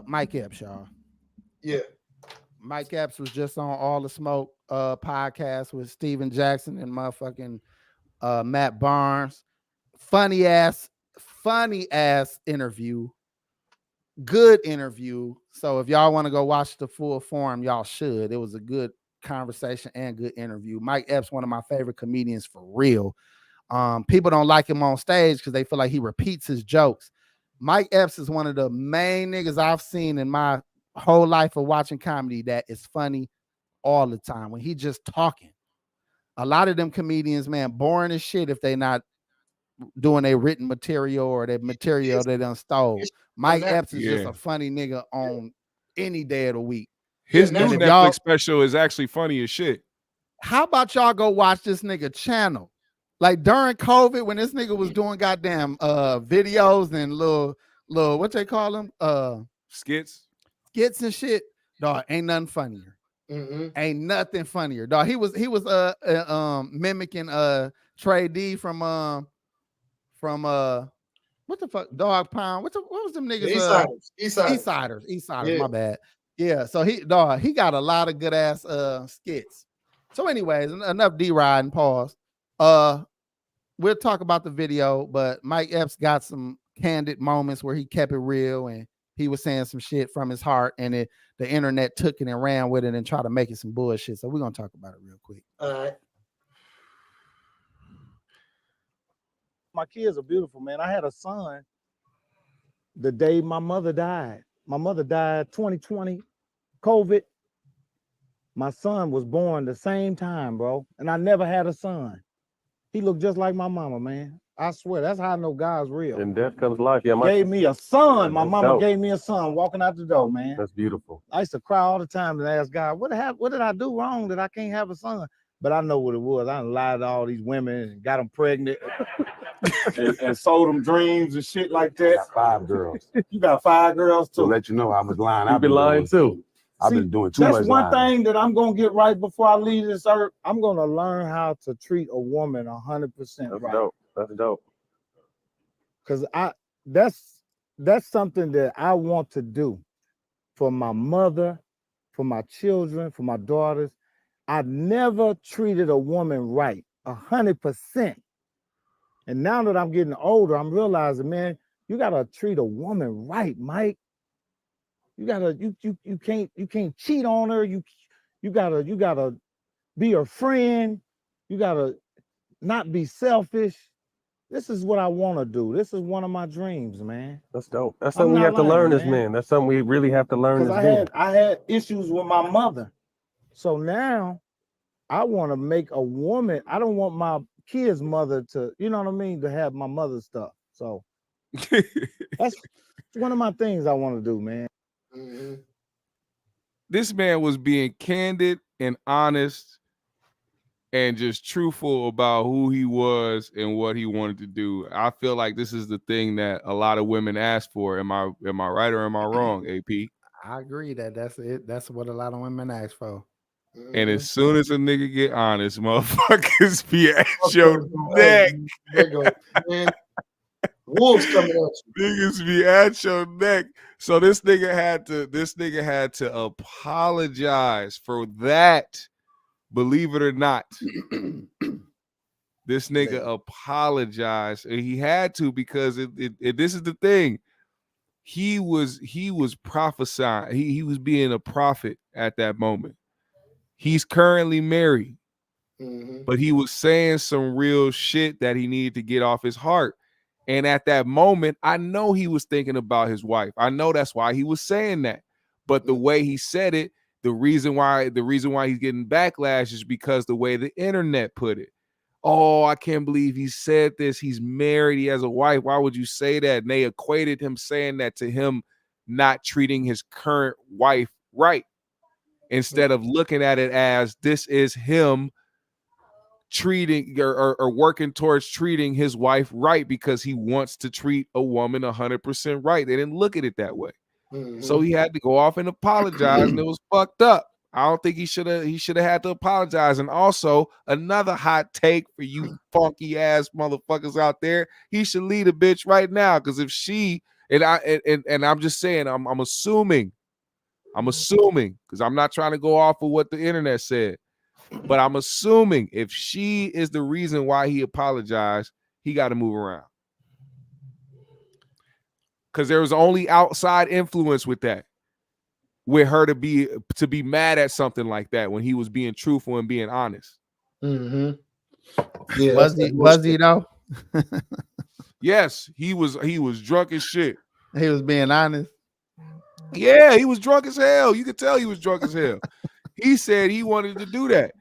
Mike Epps, y'all. Yeah. Mike Epps was just on All the Smoke podcast with Steven Jackson and motherfucking Matt Barnes. Funny ass interview. good interview. So if y'all want to go watch the full form, y'all should. It was a good conversation and good interview. Mike Epps, one of my favorite comedians for real. People don't like him on stage because they feel like he repeats his jokes. Mike Epps is one of the main niggas I've seen in my whole life of watching comedy that is funny all the time when he just talking. A lot of them comedians, man, boring as shit if they not doing their written material or their material they done stole. Mike Epps is just a funny nigga on any day of the week. His new Netflix special is actually funny as shit. How about y'all go watch this nigga channel? Like during COVID, when this nigga was doing goddamn videos and little what they call them? Skits and shit. Dog, ain't nothing funnier. Ain't nothing funnier. Dog, he was mimicking Trey D from what the fuck? Dog Pound. What was them niggas? Eastsiders. Yeah. My bad. Yeah. So he got a lot of good ass skits. So, anyways, enough D-Ride and pause. We'll talk about the video, but Mike Epps got some candid moments where he kept it real and he was saying some shit from his heart, and the internet took it and ran with it and tried to make it some bullshit. So we're gonna talk about it real quick. All right. My kids are beautiful, man. I had a son the day my mother died. My mother died 2020, COVID. My son was born the same time, bro. And I never had a son. He looked just like my mama, man. I swear, that's how I know God's real. And death comes life. Yeah, gave me a son. My mama gave me a son walking out the door, man. That's beautiful. I used to cry all the time and ask God, what did I do wrong that I can't have a son? But I know what it was. I lied to all these women and got them pregnant and sold them dreams and shit like that. I got 5 girls. You got 5 girls too. To let you know I was lying. I've been lying too. I've been doing too much lying. That's one thing that I'm gonna get right before I leave this earth. I'm gonna learn how to treat a woman 100% right. Dope. That's dope. Cause that's something that I want to do for my mother, for my children, for my daughters. I never treated a woman right 100%. And now that I'm getting older, I'm realizing, man, you gotta treat a woman right, Mike. You gotta, you can't cheat on her. You gotta be her friend. You gotta not be selfish. This is what I want to do. This is one of my dreams, man. That's dope. That's something we have to learn as men. That's something we really have to learn as men. I had issues with my mother. So now I want to make a woman. I don't want my kids' mother to, you know what I mean, to have my mother's stuff. So that's one of my things I want to do, man. This man was being candid and honest and just truthful about who he was and what he wanted to do. I feel like this is the thing that a lot of women ask for. Am I right or am I wrong, AP? I agree that's it. That's what a lot of women ask for. And as soon as a nigga get honest, motherfuckers be at your neck. Wolves coming at you. Niggas be at your neck. So this nigga had to apologize for that. Believe it or not. This nigga apologized. And he had to because this is the thing. He was prophesying. He was being a prophet at that moment. He's currently married, but he was saying some real shit that he needed to get off his heart. And at that moment, I know he was thinking about his wife. I know that's why he was saying that. But the way he said it, the reason why he's getting backlash is because the way the internet put it. Oh, I can't believe he said this. He's married. He has a wife. Why would you say that? And they equated him saying that to him not treating his current wife right. Instead of looking at it as this is him treating or working towards treating his wife right because he wants to treat a woman 100% right. They didn't look at it that way. So he had to go off and apologize, and it was fucked up. I don't think he should have had to apologize. And also, another hot take for you funky ass motherfuckers out there, he should lead a bitch right now. Because if she and I'm just saying, I'm assuming, because I'm not trying to go off of what the internet said, but I'm assuming if she is the reason why he apologized, he got to move around. because there was only outside influence with that, with her to be mad at something like that when he was being truthful and being honest. Mm-hmm. Yeah, was he though? Yes, he was drunk as shit. He was being honest. Yeah, he was drunk as hell. You could tell he was drunk as hell. He said he wanted to do that.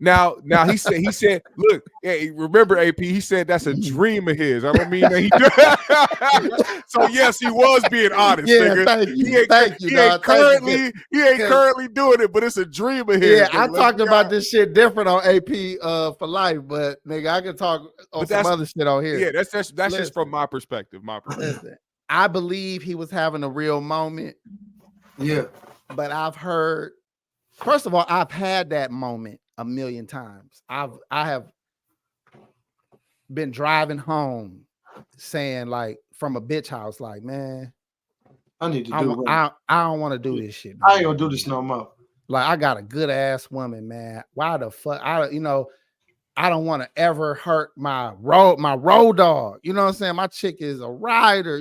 Now he said, look, hey, remember AP, he said that's a dream of his. I don't mean that he so yes, he was being honest. Yeah, nigga. Thank you. He ain't currently doing it, but it's a dream of his. Yeah, nigga. I talked about this shit different on AP for life, but nigga, I can talk on some other shit on here. Yeah, that's just from my perspective. Listen, I believe he was having a real moment. Yeah. But I've heard, first of all, I've had that moment a million times. I have been driving home saying, like, from a bitch house, like, man, I need to do it. I don't want to do this shit. I ain't gonna do this no more. Like, I got a good ass woman, man. Why the fuck? I don't want to ever hurt my road dog. You know what I'm saying? My chick is a rider,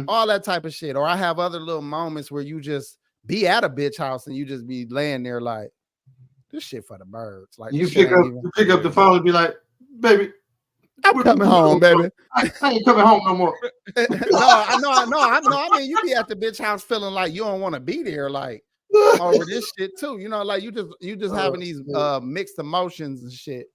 all that type of shit. Or I have other little moments where you just be at a bitch house and you just be laying there like, this shit for the birds. Like, you pick up the phone and be like, baby, I'm coming home, baby. I ain't coming home no more. I mean, you be at the bitch house feeling like you don't want to be there, like over this shit too. Like you just having these mixed emotions and shit.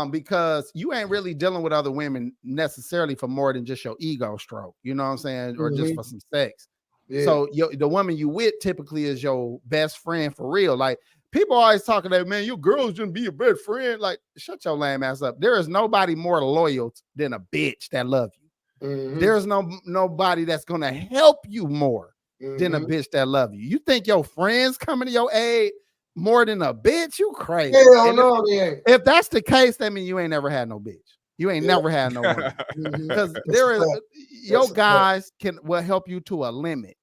Because you ain't really dealing with other women necessarily for more than just your ego stroke, you know what I'm saying, or just for some sex. Yeah. So the woman you with typically is your best friend for real. Like, people always talking that, man, your girls shouldn't be your best friend. Like, shut your lame ass up. There is nobody more loyal than a bitch that love you. Mm-hmm. There's nobody that's gonna help you more than a bitch that love you. You think your friends coming to your aid more than a bitch? You crazy. If that's the case, that means you ain't never had no bitch. You ain't never had no woman. Because your guys will help you to a limit,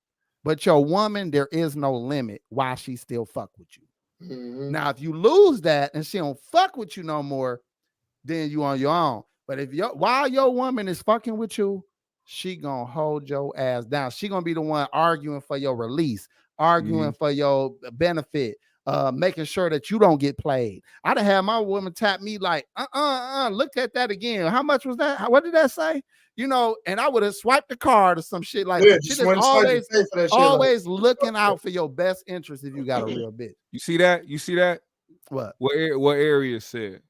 but your woman, there is no limit why she still fuck with you. Mm-hmm. Now, if you lose that and she don't fuck with you no more, then you on your own. But while your woman is fucking with you, she gonna hold your ass down. She gonna be the one arguing for your release, arguing for your benefit, making sure that you don't get played. I'd have had my woman tap me like, look at that again. How much was that? What did that say? And I would have swiped the card or some shit like that. She just always looking out for your best interest if you got a real bitch. You see that? What? What area said?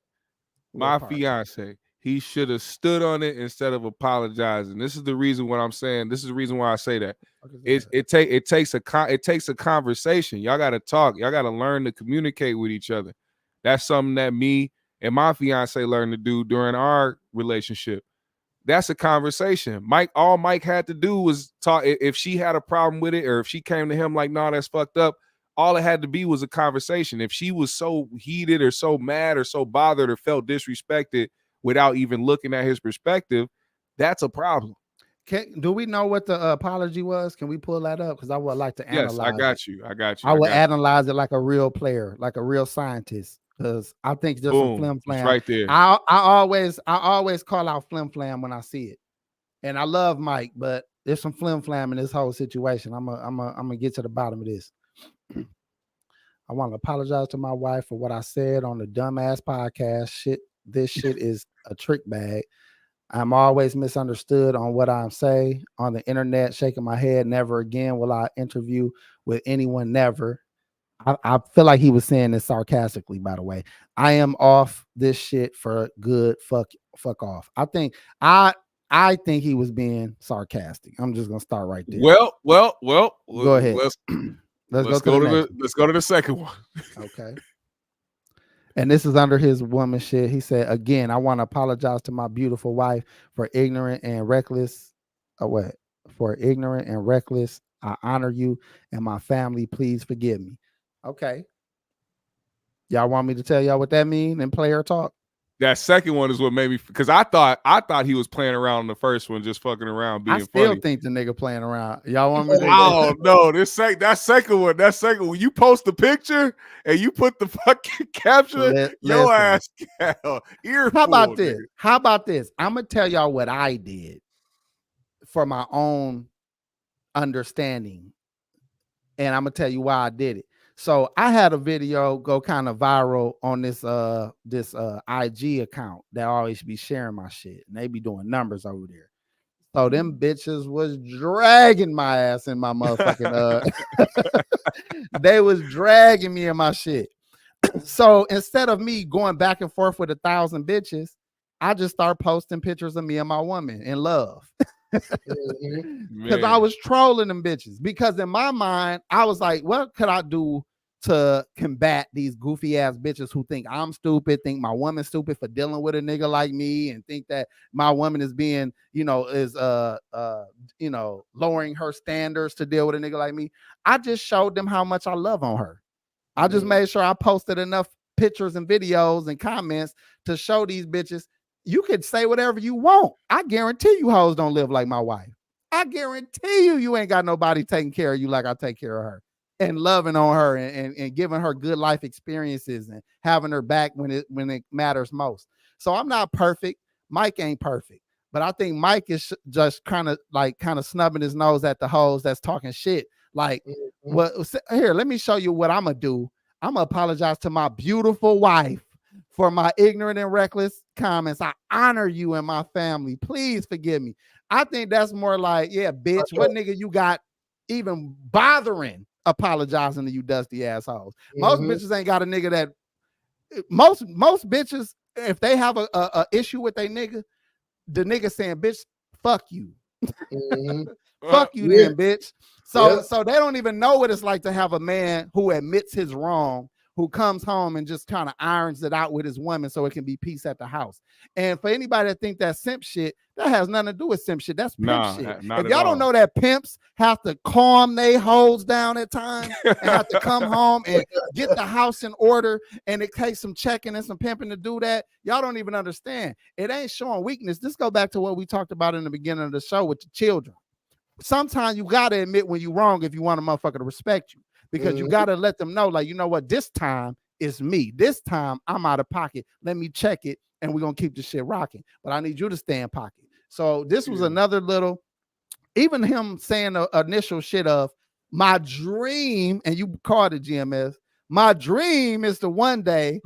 My fiance. He should have stood on it instead of apologizing. This is the reason what I'm saying. This is the reason why I say that. It takes a conversation. Y'all got to talk. Y'all got to learn to communicate with each other. That's something that me and my fiance learned to do during our relationship. That's a conversation. All Mike had to do was talk. If she had a problem with it, or if she came to him like, "No, that's fucked up," all it had to be was a conversation. If she was so heated or so mad or so bothered or felt disrespected without even looking at his perspective, that's a problem. Do we know what the apology was? Can we pull that up? Because I would like to analyze. Yes, I got you. I would analyze it like a real player, like a real scientist. Because I think just some flim flam right there. I always call out flim flam when I see it, and I love Mike, but there's some flim flam in this whole situation. I'm gonna get to the bottom of this. I want to apologize to my wife for what I said on the dumbass podcast. This shit is a trick bag. I'm always misunderstood on what I say on the internet, shaking my head. Never again will I interview with anyone, never. I feel like he was saying this sarcastically, by the way. I am off this shit for good. Fuck off. I think he was being sarcastic. I'm just gonna start right there. Well. Go ahead. Let's go to the second one. Okay. And this is under his woman shit. He said, again, I want to apologize to my beautiful wife for ignorant and reckless. For ignorant and reckless. I honor you and my family. Please forgive me. Okay. Y'all want me to tell y'all what that means in player talk? That second one is what made me, because I thought he was playing around on the first one, just fucking around, being funny. I still think the nigga playing around. Y'all want me to? Oh no, that second one, you post the picture and you put the fucking caption, your ass. How about this? I'm gonna tell y'all what I did for my own understanding. And I'm gonna tell you why I did it. So I had a video go kind of viral on this IG account that always be sharing my shit, and they be doing numbers over there. So them bitches was dragging my ass in my motherfucking they was dragging me in my shit. So instead of me going back and forth with 1,000 bitches, I just start posting pictures of me and my woman in love. Because I was trolling them bitches. Because in my mind, I was like, what could I do to combat these goofy ass bitches who think I'm stupid, think my woman's stupid for dealing with a nigga like me, and think that my woman is being, lowering her standards to deal with a nigga like me. I just showed them how much I love on her. I just made sure I posted enough pictures and videos and comments to show these bitches you could say whatever you want. I guarantee you hoes don't live like my wife. I guarantee you ain't got nobody taking care of you like I take care of her and loving on her and giving her good life experiences and having her back when it matters most. So I'm not perfect. Mike ain't perfect. But I think Mike is just kind of snubbing his nose at the hoes that's talking shit. Like, here, let me show you what I'm going to do. I'm going to apologize to my beautiful wife for my ignorant and reckless comments. I honor you and my family. Please forgive me. I think that's more like, yeah, bitch, what nigga you got even bothering apologizing to you dusty assholes? Most bitches ain't got a nigga that most bitches, if they have a issue with a nigga, the nigga saying, bitch, fuck you. Fuck you then, bitch. So they don't even know what it's like to have a man who admits his wrong, who comes home and just kind of irons it out with his woman so it can be peace at the house. And for anybody that think that's simp shit, that has nothing to do with simp shit. That's pimp shit. If y'all don't know that pimps have to calm they hoes down at times and have to come home and get the house in order, and it takes some checking and some pimping to do that, y'all don't even understand. It ain't showing weakness. This go back to what we talked about in the beginning of the show with the children. Sometimes you got to admit when you're wrong if you want a motherfucker to respect you. Because you got to let them know, like, you know what, this time it's me. This time I'm out of pocket. Let me check it, and we're going to keep this shit rocking. But I need you to stay in pocket. So this was another little, even him saying the initial shit of my dream, and you called it GMS, my dream is to one day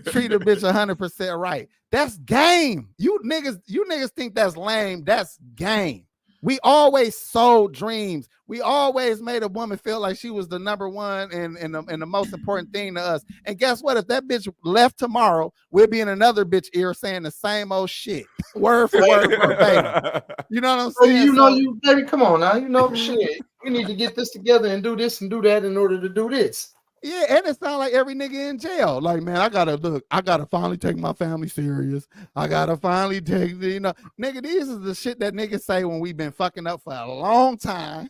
treat a bitch 100% right. That's game. You niggas think that's lame. That's game. We always sold dreams. We always made a woman feel like she was the number one and the most important thing to us. And guess what? If that bitch left tomorrow, we'll be in another bitch ear saying the same old shit. Word for word, verbatim. You know what I'm saying? Baby, come on now. Shit. We need to get this together and do this and do that in order to do this. Yeah, and it sounds like every nigga in jail. Like, man, I gotta finally take my family serious. I gotta finally take, nigga, these is the shit that niggas say when we've been fucking up for a long time.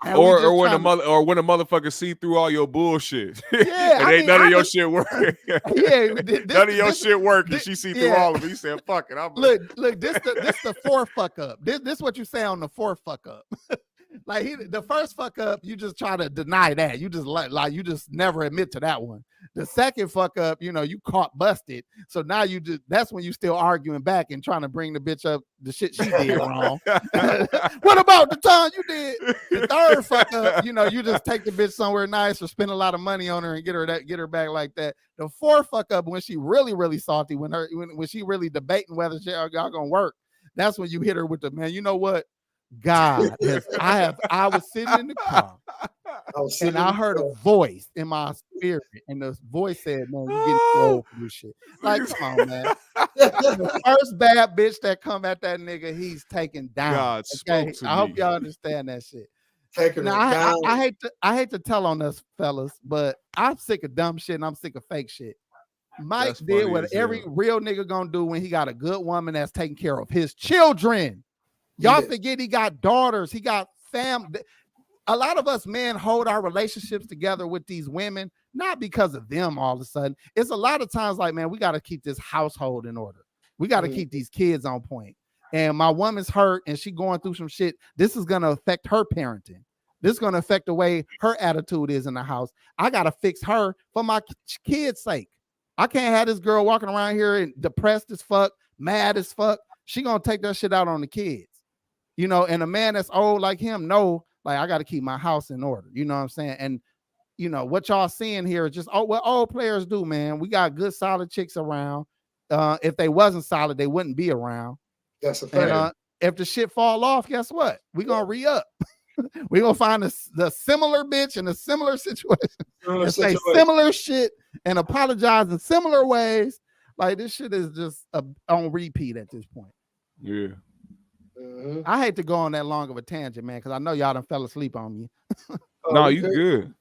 or when a motherfucker see through all your bullshit. Yeah, ain't none of your shit working. Yeah, none of your shit working. She see through all of it. He said, fuck it. Look, this the fourth fuck up. This what you say on the fourth fuck up. Like the first fuck up, you just try to deny that. You just like you just never admit to that one. The second fuck up, you caught busted. So now that's when you still arguing back and trying to bring the bitch up the shit she did wrong. What about the time you did? The third fuck up, you just take the bitch somewhere nice or spend a lot of money on her and get her back like that. The fourth fuck up, when she really, really salty, when she really debating whether y'all gonna work, that's when you hit her with the, man, you know what? God, I was sitting in the car and I heard a voice in my spirit, and the voice said, man, you getting too old for this shit. Like, come on, man. The first bad bitch that come at that nigga, he's taken down. God spoke to I me. hope y'all understand that shit. Taking Now, down. I hate to tell on us fellas, but I'm sick of dumb shit and I'm sick of fake shit. Mike That's did funny what as every hell. real nigga gonna do when he got a good woman that's taking care of his children. Y'all forget he got daughters. He got family. A lot of us men hold our relationships together with these women, not because of them all of a sudden. It's a lot of times like, man, we got to keep this household in order. We got to keep these kids on point. And my woman's hurt and she going through some shit. This is going to affect her parenting. This is going to affect the way her attitude is in the house. I got to fix her for my kids' sake. I can't have this girl walking around here and depressed as fuck, mad as fuck. She going to take that shit out on the kids. You know, and a man that's old like him, know, like, I got to keep my house in order. You know what I'm saying? And you know what y'all seeing here is just what old players do, man. We got good, solid chicks around. If they wasn't solid, they wouldn't be around. That's a fact. And if the shit fall off, guess what? We gonna re-up. We gonna find the similar bitch in a similar situation and say similar shit and apologize in similar ways. Like, this shit is just on repeat at this point. Yeah. I hate to go on that long of a tangent, man, because I know y'all done fell asleep on me. No, you good.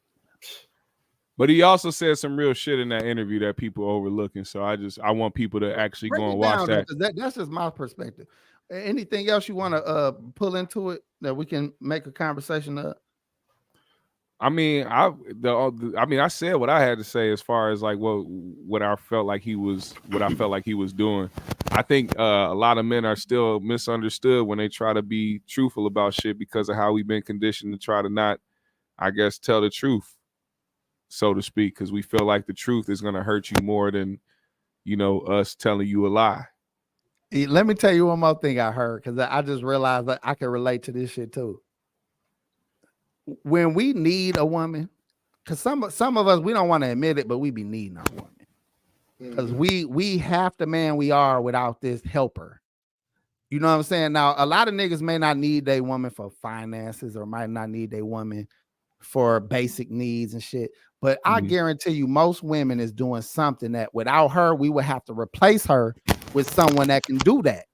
But he also said some real shit in that interview that people overlooking. So I want people to actually go and watch that. That's just my perspective. Anything else you want to pull into it that we can make a conversation of? I mean, I said what I had to say as far as like what I felt like he was doing. I think a lot of men are still misunderstood when they try to be truthful about shit because of how we've been conditioned to try to not, I guess, tell the truth, so to speak, because we feel like the truth is going to hurt you more than, you know, us telling you a lie. Let me tell you one more thing I heard, because I just realized that I can relate to this shit too. When we need a woman, because some of us, we don't want to admit it, but we be needing our woman. Because we half the man we are without this helper. You know what I'm saying? Now, a lot of niggas may not need their woman for finances or might not need their woman for basic needs and shit. But I guarantee you most women is doing something that without her, we would have to replace her with someone that can do that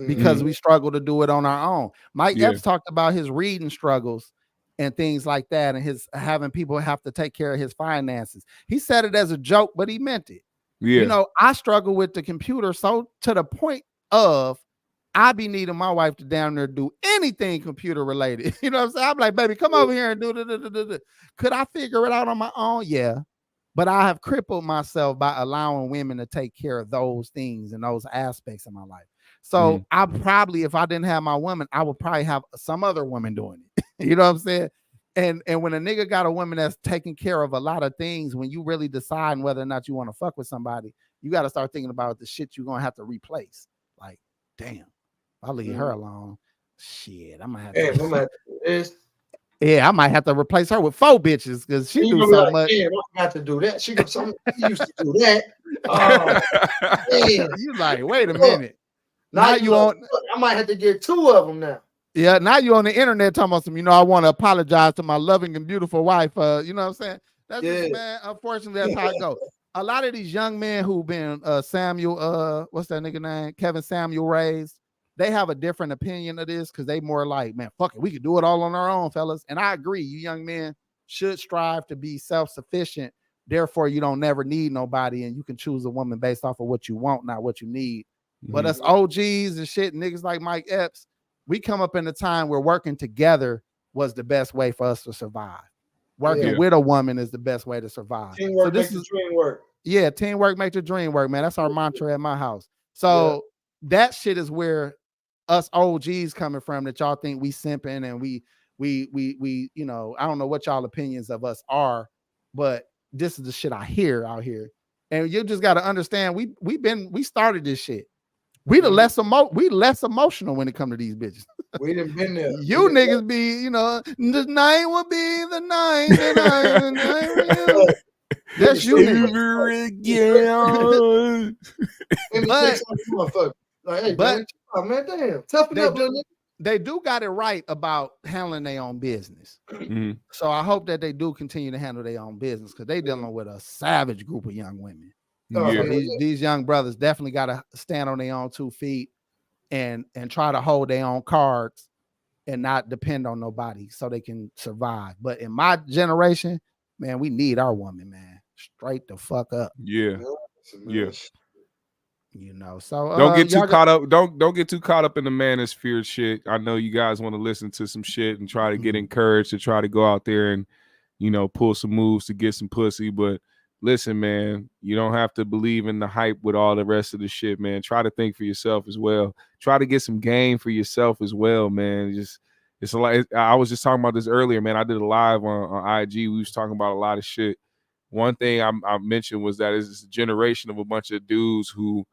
because we struggle to do it on our own. Mike Epps talked about his reading struggles and things like that, and his having people have to take care of his finances. He said it as a joke, but he meant it. Yeah. You know, I struggle with the computer so to the point of I be needing my wife to down there do anything computer related. You know what I'm saying? I'm like, baby, come over here and do the. Could I figure it out on my own? Yeah. But I have crippled myself by allowing women to take care of those things and those aspects of my life. So I probably, if I didn't have my woman, I would probably have some other woman doing it. You know what I'm saying? And when a nigga got a woman that's taking care of a lot of things, when you really deciding whether or not you want to fuck with somebody, you got to start thinking about the shit you're going to have to replace. Like, damn, I'll leave her alone. Shit, I might have to. Yeah, I might have to replace her with 4 bitches because she do so much. Yeah, I got to do that. She used to do that. You like, wait a minute. Now you on? I might have to get 2 of them now. Yeah, now you on the internet talking about some, you know, I want to apologize to my loving and beautiful wife. You know what I'm saying? That's just, man, unfortunately, that's how it goes. A lot of these young men who've been Samuel, what's that nigga name? Kevin Samuel raised, they have a different opinion of this because they more like, man, fuck it, we could do it all on our own, fellas. And I agree, you young men should strive to be self-sufficient. Therefore, you don't never need nobody, and you can choose a woman based off of what you want, not what you need. But us OGs and shit, niggas like Mike Epps, we come up in a time where working together was the best way for us to survive. Working with a woman is the best way to survive. Teamwork makes the dream work. Yeah, teamwork makes the dream work, man. That's our mantra at my house. So that shit is where us OGs coming from, that y'all think we simping and we, you know, I don't know what y'all opinions of us are, but this is the shit I hear out here. And you just got to understand, we started this shit. We less emotional when it comes to these bitches. We done been there. You niggas be, you know, the night will be the night that I will. That's you niggas. Man, damn, toughen up, they do got it right about handling their own business. So I hope that they do continue to handle their own business because they dealing with a savage group of young women. So these young brothers definitely got to stand on their own 2 feet and try to hold their own cards and not depend on nobody so they can survive. But in my generation, man, we need our woman, man. Straight the fuck up. Yeah. You know, so don't get too caught up. Don't get too caught up in the manosphere shit. I know you guys want to listen to some shit and try to get encouraged to try to go out there and, you know, pull some moves to get some pussy. But listen, man, you don't have to believe in the hype with all the rest of the shit, man. Try to think for yourself as well. Try to get some game for yourself as well, man. It's a lot. I was just talking about this earlier, man. I did a live on IG. We was talking about a lot of shit. One thing I mentioned was that it's a generation of a bunch of dudes who,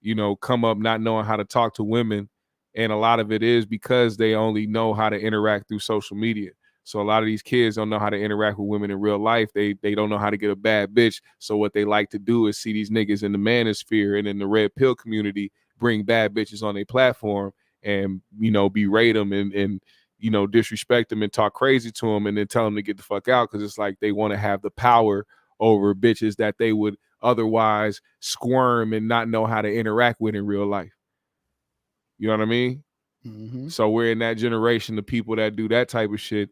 you know, come up not knowing how to talk to women And a lot of it is because they only know how to interact through social media. So a lot of these kids don't know how to interact with women in real life. They don't know how to get a bad bitch. So what they like to do is see these niggas in the manosphere and in the red pill community bring bad bitches on their platform and, you know, berate them and you know, disrespect them and talk crazy to them and then tell them to get the fuck out, because it's like they want to have the power over bitches that they would otherwise squirm and not know how to interact with in real life. You know what I mean? Mm-hmm. So we're in that generation, the people that do that type of shit,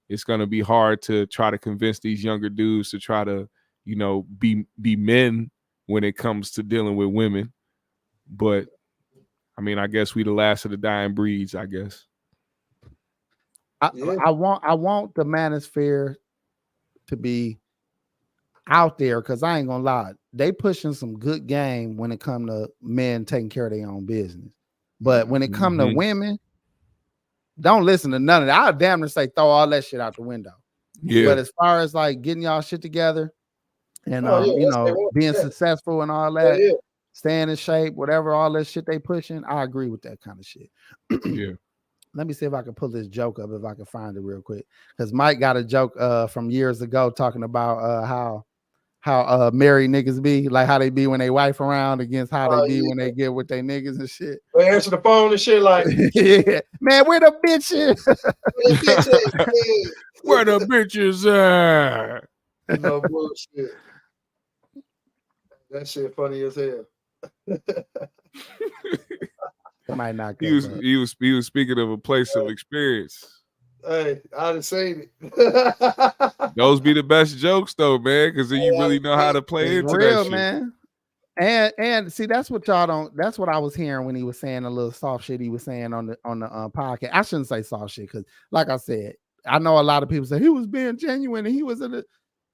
it's going to be hard to try to convince these younger dudes to try to, you know, be men when it comes to dealing with women. But I mean, I guess we the last of the dying breeds, I guess. I want the manosphere to be out there, because I ain't gonna lie, they pushing some good game when it come to men taking care of their own business. But when it come to women, don't listen to none of that. I'll damn near say throw all that shit out the window. Yeah. But as far as like getting y'all shit together and you know, being successful and all that, staying in shape, whatever, all that shit they pushing, I agree with that kind of shit. Yeah. Let me see if I can pull this joke up, if I can find it real quick. Because Mike got a joke from years ago talking about how married niggas be, like how they be when they wife around against how they be when they get with their niggas and shit. They answer the phone and shit like, yeah, man, where the bitches? Where the bitches at? No bullshit. That shit funny as hell. Might not. He was speaking of a place of experience. Hey, I done seen it. Those be the best jokes though, man, because then you really know how to play into real, that shit. Man. And see, that's what y'all don't. That's what I was hearing when he was saying a little soft shit he was saying on the podcast. I shouldn't say soft shit because, like I said, I know a lot of people say he was being genuine and he was in the.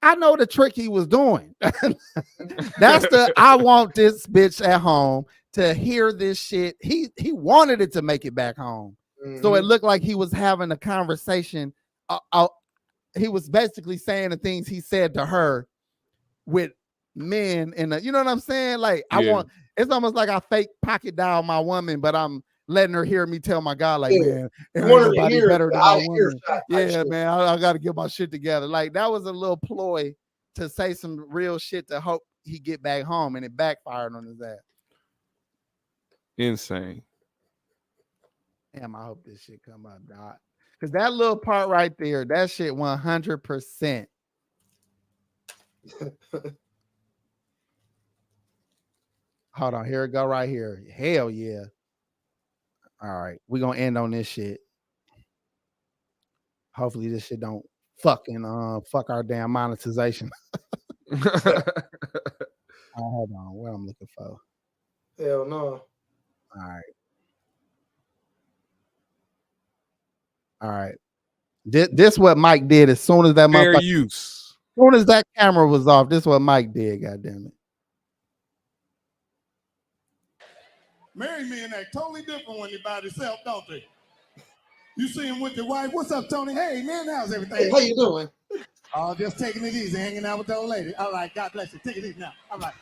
I know the trick he was doing. That's the I want this bitch at home to hear this shit. He wanted it to make it back home, so it looked like he was having a conversation. He was basically saying the things he said to her with men in you know what I'm saying? Like it's almost like I fake pocket dial my woman, but I'm letting her hear me tell my guy, like, man, ain't nobody better than my woman. Yeah, man, I got to get my shit together. Like that was a little ploy to say some real shit to hope he get back home, and it backfired on his ass. Insane. Damn, I hope this shit come up, dog. Because that little part right there, that shit 100%. Hold on, here it go right here. Hell yeah. All right, we're gonna end on this shit. Hopefully this shit don't fucking fuck our damn monetization. Hold on, what I'm looking for. Hell no. All right. This what Mike did as soon as that fair motherfucker. Use. As soon as that camera was off, this is what Mike did. Goddamn it. Married men act totally different when they're by themselves, don't they? You see him with your wife. What's up, Tony? Hey, man, how's everything? Hey, how you doing? Oh, just taking it easy, hanging out with the old lady. All right, God bless you. Take it easy now. All right.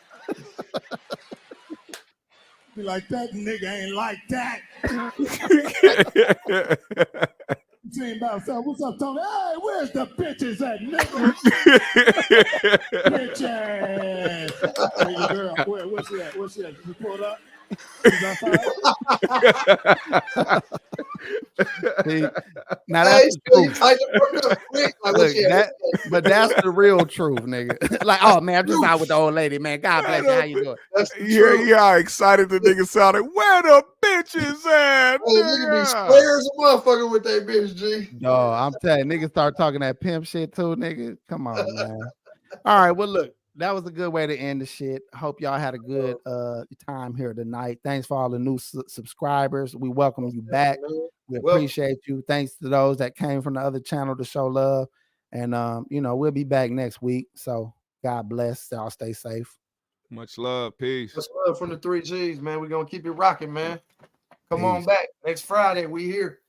Be like, that nigga ain't like that. Saying about so, what's up, Tony? Hey, where's the bitches at, nigga? Bitches. Hey, your girl, where's she at? Where's she at? Did you pull it up? See, now that's the truth. But that's the real truth, nigga. Like, oh man, I'm just out with the old lady, man. God bless you. How you doing? Yeah, excited the nigga sounded. Where the bitches at? Hey, nigga be square as a motherfucker with that bitch, G. No, I'm telling you, niggas start talking that pimp shit too, nigga. Come on, man. All right, well, look, that was a good way to end the shit. Hope y'all had a good time here tonight. Thanks for all the new subscribers. We welcome you back. We appreciate you. Thanks to those that came from the other channel to show love. And you know, we'll be back next week. So God bless. Y'all stay safe. Much love. Peace. Much love from the 3G's, man. We're gonna keep it rocking, man. Come on back. Next Friday, we here.